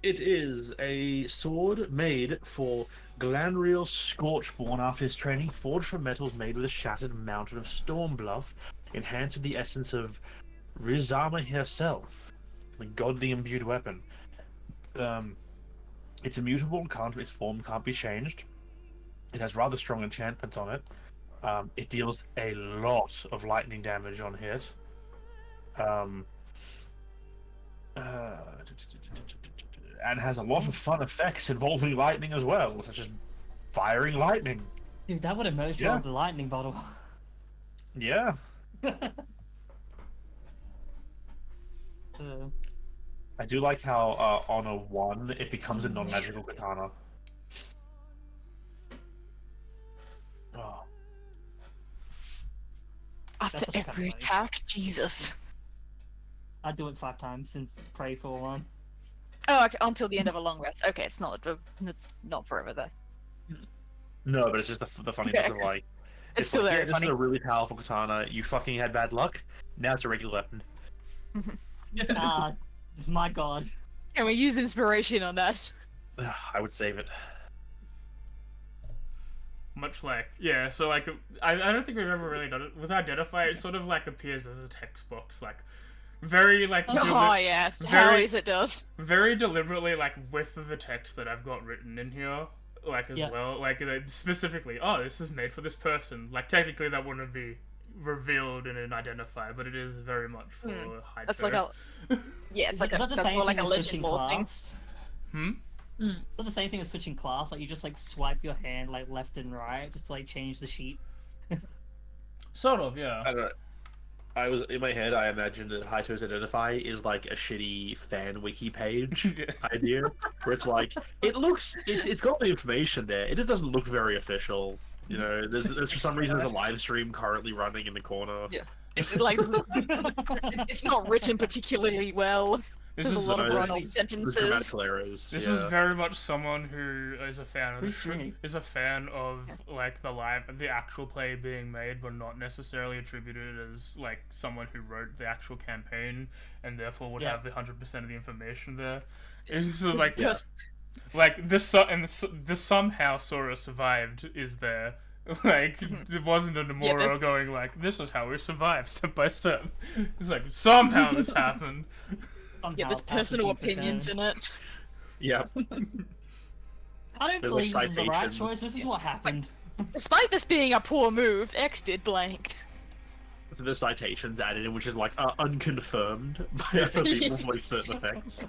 It is a sword made for Glanriel Scorchborn after his training, forged from metals made with a shattered mountain of Stormbluff, enhanced with the essence of Rizama herself, the godly imbued weapon. It's immutable, its form can't be changed. It has rather strong enchantments on it. It deals a lot of lightning damage on hit. And has a lot of fun effects involving lightning as well, such as firing lightning. Dude, that would have merged Yeah. well with the lightning bottle. Yeah. I do like how on a 1 it becomes a non-magical katana. Oh. After That's such a every cut, attack, Jesus. I'd do it 5 times since pray for 1. Oh, okay, until the end of a long rest. Okay, it's not forever though. No, but it's just the funniness of Okay. like It's still like, very yeah, this funny. is a really powerful katana. You fucking had bad luck. Now it's a regular weapon. My god. Can we use inspiration on that? I would save it. Much like, yeah, so like, I don't think we've ever really done it. With Identify, it sort of like appears as a text box, like, very like, Oh yes, how very- is it does? very deliberately like with the text that I've got written in here, like as Yeah. well, like specifically, oh, this is made for this person. Like technically that wouldn't be revealed in an Identify, but it is very much for Hyper. That's like a yeah, it's like Is a, that the that's same more like thing a as legend switching lore thing. class? Hmm? Is that the same thing as switching class? Like you just like swipe your hand like left and right just to like change the sheet? Sort of, yeah. I don't know. I was in my head. I imagined that Haito's Identify is like a shitty fan wiki page Yeah. idea, where it's like it's got the information there. It just doesn't look very official. You know, there's for some reason there's a live stream currently running in the corner. Yeah. It's like it's not written particularly well. This There's is a lot of there's- run-on There's sentences. grammatical errors. This yeah. is very much someone who is a fan of Who's streaming? is a fan of like the actual play being made, but not necessarily attributed as like someone who wrote the actual campaign and therefore would Yeah. have the 100% of the information there. It's just like Just- like this this somehow Sora survived is there. Like it wasn't a Nomura there's- going like this is how we survived step by step. It's like somehow this happened. Yeah, there's personal opinions in it. Yeah. I don't There's, believe like, this is the right citations. choice. This is what happened. Despite this being a poor move, X did blank. So there's citations added in, which is like unconfirmed by other people for like certain effects.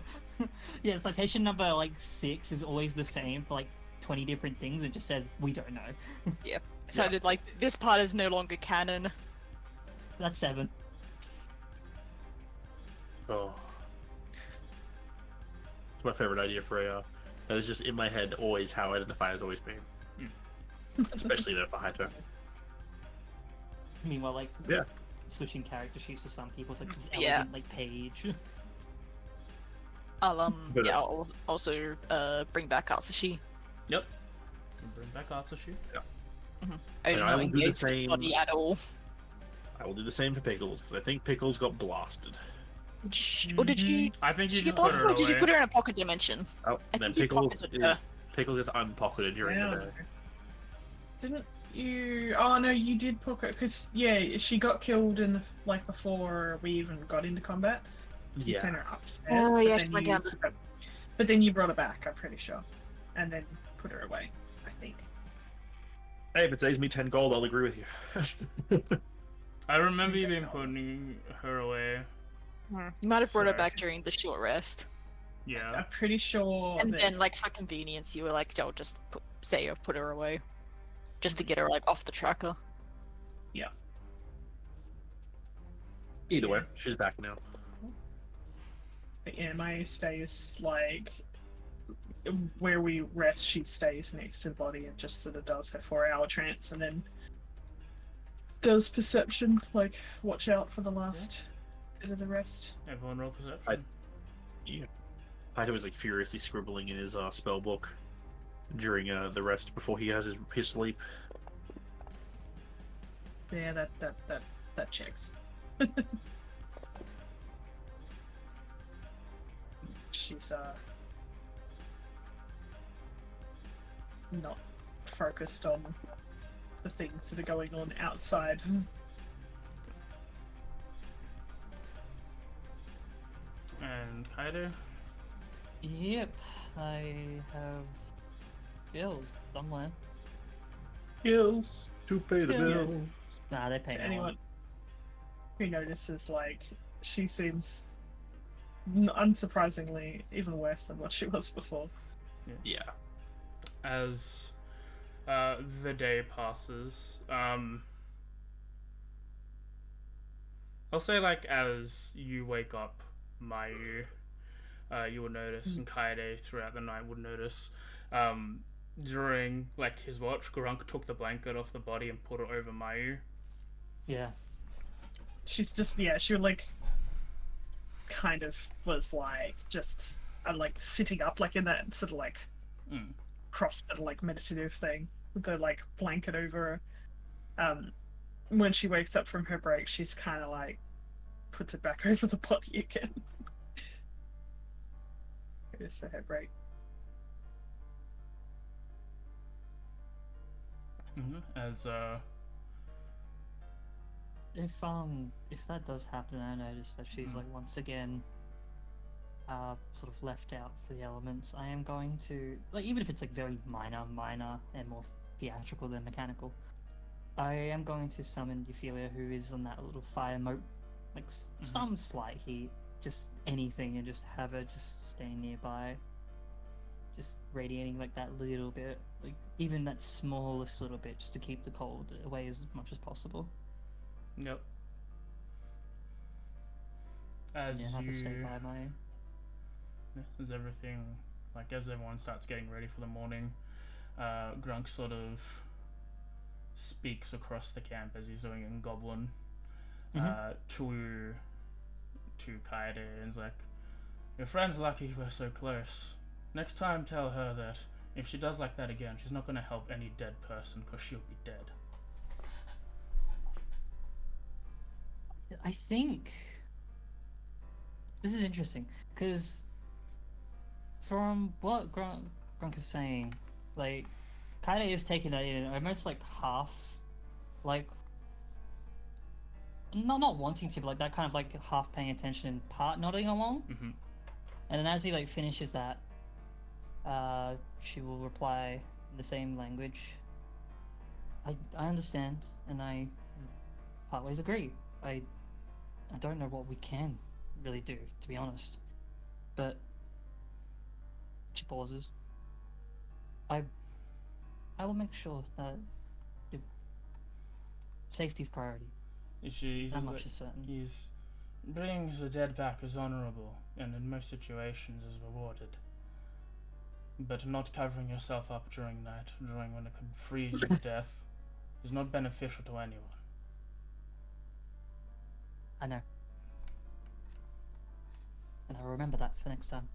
Yeah, citation number like 6 is always the same for like 20 different things. It just says we don't know. Yeah. So I did like this part is no longer canon. That's 7. Oh. It's my favorite idea for a. That is just in my head always how Identify has always been. Especially there for Haito. Meanwhile, like Yeah. switching character sheets for some people, it's like this Yeah. elegant like page. I'll But, yeah, I'll also bring back Atsushi. Yep. Bring back Atsushi. I And don't I know will do the engage with same. body at all. I will do the same for Pickles because I think Pickles got blasted. Or did you? I think Did you you just get put blasted her or did you away. put her in a pocket dimension? Oh, I and then think you Pickles pocketed her. Pickles gets unpocketed during the day. Didn't you? Oh no, you did pocket because yeah, she got killed in the like before we even got into combat. You sent her upstairs. Oh, but yeah, then she went you- down the But then you brought her back. I'm pretty sure, and then put her away. I think. Hey, if it saves me 10 gold, I'll agree with you. I remember you guess been so. putting her away. You might have brought her Sorry. back during the short rest. Yeah. I'm pretty sure. And that- then, like, for convenience, you were like, "I'll just say I've put her away," just to get her like off the tracker. Either way, she's back now. But yeah, Maya stays like where we rest. She stays next to the body and just sort of does her 4-hour trance, and then does perception. Like, watch out for the last bit of the rest. Everyone roll perception. Haito was like furiously scribbling in his spell book during the rest before he has his sleep. Yeah, that checks. She's not focused on the things that are going on outside. And Kaido? Yep, I have skills somewhere. Skills to pay the Yeah. bill. Nah, they pay To no anyone one. who notices, like, she seems unsurprisingly even worse than what she was before. Yeah. As the day passes, I'll say like as you wake up, Mayu, you will notice, and Kaede throughout the night would notice, during like his watch, Grunk took the blanket off the body and put it over Mayu. Yeah. She's just, yeah, she would, like, kind of was, like, just, like, sitting up, like, in that sort of, like, cross, like, meditative thing, with the, like, blanket over her. When she wakes up from her break, she's kind of, like, puts it back over the body again. Goes for her break. As If that does happen, I notice that she's like once again sort of left out for the elements. I am going to, like, even if it's like very minor and more theatrical than mechanical, I am going to summon Euphelia, who is on that little fire moat, like some slight heat, just anything, and just have her just stay nearby, just radiating like that little bit, like even that smallest little bit, just to keep the cold away as much as possible. Yep. As Yeah, have to stay you, by my. as everything, like as everyone starts getting ready for the morning, Grunk sort of speaks across the camp as he's doing it in Goblin, to Kaede, and is like, "Your friend's lucky we're so close. Next time, tell her that if she does like that again, she's not going to help any dead person because she'll be dead." I think this is interesting because from what Grunk is saying, like, Kaede is taking that in almost like half, like, not wanting to, but like that kind of like half paying attention and part nodding along. And then as he like finishes that, she will reply in the same language. I understand, and I partways agree. I don't know what we can really do, to be honest. But she pauses. I will make sure that safety's priority. That much is certain. He's bringing the dead back is honorable, and in most situations is rewarded. But not covering yourself up during night, during when it could freeze you to death, is not beneficial to anyone. I know. And I'll remember that for next time.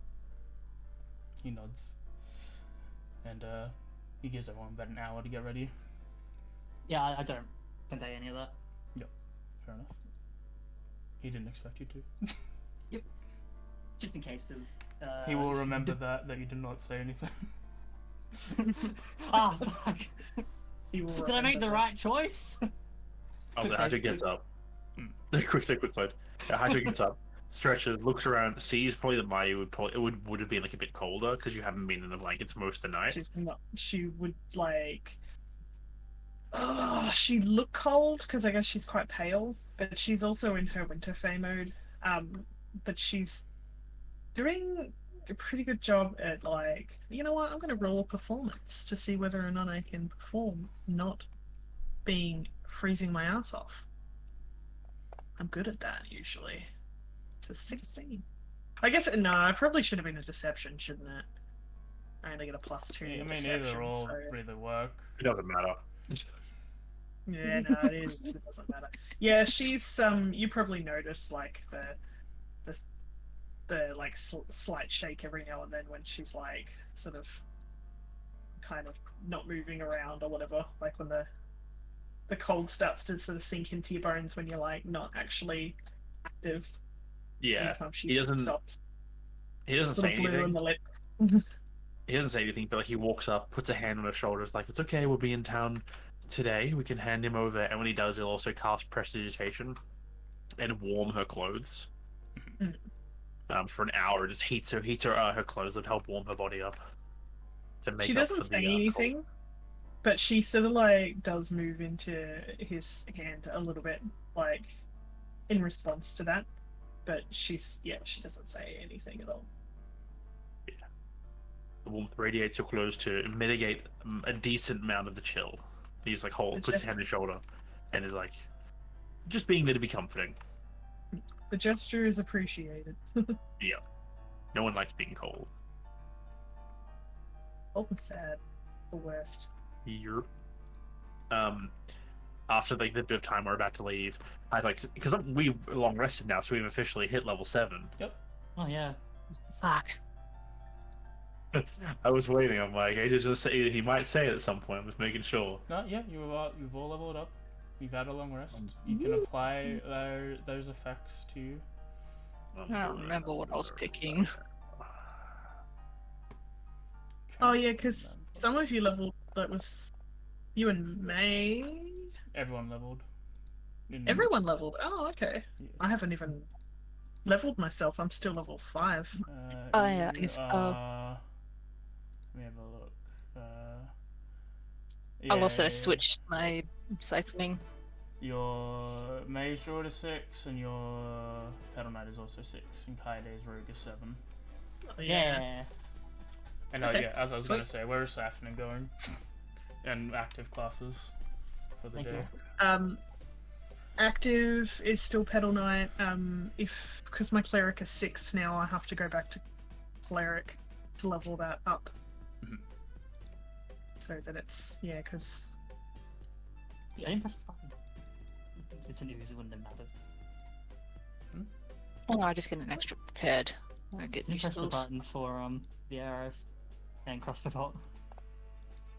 He nods. And he gives everyone about an hour to get ready. Yeah, I don't convey any of that. Yep, fair enough. He didn't expect you to. Yep. Just in case it was. He will remember that you did not say anything. Ah, fuck. Did I make the remember right choice? Oh, Quick the save, Hajo gets quick- up. quick load. Yeah, Hajo gets up, stretches, looks around, sees probably that Mayu would have been like a bit colder because you haven't been in the blankets most of the night. She's not. She would like. She'd look cold because I guess she's quite pale, but she's also in her winter fey mode. But she's doing a pretty good job at, like, you know what? I'm going to roll a performance to see whether or not I can perform, not being freezing my ass off. I'm good at that usually. It's a 16. I guess no. I probably should have been a deception, shouldn't it? I only get a +2. I mean, deception, either or so... really work. It doesn't matter. Yeah, no, it is. It doesn't matter. Yeah, she's you probably notice like the like slight shake every now and then when she's like sort of kind of not moving around or whatever. Like when the cold starts to sort of sink into your bones when you're like not actually active. Yeah, Anytime she he doesn't. stops. He doesn't Sort say of blue anything. on the lip. He doesn't say anything, but like he walks up, puts a hand on her shoulders, like, "It's okay, we'll be in town today. We can hand him over." And when he does, he'll also cast prestidigitation and warm her clothes. For an hour, just heats her clothes and help warm her body up. To make She up doesn't for say the, anything. cold. But she sort of like does move into his hand a little bit, like in response to that. But she doesn't say anything at all. The warmth radiates your clothes to mitigate a decent amount of the chill. He's like, puts his hand on his shoulder, and is like, just being there to be comforting. The gesture is appreciated. Yeah. No one likes being cold. Oh, it's sad. The worst. You're. After like the bit of time we're about to leave, I like because we've long rested now, so we've officially hit level 7. Oh yeah. Fuck. I was waiting. I'm like, AJ's gonna say he might say it at some point. I'm just making sure. No, yeah, you've all leveled up. You've had a long rest. You can apply those effects to you. I don't remember what I was picking. Oh yeah, because some of you leveled. That was you and May. Everyone leveled. Everyone leveled. Oh, okay. Yeah. I haven't even leveled myself. I'm still level 5. Oh, yeah, you it's- are- Let me have a look. I'll also yeah, switch my siphoning. Your Mage Draw to 6, and your Pedal Knight is also 6, and Kaide's Rogue is 7. Oh, Yeah. And Okay, yeah, as I was sweet. going to say, where is Siphoning going? And active classes for the Thank day. you. Active is still Pedal Knight. Because my cleric is 6 now, I have to go back to cleric to level that up. Mhm. So that it's because I didn't press the button. It's an ooze, it wouldn't have mattered. Oh, I just get an extra prepared. I get new Didn't press the spells. button for the arrows and crossbow bolt.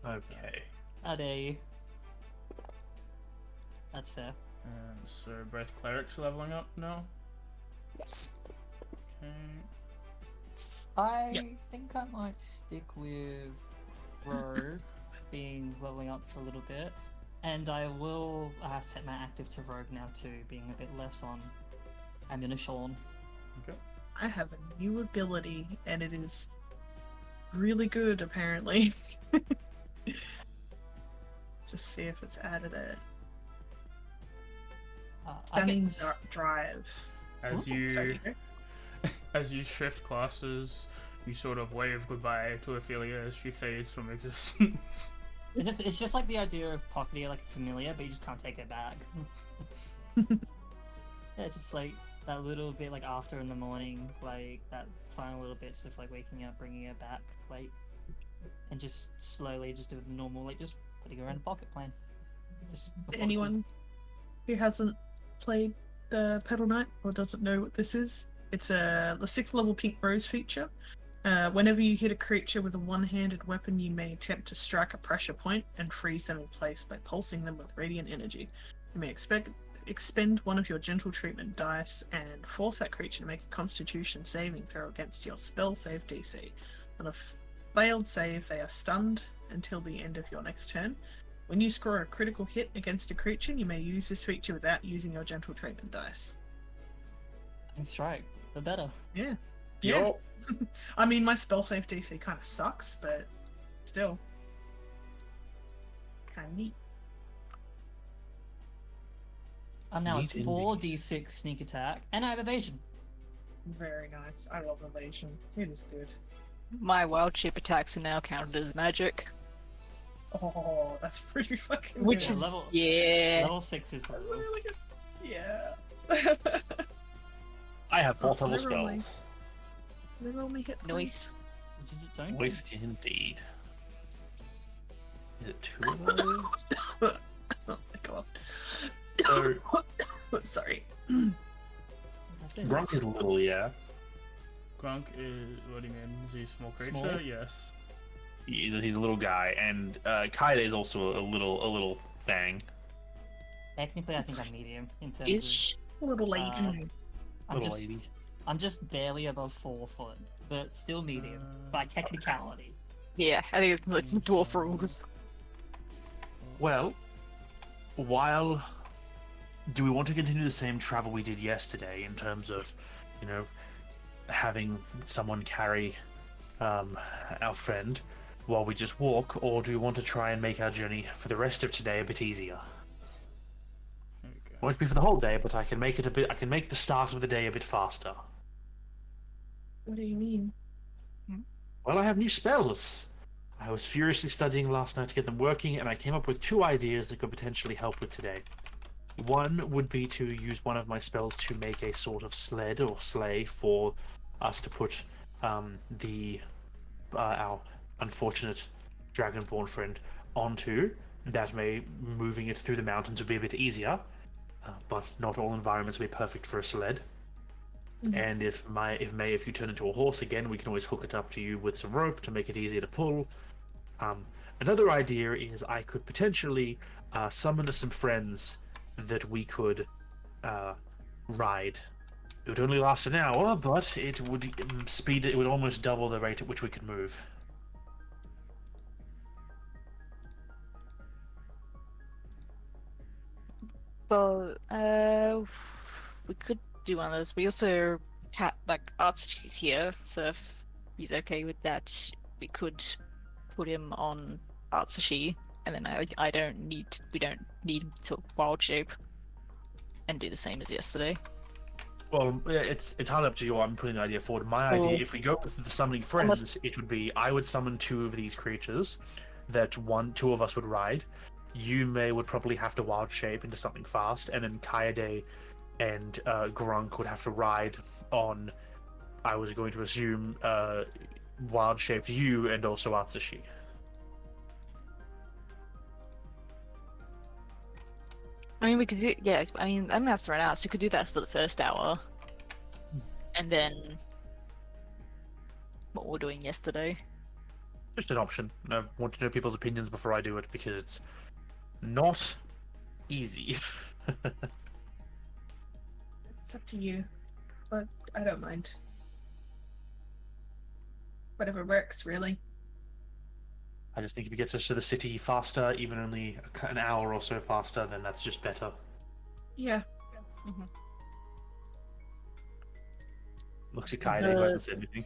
Okay. How dare you? That's fair. So both clerics are leveling up now. Yes. Okay. I Yep. think I might stick with Rogue being leveling up for a little bit, and I will set my active to Rogue now too, being a bit less on ammunition. Okay. I have a new ability and it is really good apparently. Just see if it's added a stunning drive. As Ooh, you Sorry, as you shift classes, you sort of wave goodbye to Ophelia as she fades from existence. It's just like the idea of pocketing like a familiar, but you just can't take it back. Yeah, just like that little bit like after in the morning, like that final little bits of like waking up, bringing it back, like, and just slowly just do it normal, like just putting her in a pocket plan. Just before Anyone who hasn't played Pedal Knight or doesn't know what this is, it's the 6th level Pink Rose feature. Whenever you hit a creature with a one-handed weapon, you may attempt to strike a pressure point and freeze them in place by pulsing them with radiant energy. You may expend one of your gentle treatment dice and force that creature to make a Constitution saving throw against your spell save DC. On a failed save, they are stunned until the end of your next turn. When you score a critical hit against a creature, you may use this feature without using your gentle treatment dice. That's right. The better. Yeah. Yo. I mean, my spell save DC kind of sucks, but still. Kind of neat. I'm now at Neat 4d6 sneak attack, and I have evasion. Very nice. I love evasion. It is good. My wild shape attacks are now counted as magic, Oh, that's pretty fucking which good. is level- yeah. Level 6 is That's brutal. really good. Yeah. I have 4th level Literally. spells. They roll me hit points. Noise. Which is its own Voice thing. indeed. Is it 2 of those? Oh my god. So, Sorry. That's it. Grunk is little, yeah. Grunk is, what do you mean? Is he a small creature? Small? Yes. He's a little guy, and Kaide is also a little thing. Technically, I think I'm medium in terms Is Little lady. of. Little lady. I'm just barely above 4 foot, but still medium by technicality. yeah. I think it's like dwarf rules. Well, while do we want to continue the same travel we did yesterday in terms of, having someone carry our friend, while we just walk, or do we want to try and make our journey for the rest of today a bit easier? There we go. Won't be for the whole day, but I can make it a bit. I can make the start of the day a bit faster. What do you mean? Well, I have new spells. I was furiously studying last night to get them working, and I came up with 2 ideas that could potentially help with today. One would be to use one of my spells to make a sort of sled or sleigh for us to put our unfortunate dragonborn friend onto. That may moving it through the mountains would be a bit easier, but not all environments will be perfect for a sled. And if you turn into a horse again, we can always hook it up to you with some rope to make it easier to pull. Another idea is I could potentially summon some friends that we could ride. It would only last an hour, but it would it would almost double the rate at which we could move. Well, we could do one of those. We also had like Archie's here, so if he's okay with that, we could put him on Archie, and then we don't need him to wild shape, and do the same as yesterday. Well, it's hard up to you. I'm putting the idea forward. My idea, if we go with the summoning friends, it would be I would summon 2 of these creatures that 2 of us would ride. Yume would probably have to wild shape into something fast, and then Kaede and Grunk would have to ride on, I was going to assume, wild shaped you and also Atsushi. I mean, we could do, yeah. I mean, I'm that's right now, so we could do that for the first hour, and then what we're doing yesterday. Just an option. I want to know people's opinions before I do it because it's not easy. It's up to you, but I don't mind. Whatever works, really. I just think if it gets us to the city faster, even only an hour or so faster, then that's just better. Yeah. Looks at Kaede, who hasn't said anything.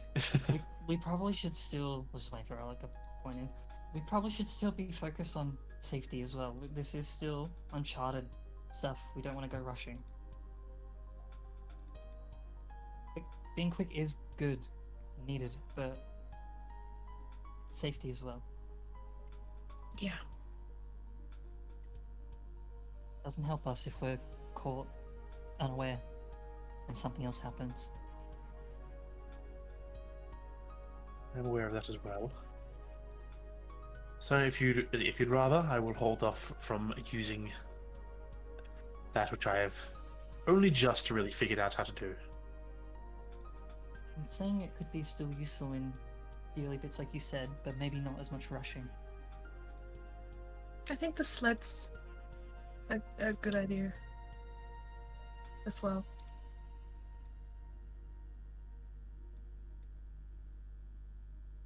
We probably should still. Let's just wait for like a point in. We probably should still be focused on safety as well. This is still uncharted stuff. We don't want to go rushing. Being quick is good, needed, but safety as well. Yeah. Doesn't help us if we're caught unaware and something else happens. I'm aware of that as well. So if you'd rather, I will hold off from using that which I have only just really figured out how to do. I'm saying it could be still useful in the early bits, like you said, but maybe not as much rushing. I think the sled's a good idea as well.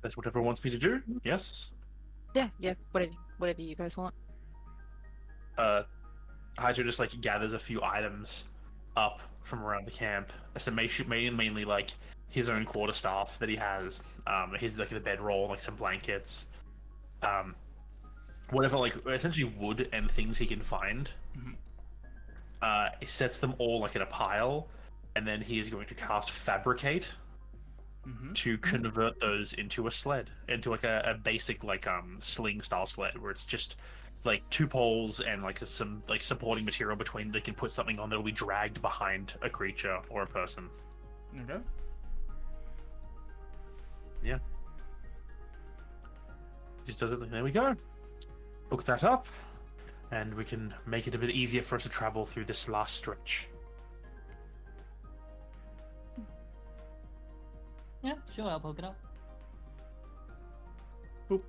That's what everyone wants me to do? Yes? Yeah, whatever you guys want. Hydra just like gathers a few items up from around the camp. So mainly like his own quarterstaff that he has, his like the bedroll, like some blankets, whatever, like essentially wood and things he can find. He sets them all like in a pile, and then he is going to cast Fabricate to convert those into a sled, into like a basic like sling style sled, where it's just like 2 poles and like some like supporting material between. They can put something on that will be dragged behind a creature or a person. Okay. Yeah. Just does it. There we go. Hook that up, and we can make it a bit easier for us to travel through this last stretch. Yeah, sure, I'll poke it up. Boop.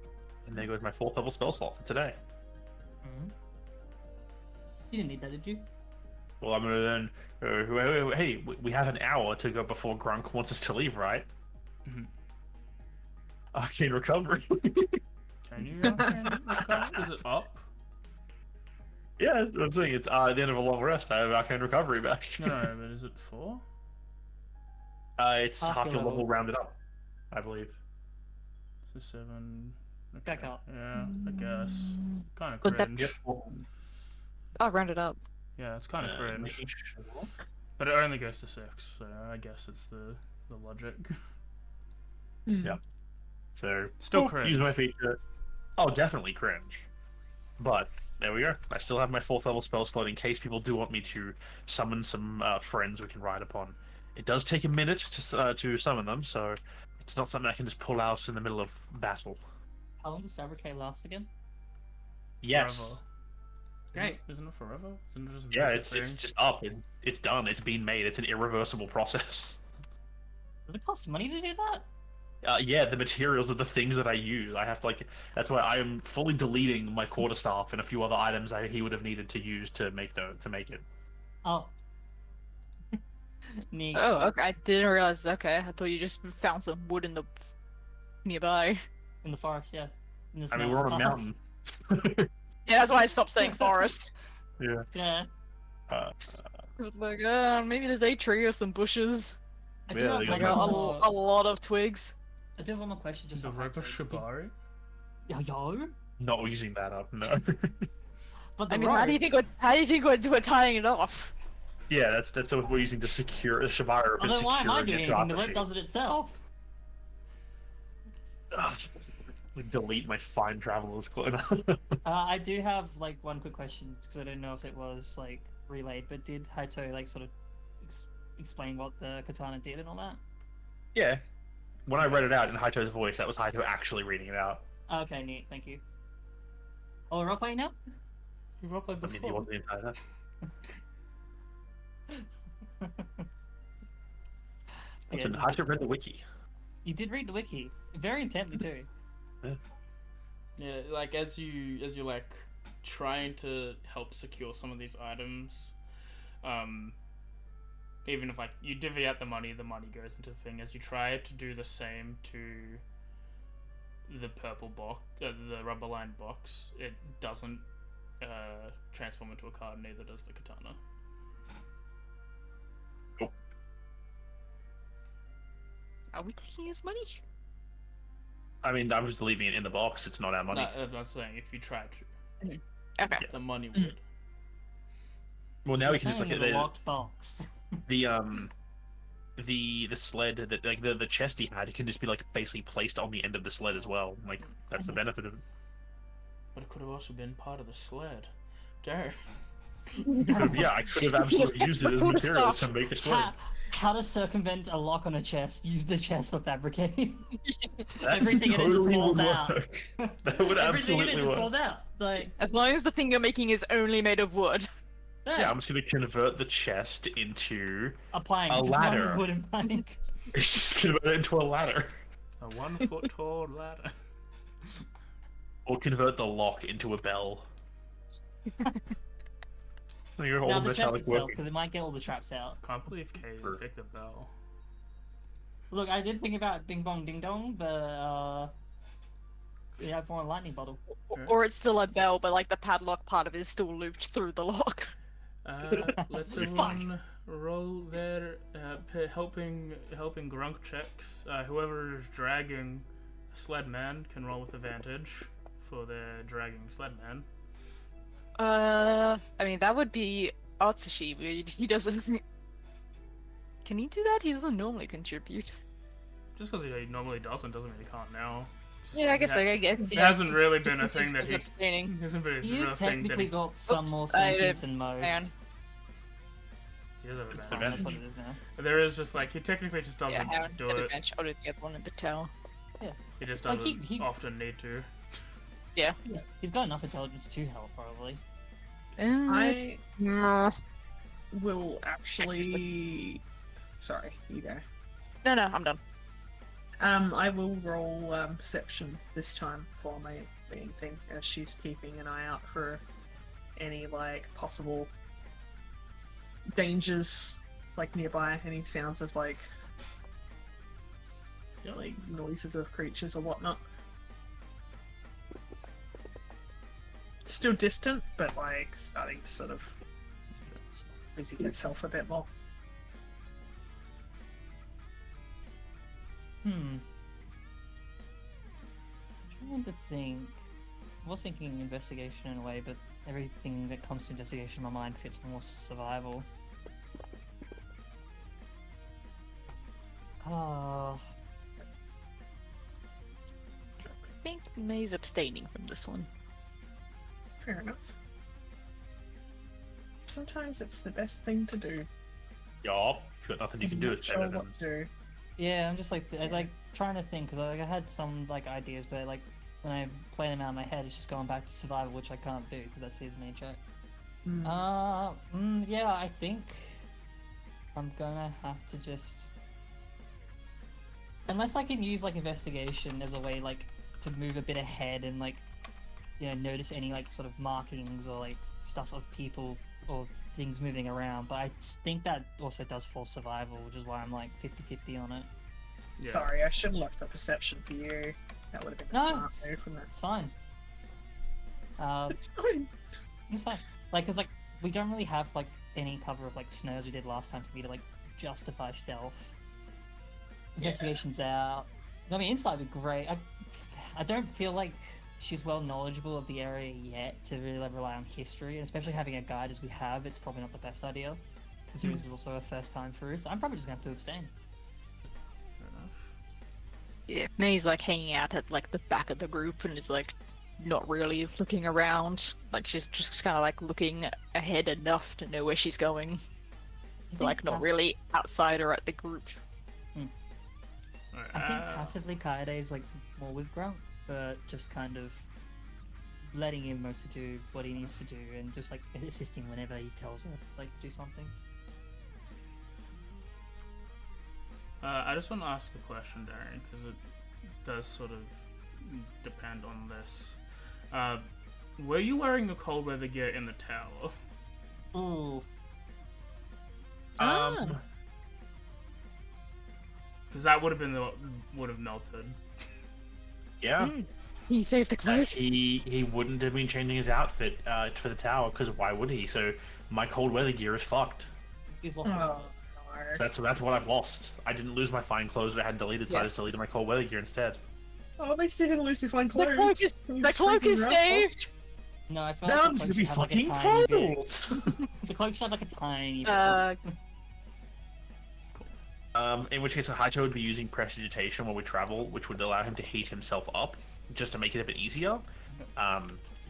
And there goes my 4th level spell slot for today. You didn't need that, did you? Well, I'm gonna then. Hey, we have an hour to go before Grunk wants us to leave, right? Arcane recovery. Can you recover? Is it up? Yeah, that's what I'm saying. It's at the end of a long rest. I have arcane recovery back. No, but is it 4? It's half your level rounded up, I believe. So 7. Back up. Yeah, I guess. Kind of Would that- cringe. I'll round it up. Yeah, it's kind of cringe. making sure. But it only goes to 6, so I guess it's the logic. Yeah. So Still cringe. Use my feature. Oh, definitely cringe. But there we go. I still have my 4th level spell slot in case people do want me to summon some friends we can ride upon. It does take a minute to summon them, so it's not something I can just pull out in the middle of battle. How long does Fabricate last again? Yes. Great. Isn't it forever? Isn't it just Yeah, make a it's thing? just up. It's done. It's been made. It's an irreversible process. Does it cost money to do that? Yeah, the materials are the things that I use. I have to That's why I am fully deleting my quarterstaff and a few other items he would have needed to use to make it. Oh. Neat. Oh, okay. I didn't realize. Okay, I thought you just found some wood in the nearby. In the forest, yeah. In this I mean, we're on a pass. mountain. Yeah, that's why I stopped saying forest. Yeah. Yeah. Like, maybe there's a tree or some bushes. I do Yeah, have they like got Like one a more. lot of twigs. I do have one more question just The on rope of Hato. Shibari? Yo? Not using that up. No. But the I mean, how do you rope- think we're tying it off? Yeah, that's what we're using to secure Shibari. Oh, then why am I doing anything? The rope does it itself. Delete my fine traveler's clone. I do have like one quick question because I don't know if it was like relayed, but did Haito like sort of explain what the katana did and all that? Yeah. When I read it out in Haito's voice, that was Haito actually reading it out. Okay, neat. Thank you. Oh, we're roleplaying now? You roleplayed I mean, he before. wasn't the entire time. Listen, Yeah, Haito read the wiki. you did read the wiki very intently too. Yeah, like as you're like trying to help secure some of these items, even if like you divvy out the money goes into the thing. As you try to do the same to the purple box, the rubber lined box, it doesn't transform into a card. Neither does the katana. Are we taking his money? I mean, I'm just leaving it in the box. It's not our money. No, I'm saying if you tried to, Okay. the money would. Well, now You're we can just saying look at there's a locked box. the sled that like the chest he had. It can just be like basically placed on the end of the sled as well. Like that's the benefit of it. But it could have also been part of the sled. Darn. Yeah, I could have absolutely used it as material to make a sled. How to circumvent a lock on a chest? Use the chest for fabricating. That Everything in it just totally falls would out. work. That would Everything in it absolutely just work. falls out. Like, As long as the thing you're making is only made of wood. Yeah, I'm just gonna convert the chest into. a plank. a just one ladder. wooden plank. It's just convert it into a ladder, A 1 foot tall ladder. or convert the lock into a bell. You're Now all the chest metallic itself, working. because it might get all the traps out. Can't believe Kay picked the bell. Look, I did think about Bing Bong Ding Dong, but we have one lightning bottle. Or it's still a bell, but like the padlock part of it is still looped through the lock. Let's Fuck. everyone roll their helping grunk checks. Whoever is dragging sled man can roll with advantage for their dragging sled man. I mean, that would be Atsushi, but he doesn't. Can he do that? He doesn't normally contribute. Just because he normally doesn't mean he can't now. Just- Yeah, I guess. it I guess. It yeah, hasn't really just been a because thing he's that he abstaining. hasn't been He a has thing that technically he, got some more I sentience than most. Man. he does have It's advantage. the That's what it is now. But there is just like he technically just doesn't Yeah, Aaron do said it. advantage. I'll do the other one in the towel. He just Like, doesn't he- often need to. Yeah. He's got enough intelligence to help, probably. I No, will actually. Sorry, you go. no, I'm done. I will roll perception this time for my being thing, as she's keeping an eye out for any like possible dangers, like nearby, any sounds of like noises of creatures or whatnot. Still distant, but like starting to sort of busy itself a bit more. trying to think. I was thinking investigation in a way, but everything that comes to investigation in my mind fits more survival. Oh, I think May's abstaining from this one. Fair enough. Sometimes it's the best thing to do. Yup. If you've got nothing you can do, I'm it's not better sure than. what to do. yeah. I'm just like trying to think because like, I had some like ideas, but like when I play them out in my head, it's just going back to survival, which I can't do because that's his nature. Hmm. Yeah. I think I'm gonna have to just, unless I can use like investigation as a way like to move a bit ahead and like, you know, notice any like sort of markings or like stuff of people or things moving around, but I think that also does force survival, which is why I'm like 50-50 on it. Yeah. Sorry, I should have left up perception for you. That would have been a No, smart it's, move from that. it's fine. It's fine. It's fine. Like, cause like we don't really have like any cover of like snow as we did last time for me to like justify stealth. Investigation's out. I mean, inside would be great. I don't feel like she's well knowledgeable of the area yet to really rely on history, and especially having a guide as we have, it's probably not the best idea. Considering this is also a first time for us, I'm probably just gonna have to abstain. Fair enough. Yeah, May's like hanging out at like the back of the group and is like not really looking around. Like she's just kind of like looking ahead enough to know where she's going. But, like not really outside or at the group. Alright, I think passively Kaede is like more with Grunk, but just kind of letting him mostly do what he needs to do and just like assisting whenever he tells her like to do something. I just want to ask a question, Darren, because it does sort of depend on this. Were you wearing the cold weather gear in the tower? Ooh. Because that would have melted. Yeah. You saved the cloak. He wouldn't have been changing his outfit for the tower because why would he? So my cold weather gear is fucked. He's lost Oh, it. no. That's what I've lost. I didn't lose my fine clothes that I had deleted, so I just deleted my cold weather gear instead. Oh, at least you didn't lose your fine The clothes. cloak is, It was the cloak freaking is rough. saved. No, I feel Now like I'm the gonna cloak be should have like a fucking tiny bit. cold. The cloak should have like a tiny bit. In which case, Haito would be using prestidigitation when we travel, which would allow him to heat himself up, just to make it a bit easier.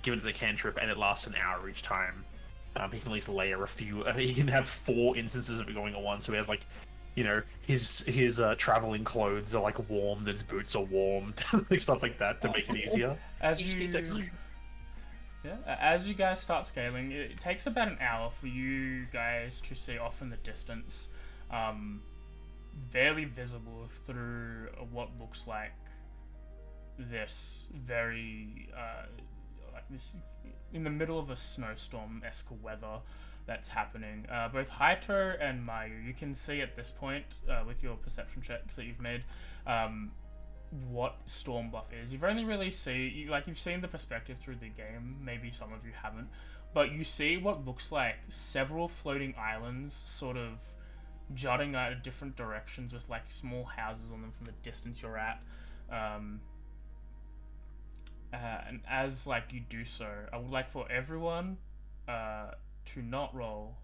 Given it's a cantrip and it lasts an hour each time, he can at least layer a few. He can have 4 instances of it going at once, so he has like, you know, his traveling clothes are like warmed, and his boots are warmed, like stuff like that to make it easier. As you guys start scaling, it takes about an hour for you guys to see off in the distance, barely visible through what looks like this very like this in the middle of a snowstorm-esque weather that's happening. Both Haito and Mayu, you can see at this point with your perception checks that you've made what storm buff is. You've only really you've seen the perspective through the game, maybe some of you haven't, but you see what looks like several floating islands sort of jutting out in different directions with like small houses on them from the distance you're at. And as like you do so, I would like for everyone to not roll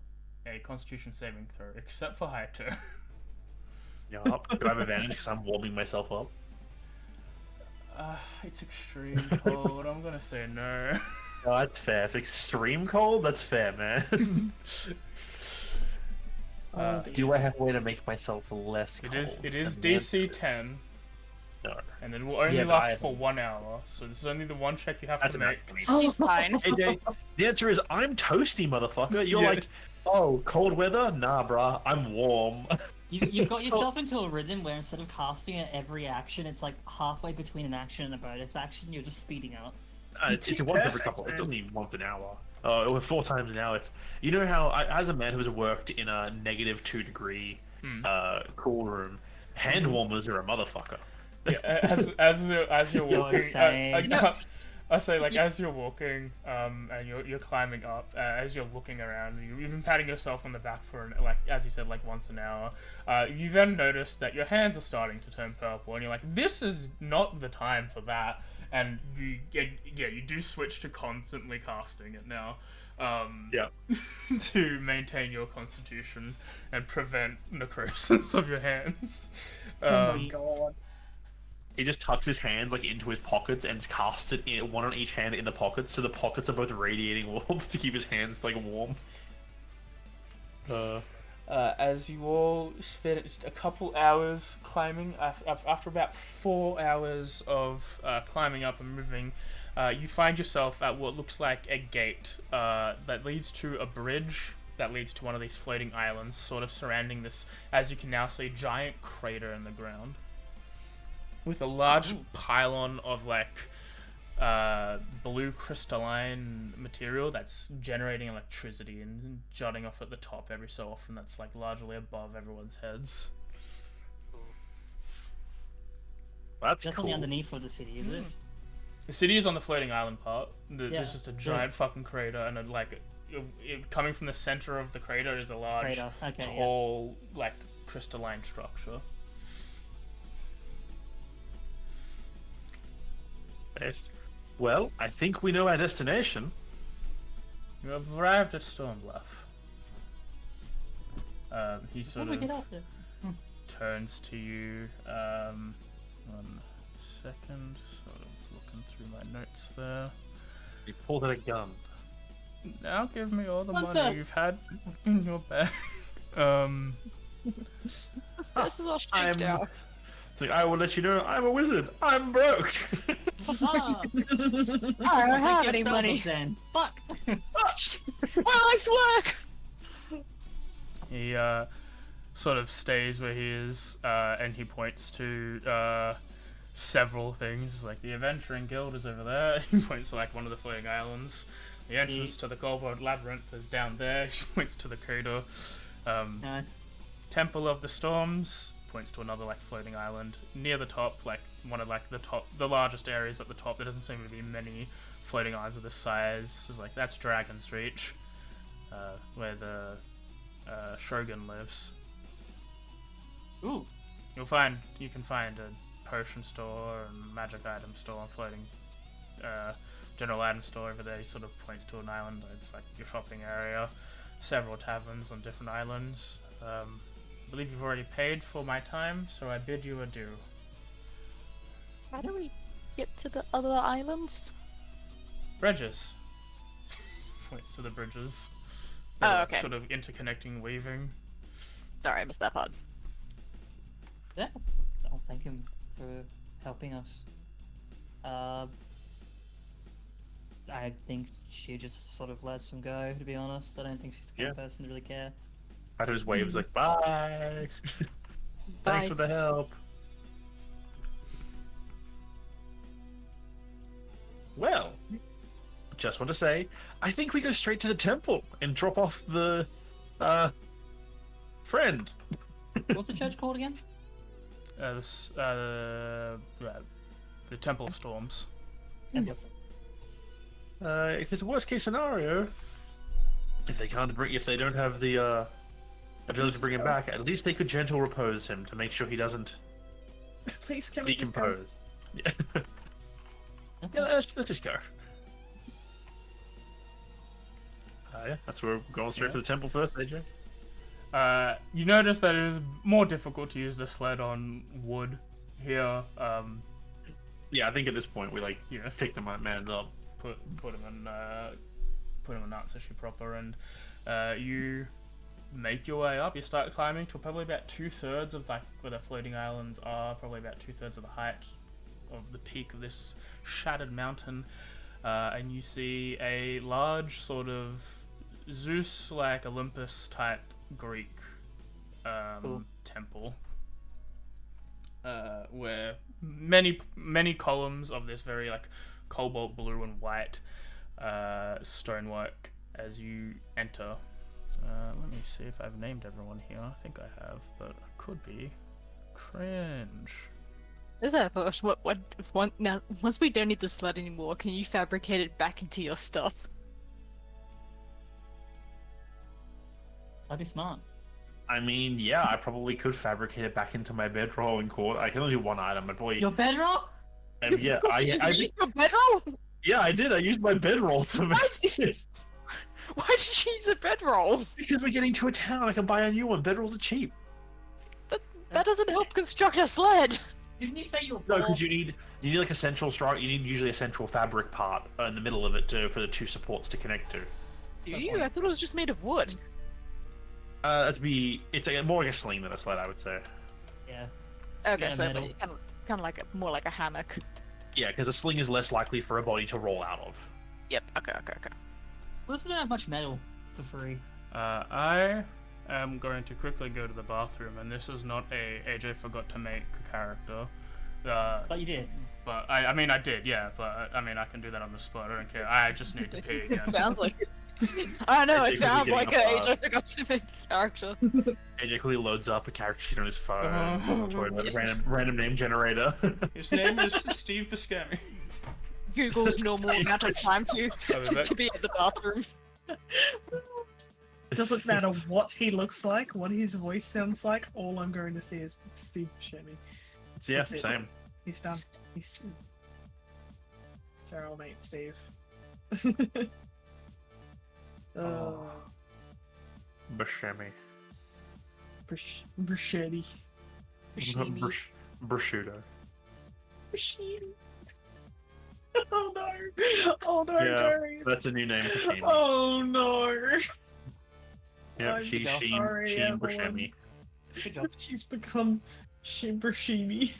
a Constitution saving throw, except for Haito. Yup. Do I have advantage because I'm warming myself up? It's extreme cold. I'm gonna say no. Oh, that's fair. It's extreme cold. That's fair, man. Do I have a way to make myself less cold? It is than DC 10, No. and it will only Yeah, but I last for haven't- 1 hour. So this is only the one check you have That's to enough make. for me. Oh, it's fine. AJ, the answer is I'm toasty, motherfucker. You're Yeah. like, oh, cold weather? Nah, bruh. I'm warm. You've got yourself into a rhythm where instead of casting it every action, it's like halfway between an action and a bonus action. You're just speeding up. It's once every couple. It's only once an hour. Or 4 times an hour. It's, you know how, as a man who has worked in a -2 degree cool room, hand warmers are a motherfucker. Yeah, as you're You're walking, insane. I say like as you're walking, and you're climbing up, as you're looking around, you've been patting yourself on the back for like as you said, like once an hour. You then notice that your hands are starting to turn purple, and you're like, this is not the time for that. and you do switch to constantly casting it now. Yeah. To maintain your constitution and prevent necrosis of your hands. Oh my god. He just tucks his hands like into his pockets and casts it in, one on each hand in the pockets, so the pockets are both radiating warmth to keep his hands like warm. As you all spent a couple hours climbing, after about 4 hours of climbing up and moving, you find yourself at what looks like a gate that leads to a bridge that leads to one of these floating islands, sort of surrounding this, as you can now see, giant crater in the ground. With a large pylon of like blue crystalline material that's generating electricity and jutting off at the top every so often, that's like largely above everyone's heads. That's That's cool. on the underneath of the city, is it? The city is on the floating island part. Yeah. There's just a giant fucking crater, and coming from the center of the crater is a large, Crater. Okay, yeah. tall, like crystalline structure. Yes. Well, I think we know our destination. You have arrived at Stormbluff. He How sort do we get of up there? turns to you. 1 second, sort of looking through my notes there. He pulled out a gun. Now give me all the One money sec. you've had in your bag. This is all shaked out. It's like, I will let you know I'm a wizard. I'm broke. Ah, I don't take have your any spell money. book then. Fuck. Well, nice work. He sort of stays where he is, and he points to several things. It's like the Adventuring Guild is over there. He points to like one of the floating islands. The entrance to the Goldwood Labyrinth is down there. He points to the crater. Nice. Temple of the Storms points to another like floating island near the top, like one of like the largest areas at the top. There doesn't seem to be many floating islands of this size. It's like that's Dragon's Reach, where the Shogun lives. Ooh. You can find a potion store and magic item store and floating general item store over there. He sort of points to an island. It's like your shopping area. Several taverns on different islands. I believe you've already paid for my time, so I bid you adieu. How do we get to the other islands? Bridges. Points to the bridges. Oh, They're, okay. Sort of interconnecting, weaving. Sorry, I missed that part. Yeah. I'll thank him for helping us. I think she just sort of lets him go, to be honest. I don't think she's the kind of person to really care. Out of his waves, like, bye. Thanks Bye. for the help. Well, just want to say, I think we go straight to the temple and drop off the friend. What's the church called again? The Temple of Storms. If it's a worst case scenario, if they don't have the ability to bring him back, at least they could gentle repose him to make sure he doesn't Please, can we just go? decompose. Yeah, yeah, let's just go. Yeah, that's where we're going straight for the temple first, AJ. You notice that it is more difficult to use the sled on wood here. Yeah, I think at this point we like Yeah. pick the man up. Put him in Natsushi proper, and you make your way up. You start climbing to probably about 2/3 of like where the floating islands are, probably about 2/3 of the height of the peak of this shattered mountain, and you see a large sort of Zeus-like Olympus-type Greek temple, where many columns of this very like cobalt blue and white stonework as you enter. Let me see if I've named everyone here. I think I have, but I could be. Cringe. Is that now? Once we don't need the sled anymore, can you fabricate it back into your stuff? That'd be smart. I mean, yeah, I probably could fabricate it back into my bedroll in court. I can only do one item, but boy, Your bedroll? Yeah, You I used your bedroll? yeah, I did. I used my bedroll to make it. Why did you use a bedroll? Because we're getting to a town, I can buy a new one. Bedrolls are cheap. That doesn't help construct a sled. Didn't you say you were No, poor? because you need like a central strike. You need usually a central fabric part in the middle of it for the two supports to connect to. Do you? I thought it was just made of wood. It's more like a sling than a sled, I would say. Yeah. Okay, Yeah, so metal. kind of like more like a hammock. Yeah, because a sling is less likely for a body to roll out of. Yep. Okay. We also don't have much metal for free. I am going to quickly go to the bathroom, and this is not a AJ forgot to make character. But you did. But I mean, I did, yeah. But I mean, I can do that on the spot. I don't care. I just need to pee again. It sounds like it. I don't know. It It's sounds getting like up, an AJ forgot to make a character. AJ quickly loads up a character sheet on his phone. Random name generator. His name is Steve Buscemi. Google's normal amount of time to be at the bathroom. Doesn't matter what he looks like, what his voice sounds like. All I'm going to see is Steve Buscemi. Yeah, That's it. same. He's done. It's our old mate Steve. Oh. Buscemi. Buscemi. Prosciutto. Buscemi. Oh no! Oh no, Yeah, Gary! that's a new name for Sheen. Oh no! Yep, I'm Sheen sorry, everyone. Buscemi. Good job. She's become Sheen Buscemi.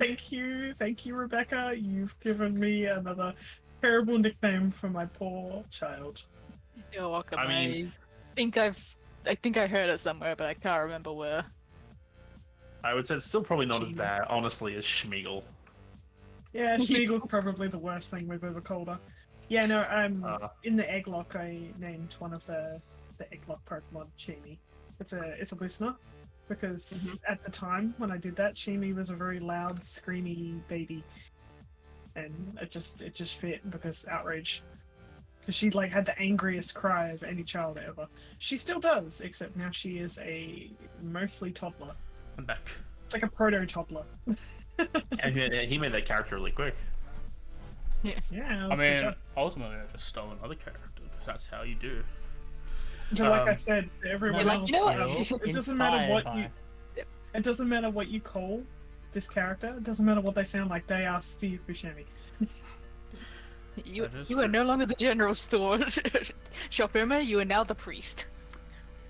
Thank you, Rebecca. You've given me another terrible nickname for my poor child. You're welcome. I mean- I think I heard it somewhere, but I can't remember where. I would say it's still probably not as bad, honestly, as Schmeagol. Yeah, Schmeagol's probably the worst thing we've ever called her. Yeah, no, in the Egglock, I named one of the Egglock Pokemon Shimi. It's a listener, because at the time when I did that, Shimi was a very loud, screamy baby, and it just fit because outrage. Because she had the angriest cry of any child ever. She still does, except now she is a mostly toddler. I'm back. It's like a proto-toddler. And he made that character really quick. Yeah, it I was a good mean, job. ultimately, I just stole another character because that's how you do. But like I um, said, everyone No, else. you know what? It doesn't matter what Inspired you. It doesn't matter what you call this character. It doesn't matter what they sound like. They are Steve Buscemi. You That is are true. no longer the general store shop owner. You are now the priest.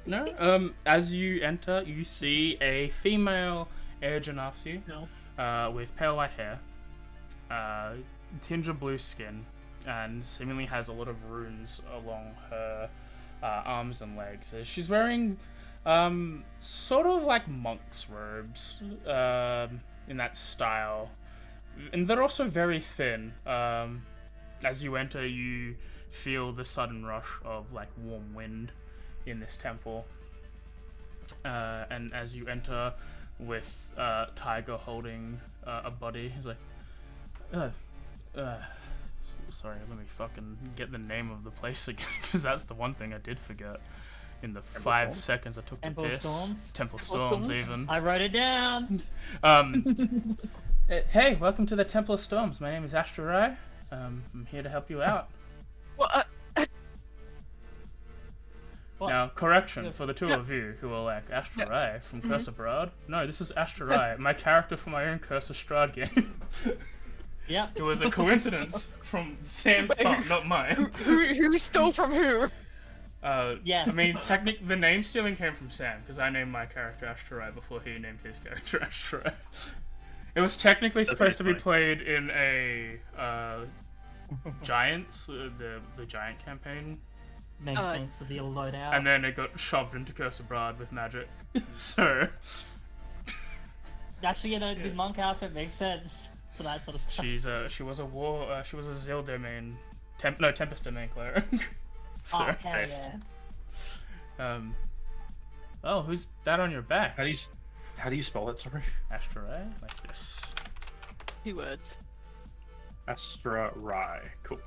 No, as you enter, you see a female Air Genasi No. with pale white hair, tinge of blue skin, and seemingly has a lot of runes along her arms and legs. She's wearing sort of like monk's robes in that style, and they're also very thin. As you enter, you feel the sudden rush of warm wind in this temple, and as you enter with Tiger holding a body, he's like, sorry, let me fucking get the name of the place again, because that's the one thing I did forget in the 5 seconds I took to Temple piss. Storms? Temple Temple Storms, Storms? even. I wrote it down. Hey, welcome to the Temple of Storms. My name is Astra Rai. I'm here to help you out. Well, What? Now, correction for the two of you who are like, Astra Rai from Curse of Strahd? No, this is Astra Rai, my character from my own Curse of Strahd game. Yep. It was a coincidence from Sam's part, not mine. who stole from who? Yeah. I mean, the name stealing came from Sam, because I named my character Astra Rai before he named his character Astra Rai. It was technically supposed to be played in a Giants, the Giant campaign, Makes sense with the loadout. and then it got shoved into Curse of Strahd with magic. So Actually, the monk outfit makes sense for that sort of stuff. she was a Zeal domain, Tempest domain cleric. So, Oh, hell yeah. oh, who's that on your back? How do you spell that? Sorry. Astra Rai, like this. 2 words. Astra Rai. Cool.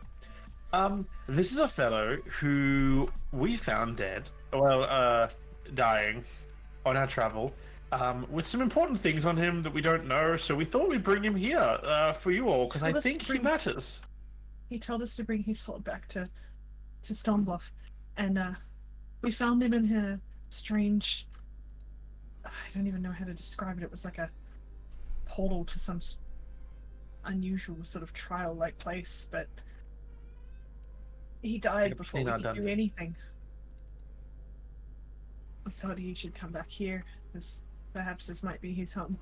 This is a fellow who we found dead, dying on our travel. with some important things on him that we don't know, so we thought we'd bring him here for you all, because I Told us think to he bring- matters. He told us to bring his sword back to Stonebluff, and we found him in a strange. I don't even know how to describe it. It was like a portal to some unusual sort of trial-like place, but he died Like a before we peanut could do dungeon. anything. We thought he should come back here, because perhaps this might be his home.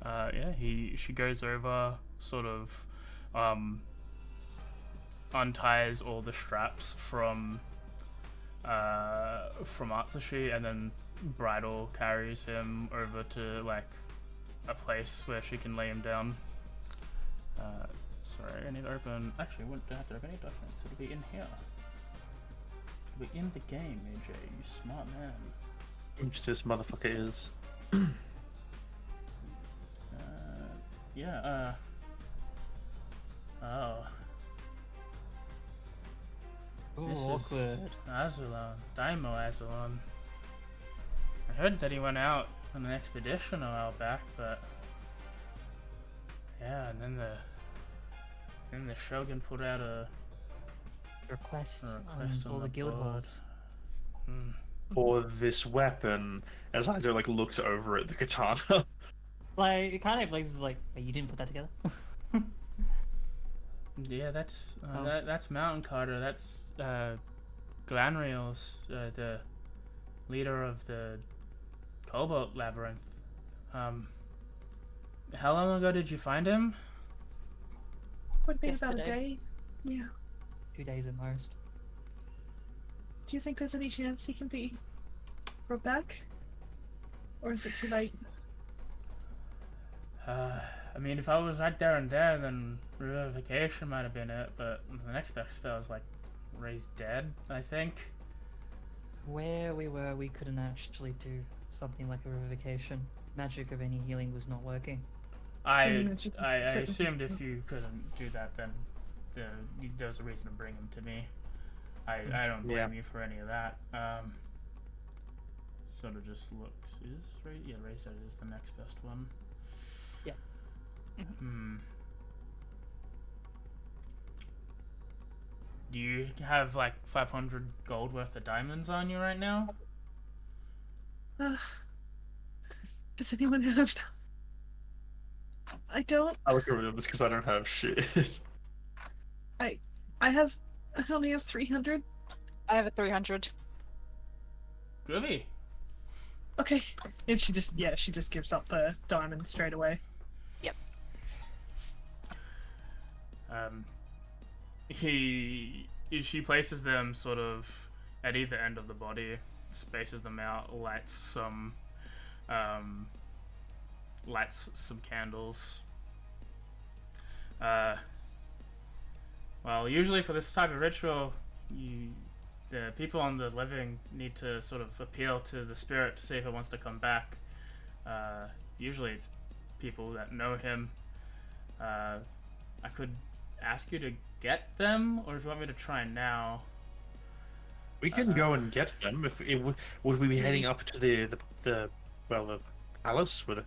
Yeah, she goes over, sort of, unties all the straps from Atsushi, and then Bridal carries him over to like a place where she can lay him down. Sorry, I need to open. Actually, I wouldn't have to open any documents. It'll be in here. It'll be in the game, AJ. You smart man. Just this motherfucker is. Yeah. Oh. Ooh, This is- awkward. Azulon, Daimo Azulon. I heard that he went out on an expedition a while back, but yeah, and then the Shogun put out a Request request on on all the guild board. halls. Or this weapon, as Ido like looks over at the katana. Like, it kind of places like, wait, you didn't put that together? Yeah, that's Oh. that's Mountain Carter. That's Glanriel's the leader of the Cobalt Labyrinth. How long ago did you find him? Would be about a Yesterday. day. Yeah. 2 days at most. Do you think there's any chance he can be brought back? Or is it too late? I mean, if I was right there and there, then revivification might have been it, but the next best spell is like raise dead, I think. Where we were, we couldn't actually do something like a revivication. Magic of any healing was not working. I magic I couldn't- assumed if you couldn't do that, then there was a reason to bring him to me. I don't blame Yeah. you for any of that. Sort of just looks raise dead is the next best one. Yeah. Hmm. Do you have like 500 gold worth of diamonds on you right now? Does anyone have? I don't. I look over this because I don't have shit. I only have 300. I have a 300. Groovy. Okay. And she just gives up the diamond straight away. She places them sort of at either end of the body, spaces them out, lights some candles. Well, usually for this type of ritual, the people on the living need to sort of appeal to the spirit to see if it wants to come back. Usually it's people that know him. I could ask you to get them, or if you want me to try now. We can go and get them. If it would we be heading up to the palace with it?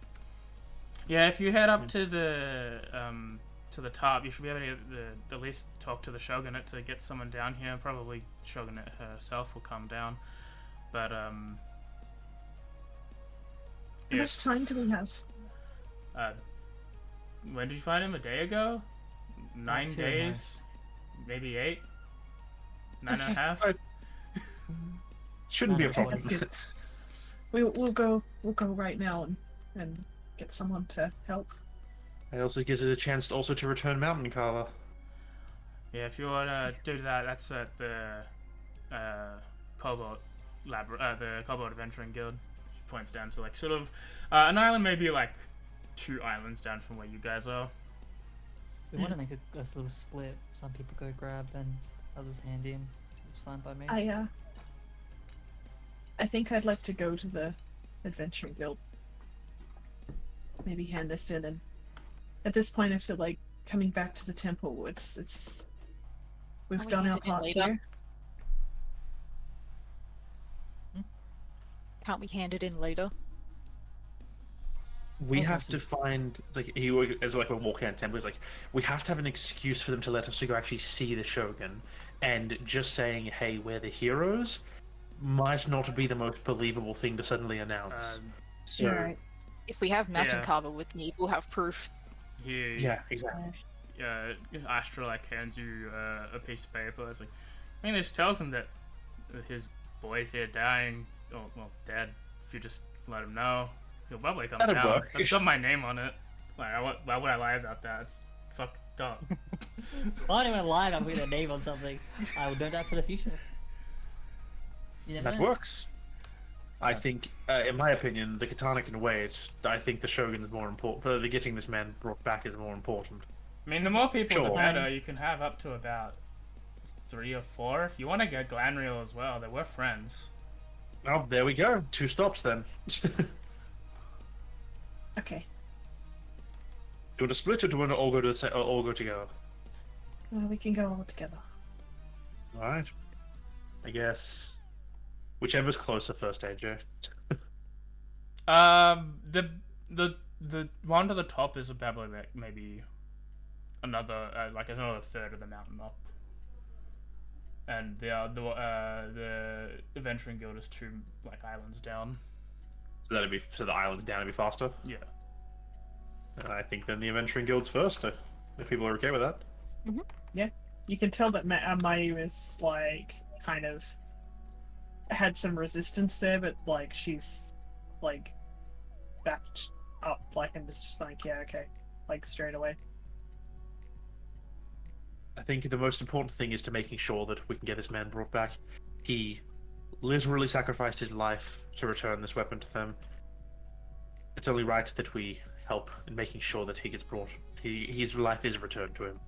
Yeah, if you head up to the top, you should be able to at least talk to the shogunate to get someone down here. Probably shogunate herself will come down, but How much yes. time do we have? When did you find him? A day ago? 9 2 at days? most. Maybe 8? 9 and a Okay. half? Shouldn't be a Okay, problem. that's good. We'll go right now and get someone to help. It also gives us a chance also to return Mountain Carver. Yeah, if you want to do that, that's at the Cobalt the Cobalt Adventuring Guild. She points down to like sort of an island, maybe like 2 islands down from where you guys are. If we want to make a little split, some people go grab and others hand in. It's fine by me. I think I'd like to go to the adventuring guild. Maybe hand this in, and at this point I feel like coming back to the temple, we've we done hand our it in part later. here. Can't we hand it in later? We That's have awesome. to find as like a walking out temple. It's like we have to have an excuse for them to let us to go actually see the Shogun, and just saying, "Hey, we're the heroes," might not be the most believable thing to suddenly announce. So You're right. If we have Mountain Yeah. Carver with me, we'll have proof. He, yeah, exactly. Astra like hands you a piece of paper. It's like, I mean, this tells him that his boy's here dying, or well, dead. If you just let him know, he'll probably come That'd down. work. That's got my name on it. Like, why would I lie about that? It's fucked up. Why do I lie about putting a name on something? I will do that for the future. You never That know. works. I think, in my opinion, the katana can wait. I think the Shogun is more important. But getting this man brought back is more important. I mean, the more people, the Sure. better. You can have up to about 3 or 4. If you want to get Glanreal as well, they were friends. Well, there we go. 2 stops then. Do Okay. you want to split or do you want to all go all go together? Well, we can go all together. All right. I guess whichever's closer first, AJ. The one to the top is about like maybe another another third of the mountain up, and the Adventuring Guild is 2 like islands down. So the island's down to be faster. Yeah. I think then the Adventuring Guild's first, if people are okay with that. You can tell that Mayu is like kind of had some resistance there, but like she's like backed up, like, and it's just like, yeah, okay, like straight away. I think the most important thing is to making sure that we can get this man brought back. He literally sacrificed his life to return this weapon to them. It's only right that we help in making sure that he gets brought. His life is returned to him.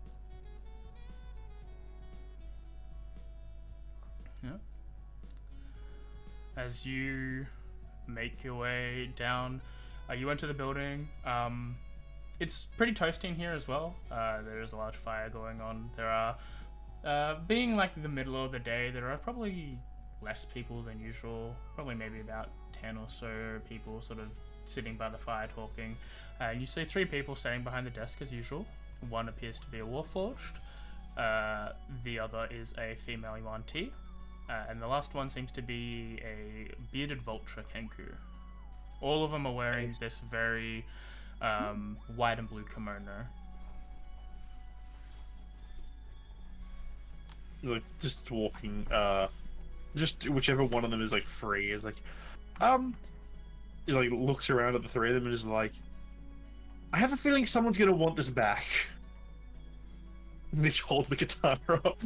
As you make your way down, you enter the building. It's pretty toasty in here as well. There is a large fire going on. There are, being like the middle of the day, there are probably less people than usual. Probably maybe about 10 or so people sort of sitting by the fire talking. You see 3 people standing behind the desk as usual. One appears to be a Warforged. The other is a female Yuan-Ti. And the last one seems to be a bearded vulture Kenku. All of them are wearing this very white and blue kimono. Like just walking, just whichever one of them is like free is like, he like looks around at the 3 of them and is like, I have a feeling someone's gonna want this back. And he holds the katana up.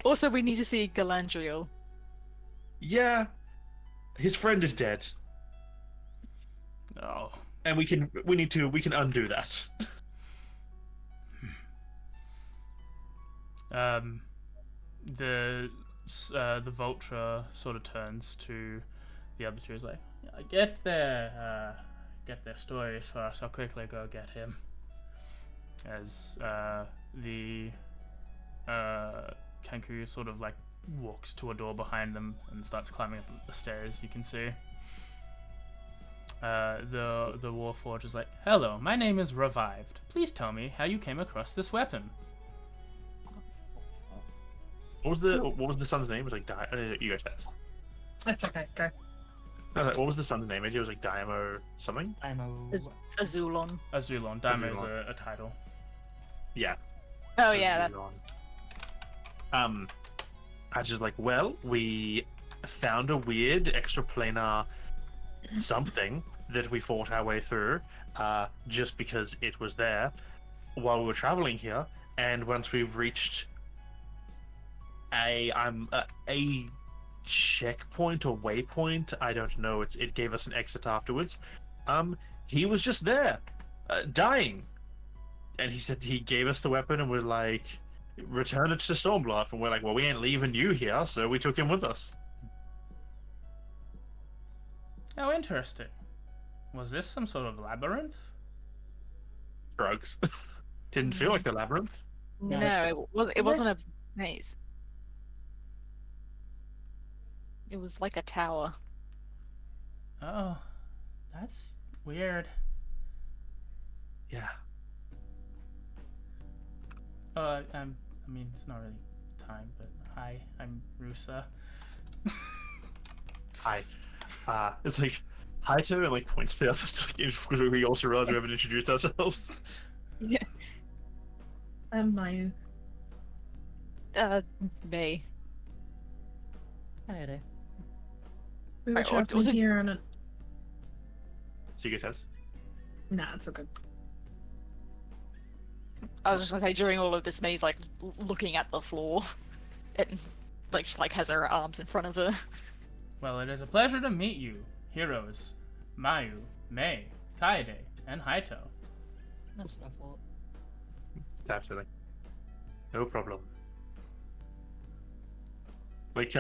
Also, we need to see Galandriel. Yeah, his friend is dead, Oh. and we can undo that. The vulture sort of turns to the other 2. Is like, get their stories for us. I'll quickly go get him. As the Kenku sort of like walks to a door behind them and starts climbing up the stairs. You can see. The Warforged is like, hello, my name is Revived. Please tell me how you came across this weapon. What was the son's name? It was like you guys have. That's okay. Go. What was the son's name? It was like Daimo something. I'm Azulon. Azulon. Daimyo is Azulon. a title. Yeah. Oh yeah, that's I was just like, well, we found a weird extraplanar something that we fought our way through, just because it was there while we were traveling here, and once we've reached a checkpoint or waypoint, I don't know, it gave us an exit afterwards. He was just there, dying. And he said he gave us the weapon and was like, return it to Stormbluff. And we're like, well, we ain't leaving you here, so we took him with us. How interesting. Was this some sort of labyrinth? Drugs. Didn't feel like the labyrinth. no, Nice. it wasn't a maze. It was like a tower. Oh, that's weird. Yeah. I mean, it's not really time, but hi, I'm Rusa. Hi. It's like hi to and like points to the others because we also realize we haven't introduced ourselves. Yeah. Mayu. May. Hey there. We were Right, or traveling was it- here on a. So you get Tess? Nah, it's okay. I was just gonna say during all of this, May's like looking at the floor, and like just like has her arms in front of her. Well, it is a pleasure to meet you, heroes Mayu, Mei, Kaede, and Haito. That's what I thought. Absolutely. No problem. Like,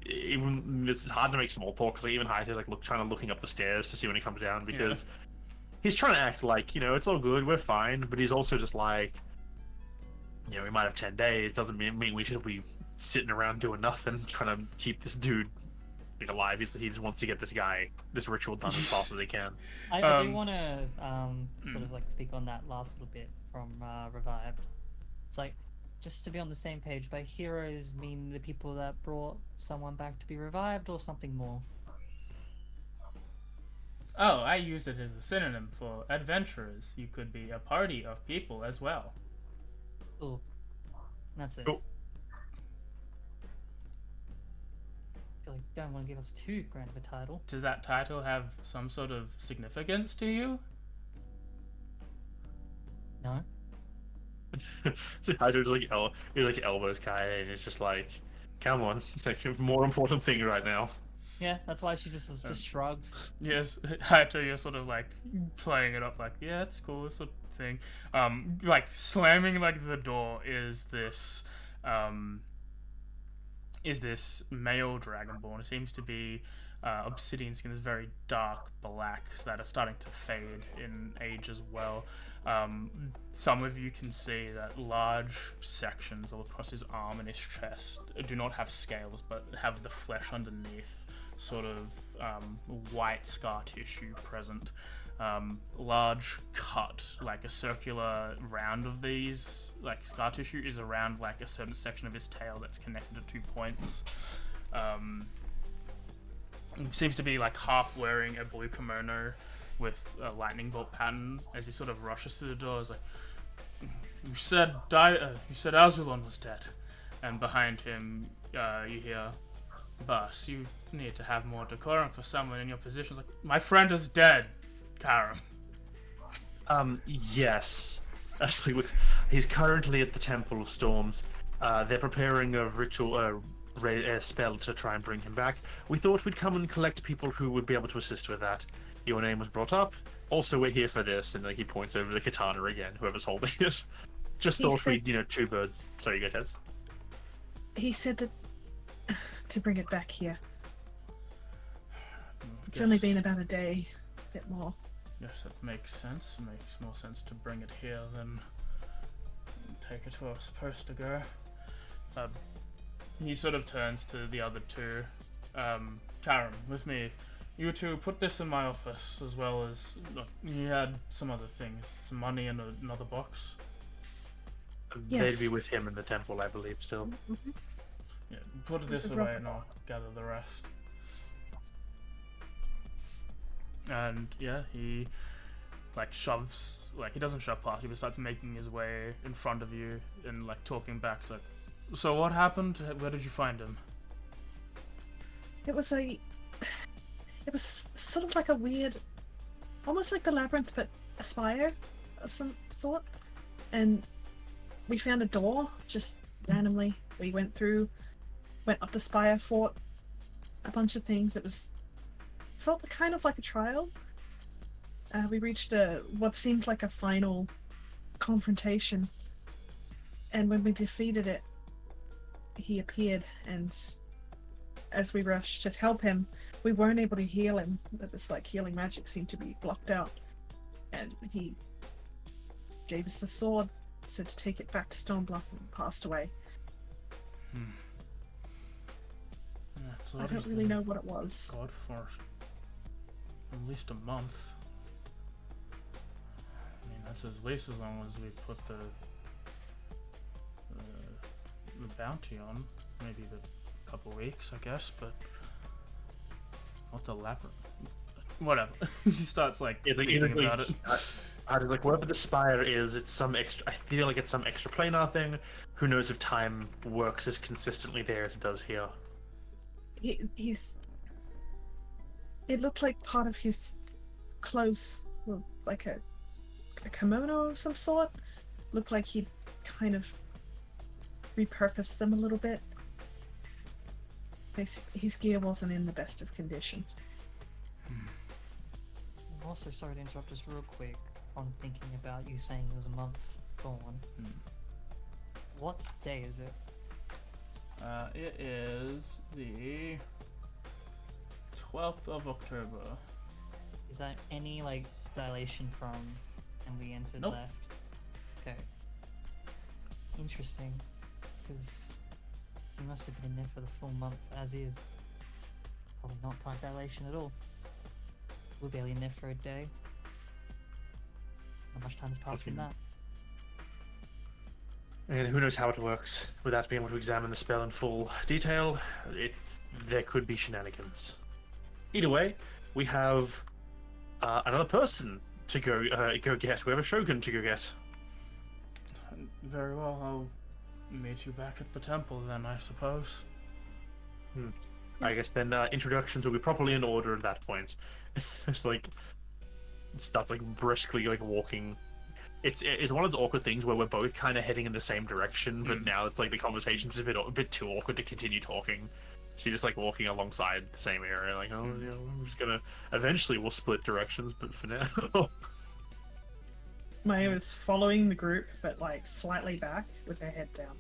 even it's hard to make small talk because even Haito like looking up the stairs to see when he comes down because he's trying to act like it's all good, we're fine, but he's also just like, we might have 10 days. Doesn't mean we should be sitting around doing nothing, trying to keep this dude alive. He just wants to get this ritual done as fast as he can. I do want to sort of like speak on that last little bit from Revived. It's like, just to be on the same page, by heroes mean the people that brought someone back to be revived or something more? Oh, I used it as a synonym for adventurers. You could be a party of people as well. Cool. That's it. Cool. I feel like you don't want to give us too grand of a title. Does that title have some sort of significance to you? No? So Haito just he elbows Kai and it's just like, come on, it's like a more important thing right now. Yeah, that's why she just shrugs. Yes, Haito, you're sort of like playing it up like, yeah, it's cool, sort of thing. Like slamming like the door is this male dragonborn. It seems to be obsidian skin is very dark black that are starting to fade in age as well. Some of you can see that large sections all across his arm and his chest do not have scales but have the flesh underneath, sort of white scar tissue present. Large cut, like a circular round of these, like scar tissue is around like a certain section of his tail that's connected to 2 points. Seems to be like half wearing a blue kimono with a lightning bolt pattern as he sort of rushes through the door. Is like, you said Azulon was dead, and behind him you hear, Bus, you need to have more decorum for someone in your position. It's like, my friend is dead, Karam. Yes. Actually, he's currently at the Temple of Storms. They're preparing a ritual spell to try and bring him back. We thought we'd come and collect people who would be able to assist with that. Your name was brought up. Also, we're here for this. And like he points over the katana again, whoever's holding it. Just thought we'd, two birds. Sorry, you go, Tez. He said that to bring it back here. It's only been about a day, a bit more. Yes, that makes sense. It makes more sense to bring it here than take it where it's supposed to go. He sort of turns to the other two. Karam, with me. You two put this in my office, as well as he had some other things, some money in another box. Yes. They'd be with him in the temple, I believe, still. Mm-hmm. Yeah, put this away and I'll gather the rest. And yeah, he shoves, he doesn't shove past you, but starts making his way in front of you and talking back. It's like, so what happened? Where did you find him? It was sort of like a weird, almost like the labyrinth, but a spire of some sort. And we found a door just randomly. We went up the spire, fought a bunch of things. It felt kind of like a trial. We reached what seemed like a final confrontation. And when we defeated it, he appeared, and as we rushed to help him, we weren't able to heal him. This healing magic seemed to be blocked out. And he gave us the sword, said to take it back to Stonebluff, and passed away. That's I don't really know what it was. God for At least a month. I mean, that's at least as long as we've put the bounty on. Maybe the couple weeks, I guess, but what the labyrinth? Whatever. He starts like thinking about it. I was like, whatever the spire is, it's some extra. I feel like it's some extra planar thing. Who knows if time works as consistently there as it does here? He's. It looked like part of his clothes, well, like a kimono of some sort. Looked like he'd kind of repurposed them a little bit. His gear wasn't in the best of condition. I'm also sorry to interrupt just real quick on thinking about you saying it was a month gone. What day is it? It is the 12th of October. Is that any like dilation from and we entered Nope. left? Okay. Interesting. Because he must have been in there for the full month as is. Probably not time dilation at all. We're barely in there for a day. Not much time has passed from Okay. that. And who knows how it works without being able to examine the spell in full detail. There could be shenanigans. Either way, we have another person to go get. We have a shogun to go get. Very well, I'll meet you back at the temple then, I suppose. I guess then introductions will be properly in order at that point. It's like it starts like briskly like walking. It's one of those awkward things where we're both kind of heading in the same direction, but now it's like the conversation's a bit too awkward to continue talking. So you're just like walking alongside the same area, like, oh, you know, I'm just gonna. Eventually, we'll split directions, but for now. Maya was following the group, but like slightly back with her head down.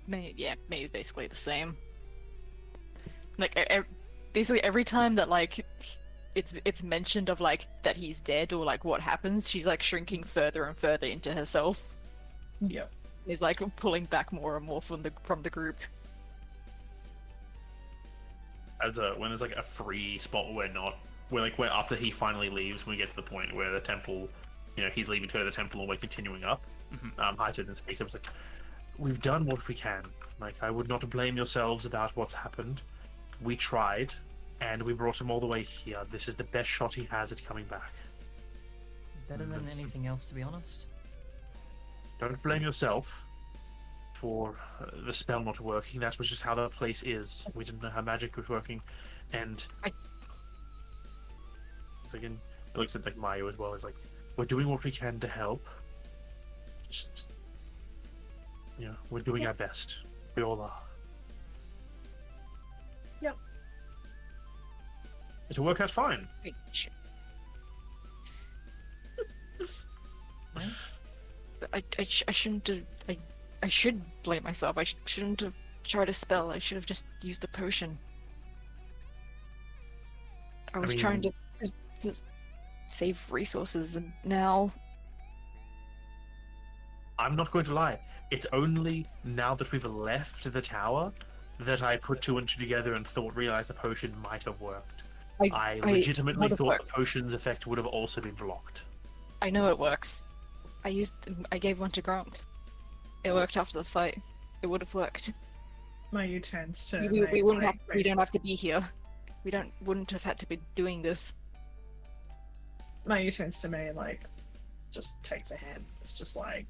May is basically the same. Like, basically every time that like it's mentioned of like that he's dead or like what happens, she's like shrinking further and further into herself. Yep. Is like pulling back more and more from the group. When there's like a free spot where where after he finally leaves, when we get to the point where the temple, you know, he's leaving to go to the temple and we're continuing up. Hyton and speaks. I was like, we've done what we can. Like, I would not blame yourselves about what's happened. We tried, and we brought him all the way here. This is the best shot he has at coming back. Better than anything else, to be honest. Don't blame yourself for the spell not working. That was just how the place is. We didn't know how magic was working, and it's like it looks at like Mayu as well. It's like, we're doing what we can to help. Just, you know, we're doing our best. We all are. Yep. It'll work out fine. Wait, But I shouldn't have. I should blame myself. I shouldn't have tried a spell. I should have just used the potion. I was trying to just save resources, and now I'm not going to lie. It's only now that we've left the tower that I put two and two together and realized the potion might have worked. I legitimately would have thought worked. the potion's effect would have also been blocked. I know it works. I gave one to Gronk. It worked after the fight. It would have worked. Mayu turns to. We wouldn't have. We don't have to be here. Wouldn't have had to be doing this. Mayu turns to me and like, just takes a hand. It's just like,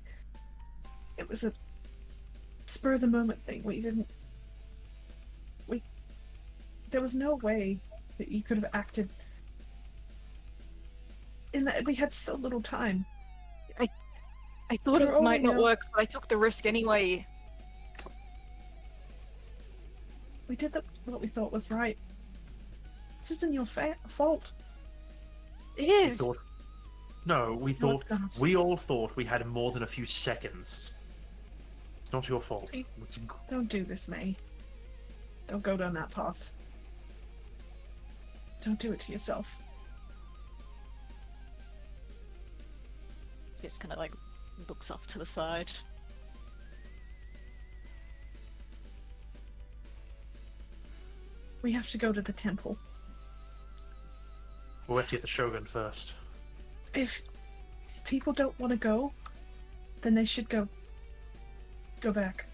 it was a spur of the moment thing. There was no way that you could have acted. In that we had so little time. I thought You're it might only not a- work, but I took the risk anyway. We did what we thought was right. This isn't your fault. It We is. thought, no, we No, thought it's not. we all thought we had more than a few seconds. It's not your fault. Please. It's- Don't do this, May. Don't go down that path. Don't do it to yourself. Just kind of like looks off to the side. we have to go to the temple. We'll have to get the Shogun first. If people don't want to go, then they should go back.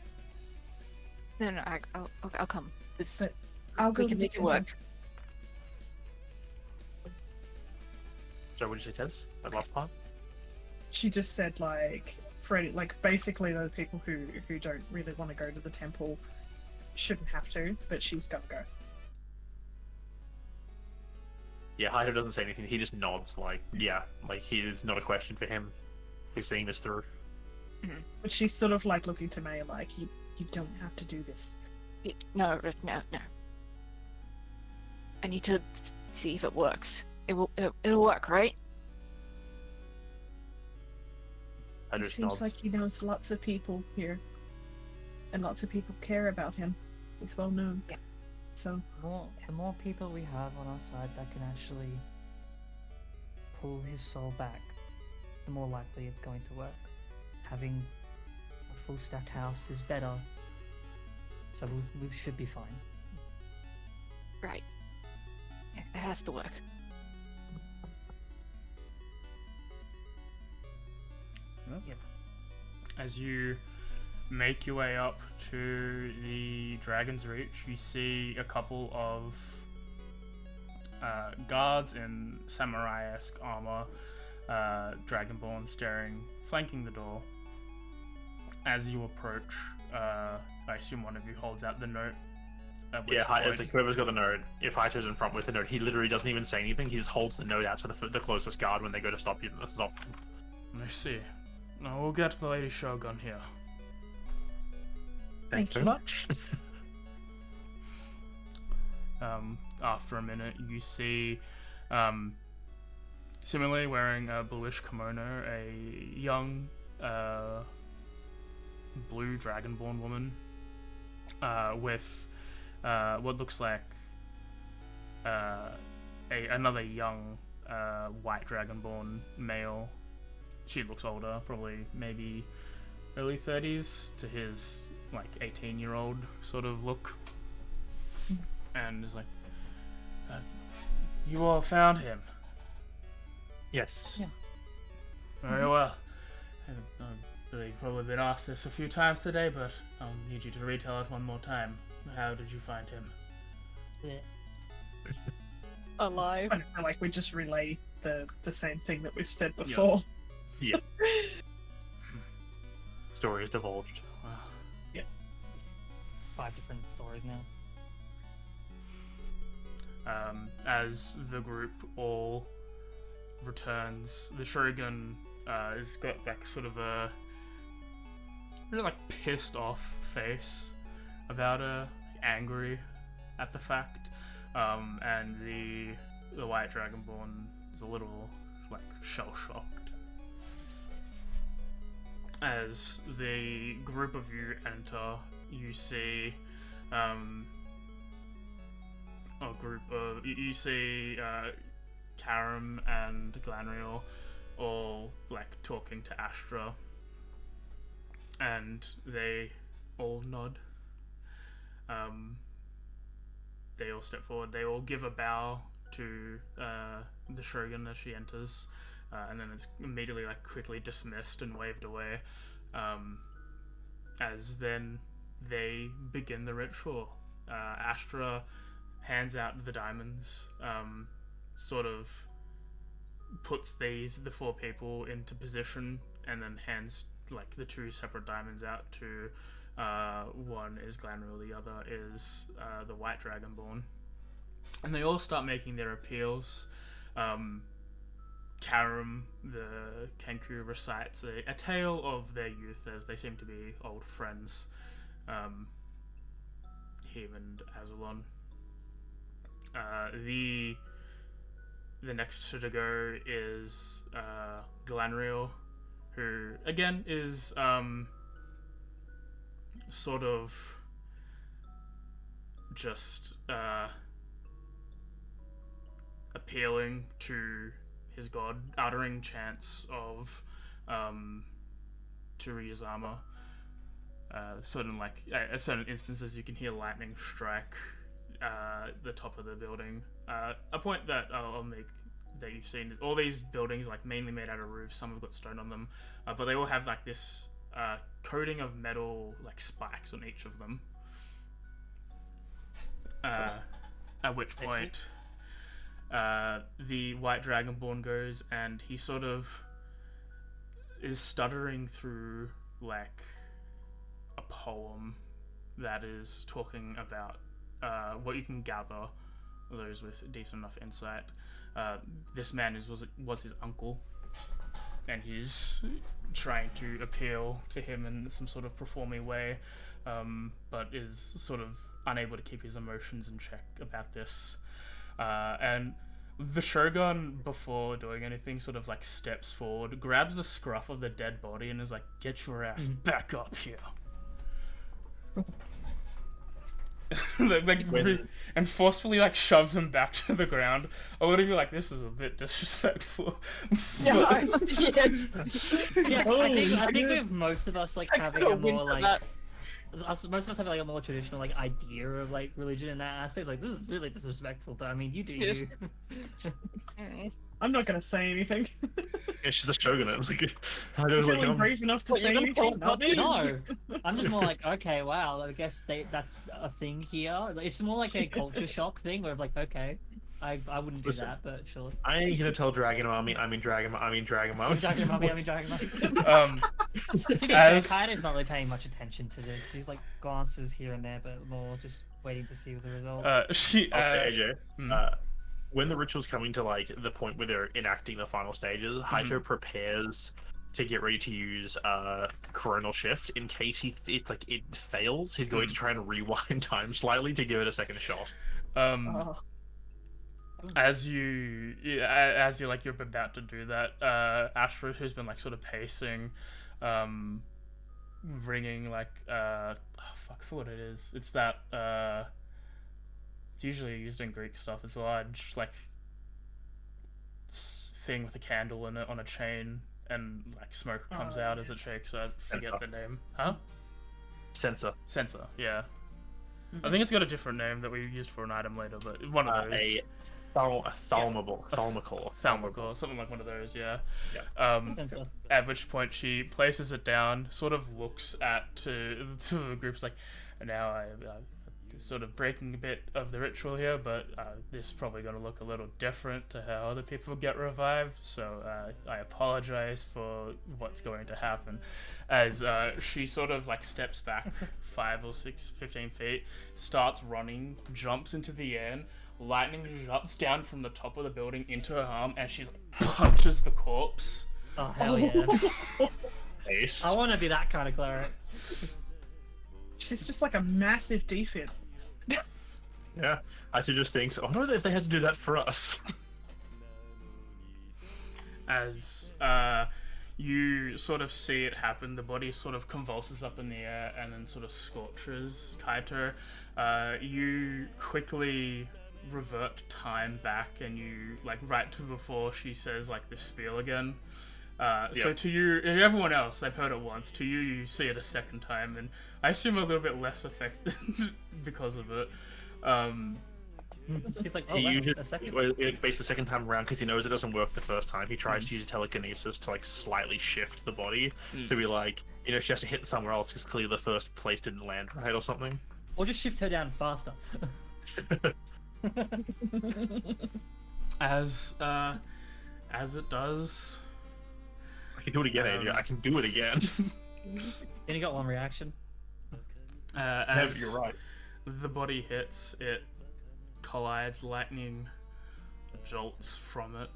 No, I'll come. But I'll go We to can the make it temple. work. So what did you say, Tess? That last part? She just said like basically the people who don't really want to go to the temple shouldn't have to, but she's gonna go. Yeah, Haito doesn't say anything. He just nods, like, yeah, like it's not a question for him. He's seeing this through. But she's sort of like looking to May like, you don't have to do this. No. I need to see if it works. It'll work, right? I It just seems nods. like he knows lots of people here, and lots of people care about him. He's well known. Yeah. So The more people we have on our side that can actually pull his soul back, the more likely it's going to work. Having a full stacked house is better, so we should be fine. Right. Yeah, it has to work. Yep. As you make your way up to the Dragon's Reach, you see a couple of guards in samurai-esque armor, Dragonborn flanking the door. As you approach, I assume one of you holds out the note. Yeah, it's like whoever's got the note. If Haito's in front with the note, he literally doesn't even say anything. He just holds the note out to the closest guard when they go to stop you. Stop. I see. Now we'll get the Lady Shogun here. Thank you very much. After a minute, you see, similarly wearing a bluish kimono, a young, blue dragonborn woman, with what looks like another young white dragonborn male. She looks older, probably maybe early 30s to his like 18-year-old sort of look, and is like, you all found him. Yes. Yeah. Very well. I believe you've probably been asked this a few times today, but I'll need you to retell it one more time. How did you find him? Alive. I feel like we just relay the same thing that we've said before. Yeah. Story is divulged. Wow. It's 5 different stories now. As the group all returns, the Shogun has got like sort of a really like pissed off face about her, angry at the fact, and the white dragonborn is a little like shell shocked. As the group of you enter, you see you see Karam and Glanriel all like talking to Astra, and they all nod. They all step forward. They all give a bow to the Shogun as she enters, and then it's immediately like quickly dismissed and waved away. As then they begin the ritual. Astra hands out the diamonds, sort of puts the 4 people into position, and then hands like the 2 separate diamonds out to one is Glanriel, the other is the white dragonborn, and they all start making their appeals. Karam, the Kenku, recites a tale of their youth, as they seem to be old friends, him and Azulon. The next to go is Glanriel, who again is sort of just appealing to his god, uttering chants of to Ryuzama. Certain instances you can hear lightning strike the top of the building. A point that I'll make that you've seen is all these buildings like mainly made out of roofs. Some have got stone on them, but they all have like this coating of metal like spikes on each of them. At which point, the White Dragonborn goes and he sort of is stuttering through like a poem that is talking about what you can gather, those with decent enough insight. This man was his uncle, and he's trying to appeal to him in some sort of performing way, but is sort of unable to keep his emotions in check about this. And the Shogun, before doing anything, sort of like steps forward, grabs the scruff of the dead body, and is like, "Get your ass back up here." And forcefully like shoves him back to the ground. I would be like, this is a bit disrespectful. Yeah, I think with most of us like having a more like most of us have like a more traditional like idea of like religion in that aspect. It's like, this is really disrespectful, but I mean, you do Yes. you. I'm not gonna say anything. It's just the shogunate. Like, I You're don't like, feeling brave enough to What, say you're gonna anything? tell Not me. No, I'm just more like, okay, wow, I guess that's a thing here. It's more like a culture shock thing where like, okay, I wouldn't do Listen. that, but sure. I ain't gonna tell Dragon Mommy. I mean Dragon Mommy. Dragon Mommy. To be fair, As- Kaida's not really paying much attention to this. She's like glances here and there, but more just waiting to see what the results. Okay, AJ. mm. When the ritual's coming to like the point where they're enacting the final stages, Haito prepares to get ready to use Coronal Shift in case it fails. He's going to try and rewind time slightly to give it a second shot. Oh. As you're like you're about to do that, Ashford, who's been like sort of pacing, ringing like I forgot what it is. It's that it's usually used in Greek stuff. It's a large like thing with a candle in it on a chain, and like smoke comes out as it shakes. I forget the name. Huh? Sensor. Sensor. Yeah. I think it's got a different name that we used for an item later, but one of those. A thaumical, Thalmagor, something like one of those, yeah. Sensor. At which point she places it down, sort of looks to the group's like, now I'm sort of breaking a bit of the ritual here, but this is probably going to look a little different to how other people get revived, so I apologize for what's going to happen. As she sort of like steps back 15 feet, starts running, jumps into the air, lightning jumps down from the top of the building into her arm, and she punches the corpse. Oh hell yeah! Ace. I want to be that kind of cleric. She's just like a massive defib. Yeah, I just thinks, I wonder if they had to do that for us. As you sort of see it happen, the body sort of convulses up in the air and then sort of scorches Kaito. You quickly revert time back, and you like right to before she says like the spiel again. So to you and everyone else, they've heard it once. To you, you see it a second time, and I assume a little bit less effect because of it. It's like, oh, He wow, uses a second. it based the second time around because he knows it doesn't work the first time. He tries to use telekinesis to like slightly shift the body to be like, she has to hit somewhere else because clearly the first place didn't land right or something. Or just shift her down faster. As it does. I can do it again, Adrian. I can do it again. Then you got one reaction. As You're right. the body hits, it collides, lightning jolts from it.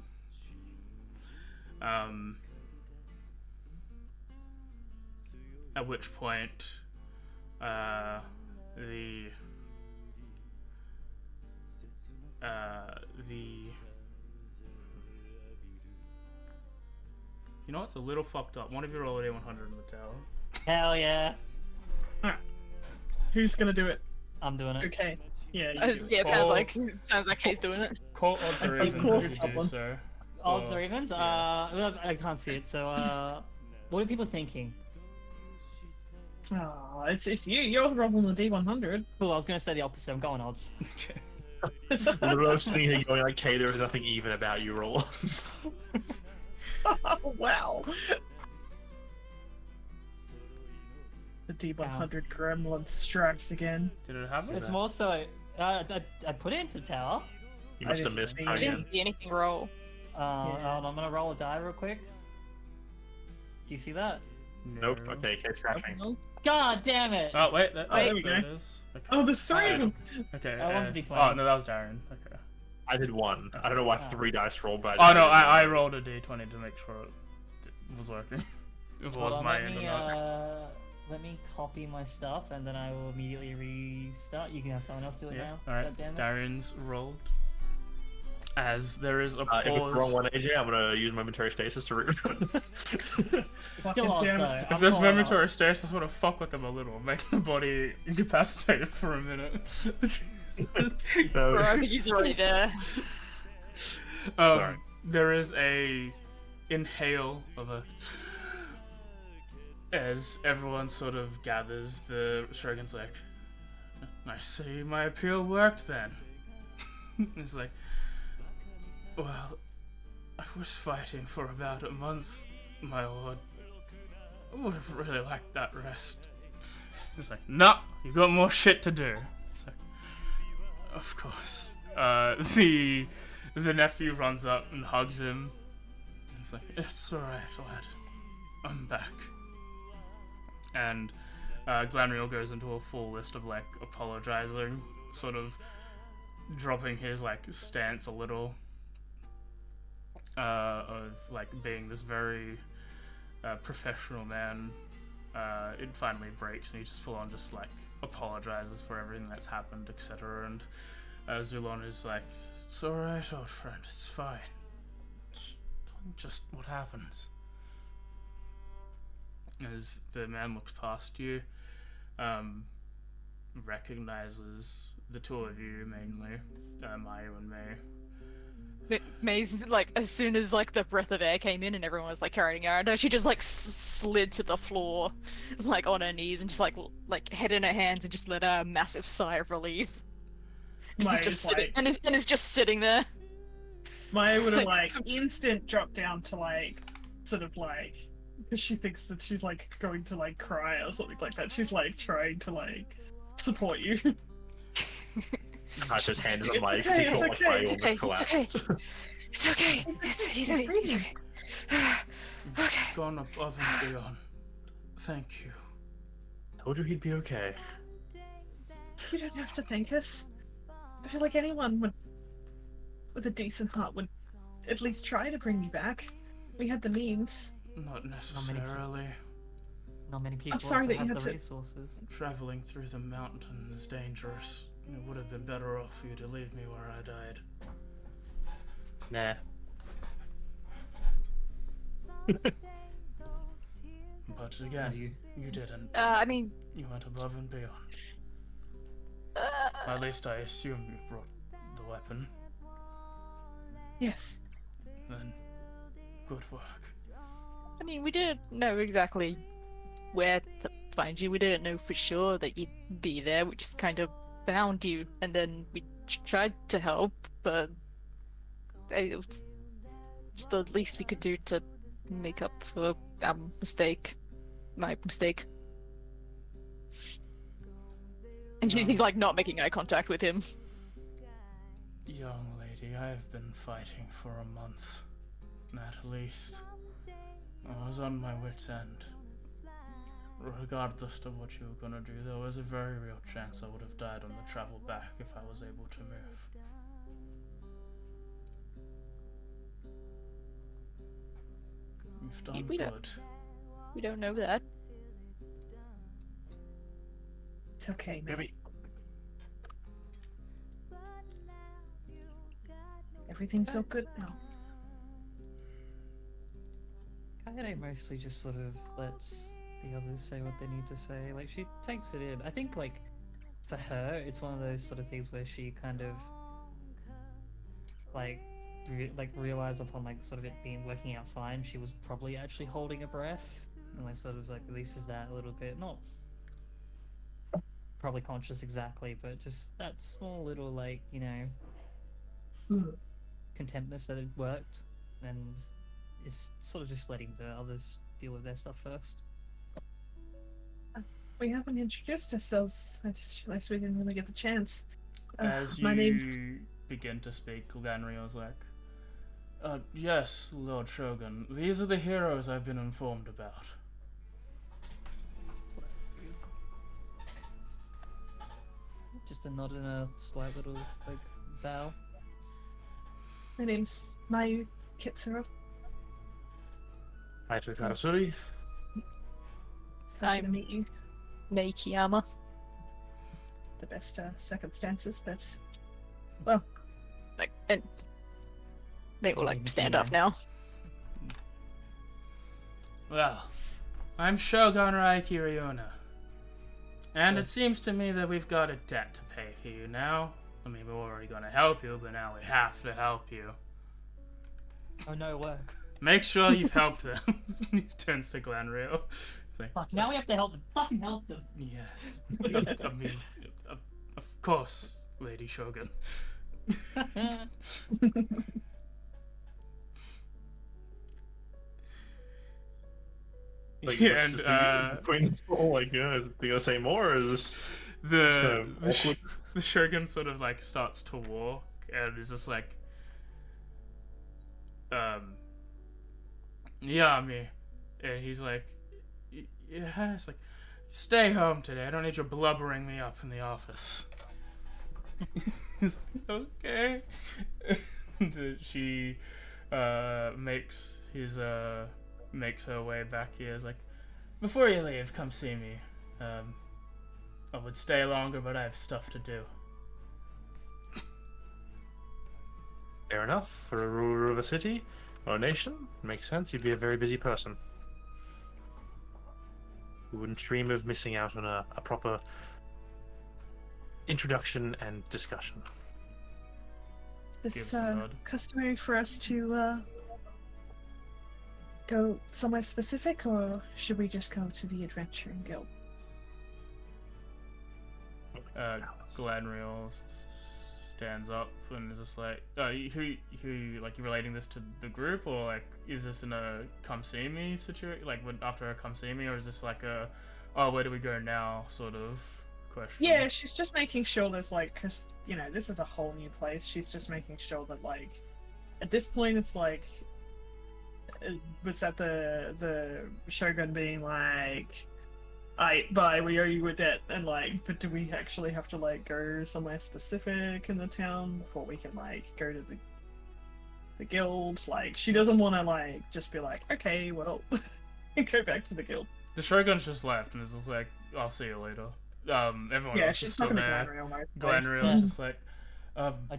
At which point, you know what's a little fucked up? One of you roll a D100 in the tower. Hell yeah! Who's gonna do it? I'm doing it. Okay. Yeah. You do it. Yeah, it Oh. sounds like he's doing it. Call odds or Of evens course, as you do someone. so. Odds Oh, or evens? yeah. Well, I can't see it. So, what are people thinking? Oh, it's you. You're rolling the D100. Well, I was gonna say the opposite. I'm going odds. Literally, I was sitting here going like, "Okay, there is nothing even about you, Roll." Oh, wow. The D100 gremlin strikes again. Did it happen? It's more so. I put it into tower. You must have didn't missed. see I it. didn't see anything roll. Hold on, I'm gonna roll a die real quick. Do you see that? Nope. Okay, case crashing. No. God damn it! Oh wait, there we there go. it is. Okay. Oh, there's three of them. Okay. That was D20. Oh no, that was Darren. Okay. I did one. I don't know why 3 dice rolled, but Oh no, I rolled a d20 to make sure it was working. If it Hold was on, my let end or me not. let me copy my stuff and then I will immediately restart. You can have someone else do it Yeah. now. All right. God damn it. Darren's rolled. As there is a if it's the wrong pause. one, AJ, I'm gonna use momentary stasis to root. It's still odds damn though. it. If there's momentary stasis, want to fuck with them a little, make the body incapacitated for a minute. No. Bro, I think he's already there. Sorry. There is a inhale of a as everyone sort of gathers. The Shogun's like, "I see my appeal worked then." It's like, well, I was fighting for about a month, my lord. I would have really liked that rest. It's like, no, you got more shit to do. It's like, of course. The nephew runs up and hugs him. It's like, it's alright, lad. I'm back. And Glanriel goes into a full list of like apologizing, sort of dropping his like stance a little of like being this very professional man. It finally breaks and he just full on just like apologizes for everything that's happened, etc. And Zulon is like, it's alright, old friend, it's fine. It's just what happens. As the man looks past you, recognizes the two of you mainly, Mayu and May. May's like, as soon as like the breath of air came in and everyone was like carrying her out, she just like slid to the floor, like on her knees and just like head in her hands and just let a massive sigh of relief. And he's Maya's just sitting, like- and is just sitting there. Maya would have like instant drop down to like sort of like because she thinks that she's like going to like cry or something like that. She's like trying to like support you. I just handed him It's like, okay, he it's felt okay, like it's Rayon would collapse. It's okay. He's okay. He's okay. Okay. Gone above and beyond. Thank you. Told you he'd be okay. You don't have to thank us. I feel like anyone would, with a decent heart, would at least try to bring you back. We had the means. Not necessarily. Not many people sorry also that you have had the to- resources. Traveling through the mountain is dangerous. It would have been better off for you to leave me where I died. Nah. But again, you didn't. I mean, You went above and beyond. uh, At least I assume you brought the weapon. Yes. Then, good work. I mean, we didn't know exactly where to find you. We didn't know for sure that you'd be there. We just kind of found you, and then we tried to help, but it's the least we could do to make up for our mistake. My mistake. And she's like not making eye contact with him. Young lady, I have been fighting for a month. At least. I was on my wit's end. Regardless of what you were gonna do, there was a very real chance I would have died on the travel back if I was able to move. You've done We don't- good. We don't know that. It's okay, man. Maybe. Everything's so good now. Kayane mostly just sort of lets the others say what they need to say. Like, she takes it in. I think, like, for her, it's one of those sort of things where she kind of, like, realized upon, like, sort of it being working out fine, she was probably actually holding a breath. And, like, sort of, like, releases that a little bit. Not probably conscious exactly, but just that small little like contemptness that it worked, and it's sort of just letting the others deal with their stuff first. We haven't introduced ourselves. I just realized we didn't really get the chance. As My you name's begin to speak, Glanrio's like, yes, Lord Shogun, these are the heroes I've been informed about. Just a nod and a slight little like bow. my name's Mayu Kitsuro. Hi to Karasuri. Pleasure to I'm- meet you. Mei Kiyama. The best circumstances, but well, Like, and they will like Maybe stand yeah. up now. Well, I'm Shogun Raiki Ryona. And it seems to me that we've got a debt to pay for you now. I mean, we're already going to help you, but now we have to help you. Oh no, work. Make sure you've helped them. He turns to Glanrio. He's like, Fuck, now we have to help them. Fucking help them. yes. I mean, of course, Lady Shogun. Like, Yeah, looks and to see oh my god, is he gonna say more, or is this the awkward? the Shogun sort of like starts to walk and is just like, yeah, me, and he's like, yeah, it's like, stay home today. I don't need you blubbering me up in the office. He's like, okay. And she makes her way back here. Is like, before you leave, come see me. I would stay longer, but I have stuff to do. Fair enough. For a ruler of a city or a nation, makes sense. You'd be a very busy person. You wouldn't dream of missing out on a proper introduction and discussion. Is Gives a nod. customary for us to go somewhere specific, or should we just go to the Adventuring Guild? Glanriel stands up and is just like, who, like, you relating this to the group, or like, is this in a come see me situation, like, after a come see me, or is this like a, oh, where do we go now sort of question? Yeah, she's just making sure there's like, because this is a whole new place. She's just making sure that like, at this point, it's like, was that the Shogun being like, bye, we owe you a debt, and like, but do we actually have to like go somewhere specific in the town before we can like go to the guild? Like, she doesn't want to like just be like, okay, well, go back to the guild. The Shogun's just left and is just like, I'll see you later. Everyone Yeah, else is she's still not there. gonna go mode. Glanriel's just like,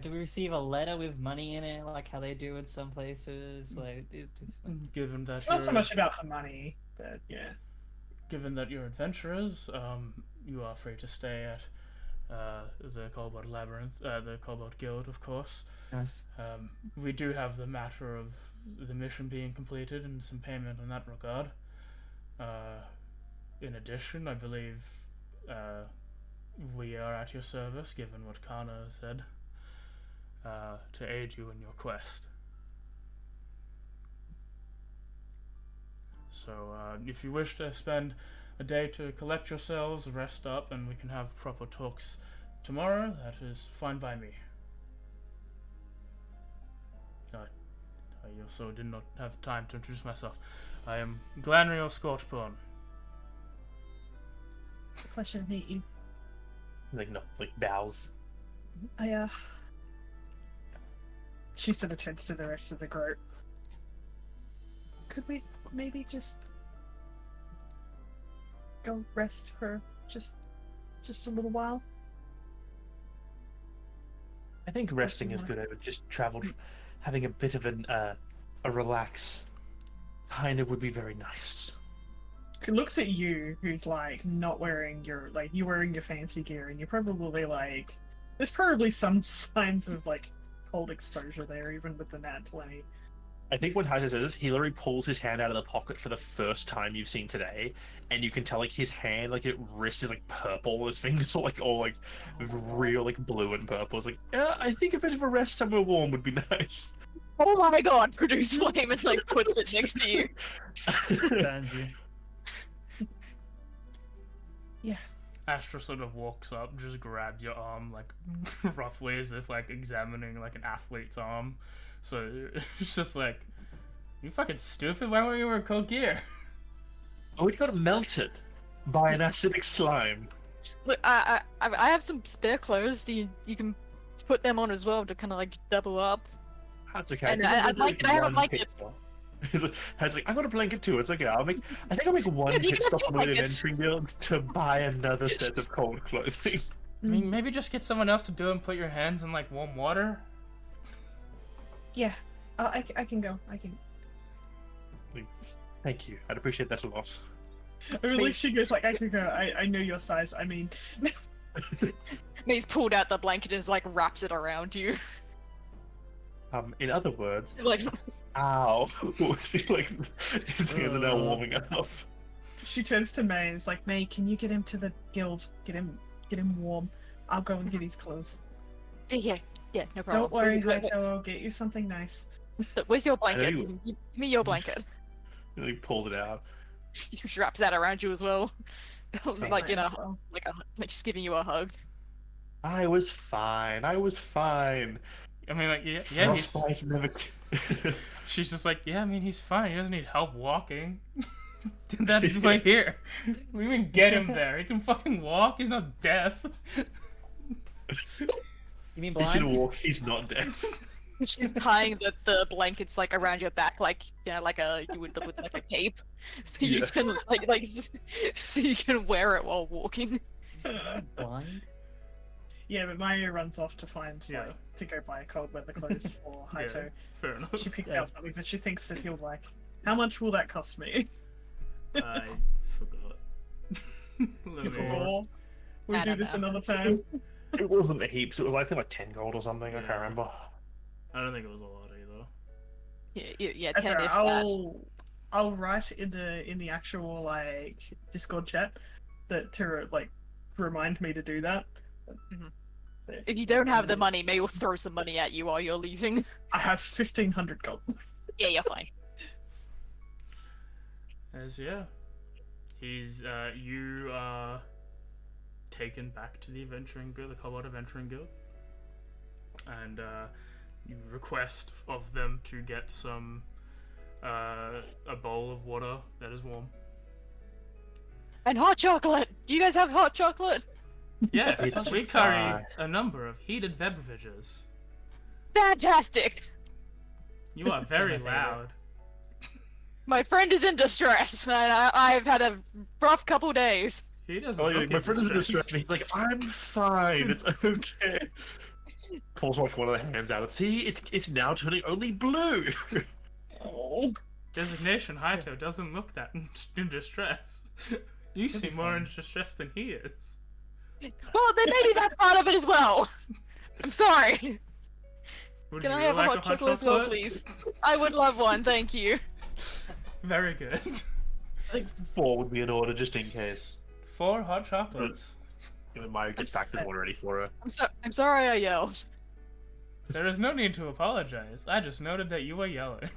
Do we receive a letter with money in it, like how they do in some places? Like, it's just like... given that It's not so you're- much about the money, but yeah. Given that you're adventurers, you are free to stay at the Cobalt Labyrinth, the Cobalt Guild, of course. Nice. We do have the matter of the mission being completed and some payment in that regard. In addition, I believe we are at your service, given what Kana said, to aid you in your quest. So, if you wish to spend a day to collect yourselves, rest up, and we can have proper talks tomorrow, that is fine by me. I also did not have time to introduce myself. I am Glanriel Scorchborn. Pleasure to meet you. Like, no, like bows. She sort of turns to the rest of the group. Could we maybe just go rest for just a little while? I think resting is good. I would just travel, having a bit of a relax, kind of would be very nice. He looks at you, who's like not wearing your you're wearing your fancy gear, and you're probably like, there's probably some signs of like cold exposure there, even with the nat 20. I think when Haito says this, Hillary pulls his hand out of the pocket for the first time you've seen today, and you can tell like his hand, like his wrist is like purple, his fingers are like all like real like blue and purple. It's like, yeah, I think a bit of a rest somewhere warm would be nice. Oh my god, produce flame and like puts it next to you. Burns you. Astra sort of walks up, just grabs your arm, like, roughly as if, like, examining, like, an athlete's arm. So, it's just like, you fucking stupid, why weren't you wearing cold gear? Oh, it got melted by an acidic slime. Look, I have some spare clothes. You can put them on as well to kind of like double up. That's okay. And think I'm I'd gonna like- make I have a one blanket. pit stop. It's like, I got a blanket too. It's okay. I think I'll make one Yeah, you pit can have stop two on the way to blankets. Venturing Guilds to buy another set of cold clothing. I mean, maybe just get someone else to do it and put your hands in, like, warm water? Yeah, I can go. I can. Thank you. I'd appreciate that a lot. I really, she goes like, I can go. I know your size. I mean, He's pulled out the blanket and like wraps it around you. In other words, Like, ow. See, like, his hands are now warming up. she turns to May and is like, May, can you get him to the guild? Get him warm. I'll go and get his clothes. yeah, no problem. Don't worry, Where's, Haito. I'll get you something nice. where's your blanket? you- Give me your blanket. He pulls it out. He wraps that around you as well. Like, you Might know, as well. like she's giving you a hug. I was fine. I was fine. I mean, like, he's... Frostbite never. She's just like, yeah, I mean, he's fine. He doesn't need help walking. That's why here. We even get him there. He can fucking walk. He's not deaf. You mean He can blind? walk. He's not deaf. She's tying the blankets like around your back, like you know, like you would with like a cape, so you Yeah. can so you can wear it while walking. Blind? Yeah, but Maya runs off to find Yeah. like to go buy cold weather clothes for Haito. Yeah, fair enough. She picked Yeah. out something that she thinks that he'll like. How much will that cost me? I forgot. Let You me- forgot? We I do don't this know. another time. It wasn't heaps. It was, I think, like 10 gold or something. I Yeah. can't remember. I don't think it was a lot either. Yeah, That's 10 alright. if that. I'll write in the actual like Discord chat that to like remind me to do that. Mhm. So, If you don't have the money, May will throw some money at you while you're leaving. I have 1,500 gold. Yeah, you're fine. As yeah, you are taken back to the Adventuring Guild, the Cobalt Adventuring Guild, and you request of them to get some a bowl of water that is warm. And hot chocolate. Do you guys have hot chocolate? Yes, It's we carry fine. a number of heated beverages. Fantastic. You are very My favorite. loud. My friend is in distress, and I've had a rough couple days. He doesn't. Oh, yeah, look my in friend is in distress. distress. He's like, I'm fine. It's okay. Pulls like one of the hands out. See, it's now turning only blue. Oh, Designation Haito doesn't look that in distress. You He'll be seem more in fine. distress than he is. Well, then maybe that's part of it as well. I'm sorry. Would Can you I have like a hot chocolate as well, please? I would love one, thank you. Very good. I think 4 would be in order just in case. 4 hot chocolates. You know, Maya gets back this one ready for her. I'm sorry I yelled. There is no need to apologize. I just noted that you were yelling.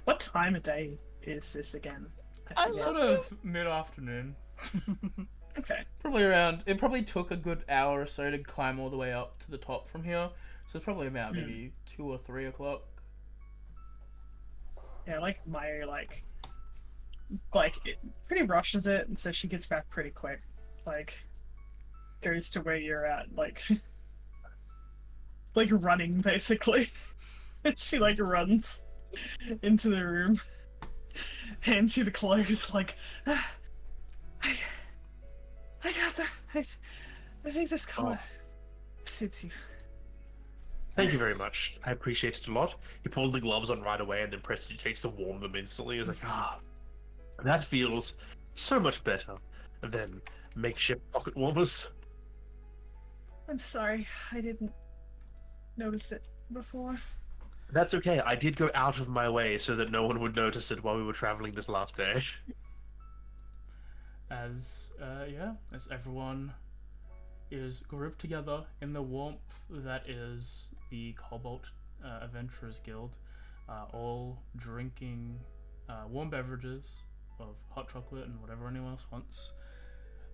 what time of day is this again? I forget. Sort of mid-afternoon. Okay. Probably around. It probably took a good hour or so to climb all the way up to the top from here. So it's probably about maybe 2 or 3 o'clock. Yeah, like Maya like it pretty rushes it, and so she gets back pretty quick. Like goes to where you're at, like like running basically. She like runs into the room, hands you the clothes, like I got that. I think this color suits you. Thank you very much. I appreciate it a lot. He pulled the gloves on right away and then prestidigitates to warm them instantly. He's like, that feels so much better than makeshift pocket warmers. I'm sorry, I didn't notice it before. That's okay. I did go out of my way so that no one would notice it while we were traveling this last day. As as everyone is grouped together in the warmth that is the Cobalt Adventurers Guild, all drinking warm beverages of hot chocolate and whatever anyone else wants.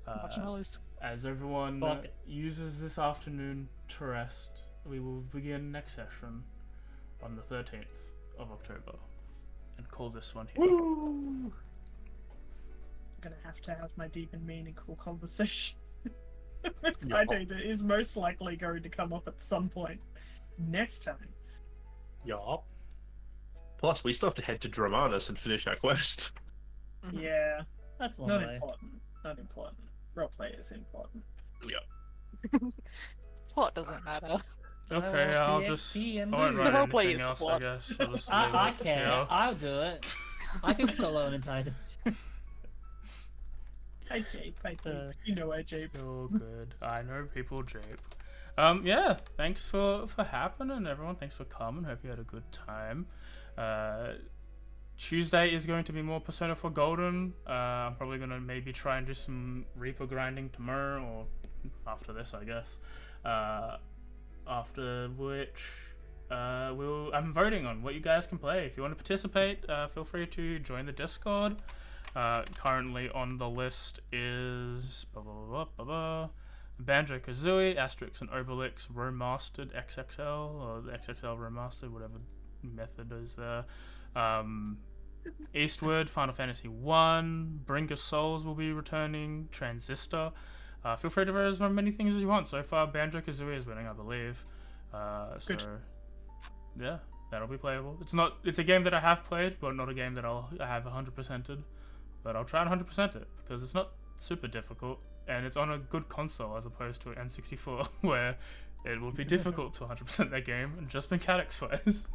Marshmallows. As everyone Fuck it. uses this afternoon to rest, we will begin next session on the 13th of October and call this one here. I'm gonna have to have my deep and meaningful conversation. I do that is most likely going to come up at some point next time. Yup. Plus, we still have to head to Dramanis and finish our quest. Mhm. Yeah, That's a long not way. important. Not important. Roleplay is important. Plot doesn't matter. Okay, will I'll be just. XP and I won't blue. write The roleplay anything is the else, I plot. guess. I'll just leave I it, care. you know. I'll do it. I can solo an entire. Hi, Jape. Hi, Jape. You know I, Jape. So good. I know people jape. Yeah, thanks for happening, everyone. Thanks for coming. Hope you had a good time. Tuesday is going to be more Persona 4 Golden. I'm probably going to maybe try and do some Reaper grinding tomorrow, or after this, I guess. After which, I'm voting on what you guys can play. If you want to participate, feel free to join the Discord. Currently on the list is Banjo-Kazooie, Asterix and Obelix Remastered XXL, or the XXL Remastered, whatever method is there. Eastward, Final Fantasy 1, Brink of Souls will be returning, Transistor. Feel free to vote as many things as you want. So far, Banjo-Kazooie is winning, I believe. Good. Yeah, that'll be playable. It's a game that I have played, but not a game that I have 100%ed. But I'll try and 100% it, because it's not super difficult, and it's on a good console as opposed to an N64, where it will be difficult to 100% that game, just mechanics-wise.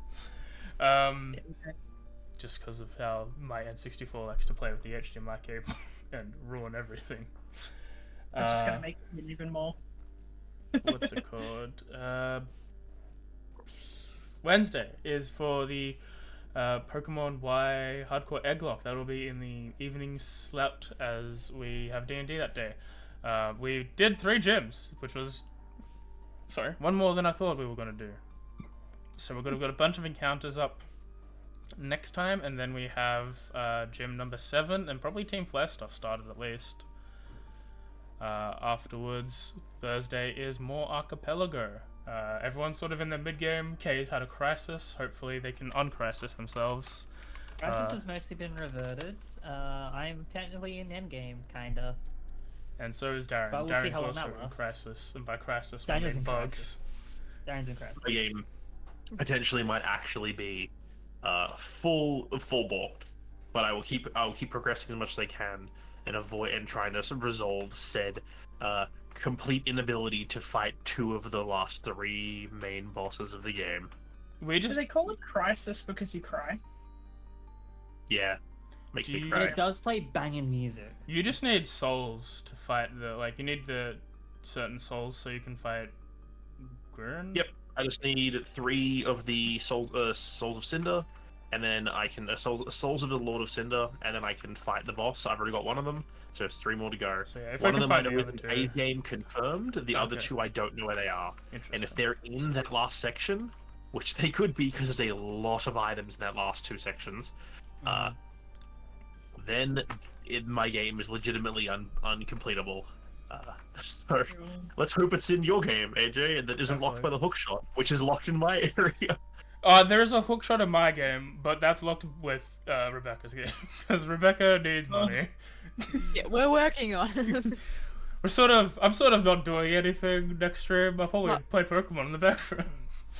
Just because of how my N64 likes to play with the HDMI cable and ruin everything. I'm just gonna make it even more. What's it called? Wednesday is for the Pokemon Y Hardcore Egglock. That'll be in the evening slot as we have D&D that day. We did 3 gyms, which was... Sorry, one more than I thought we were going to do. So we've got a bunch of encounters up next time, and then we have gym number 7, and probably Team Flare stuff started at least. Afterwards, Thursday is more Archipelago. Everyone's sort of in the mid-game. Kay's had a crisis. Hopefully they can uncrisis themselves. Crisis has mostly been reverted. I'm technically in endgame, kinda. And so is Darren. But we'll see Darren's how long also that in lasts. crisis. And by crisis, I Daniel's mean in bugs. crisis. Darren's in crisis. The game potentially might actually be full balked, but I will keep progressing as much as I can and avoid and trying to resolve said complete inability to fight 2 of the last 3 main bosses of the game. We Do just they call it Crisis because you cry? Yeah, makes me Do you- cry. It does play banging music. you just need souls to fight you need the certain souls so you can fight Gurren? Yep. I just need 3 of the souls of Cinder, and then I can souls of the Lord of Cinder, and then I can fight the boss. I've already got 1 of them, so there's 3 more to go. So yeah, if One I of can them I find know the is other an 2. A game confirmed. The other Okay. 2 I don't know where they are. And if Interesting. they're in that last section, which they could be because there's a lot of items in that last 2 sections, then my game is legitimately uncompletable. So let's hope it's in your game, AJ, and that isn't locked by the hookshot, which is locked in my area. There's a hookshot in my game, but that's locked with Rebecca's game because Rebecca needs money. Yeah, we're working on it. I'm sort of not doing anything next stream. I'll probably What? play Pokemon in the background.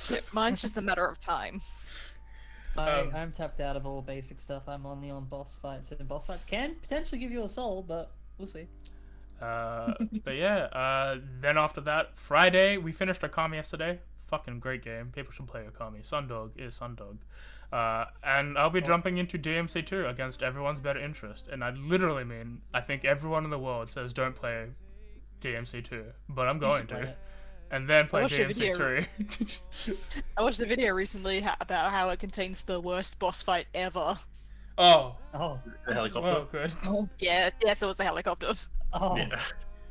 Yeah, mine's just a matter of time. I'm tapped out of all basic stuff. I'm only on boss fights, and boss fights can potentially give you a soul, but we'll see. But yeah, then after that, Friday, we finished Okami yesterday. Fucking great game. People should play Okami. Sundog is Sundog. And I'll be jumping into DMC2 against everyone's better interest. And I literally mean, I think everyone in the world says don't play DMC2, but I'm going Play to. it. and then play watched a DMC3. I watched a video recently about how it contains the worst boss fight ever. Oh, Oh. The helicopter. well, good. Yeah, so it was the helicopter. Oh. Yeah.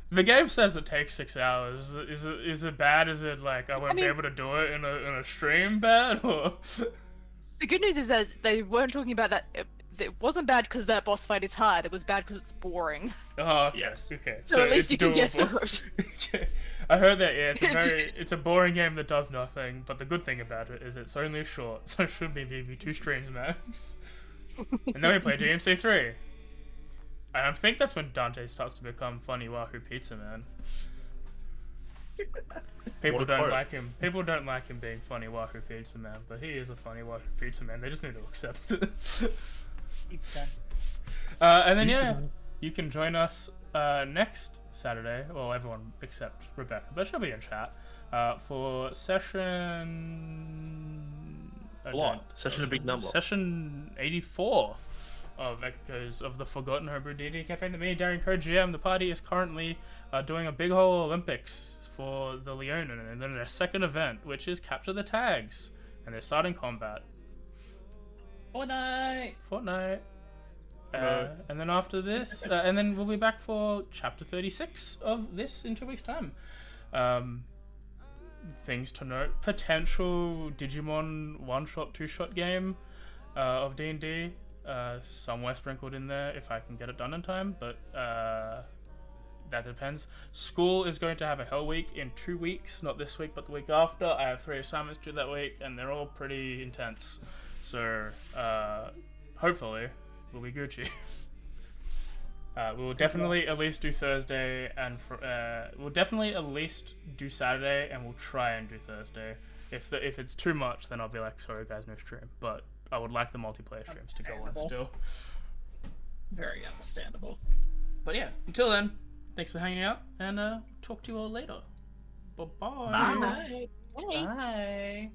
The game says it takes 6 hours. Is it bad? Is it like I won't be mean- able to do it in a stream bad? Or The good news is that they weren't talking about that. It wasn't bad because that boss fight is hard. It was bad because it's boring. oh, okay. Yes. Okay. So, at least it's you can get doable. through it. Okay. I heard that. Yeah, it's a boring game that does nothing. But the good thing about it is it's only short, so it should be maybe 2 streams max. And then we play DMC3. And I think that's when Dante starts to become funny Wahoo Pizza Man. People What a don't quote. like him. People don't like him being funny Wahoo Pizza Man, but he is a funny Wahoo Pizza Man. They just need to accept it. And then yeah, you can join us next Saturday. Well, everyone except Rebecca, but she'll be in chat for session. A lot. Session a big number. Session 84 of Echoes of the Forgotten Homebrew D&D campaign that me and Darren co-GM. The party is currently doing a big whole Olympics for the Leonin, and then their second event, which is Capture the Tags, and they're starting combat. Fortnite. And then after this, and then we'll be back for chapter 36 of this in 2 weeks' time. Things to note: potential Digimon one-shot, two-shot game of D&D. Somewhere sprinkled in there if I can get it done in time, but that depends. School is going to have a hell week in 2 weeks, not this week but the week after. I have 3 assignments due that week and they're all pretty intense, so hopefully we'll be Gucci. We will definitely at least do Thursday, and we'll definitely at least do Saturday, and we'll try and do Thursday. If it's too much, then I'll be like, sorry guys, no stream, but I would like the multiplayer streams to go on still. Very understandable. But yeah, until then, thanks for hanging out, and talk to you all later. Bye-bye. Bye. Hey. Bye.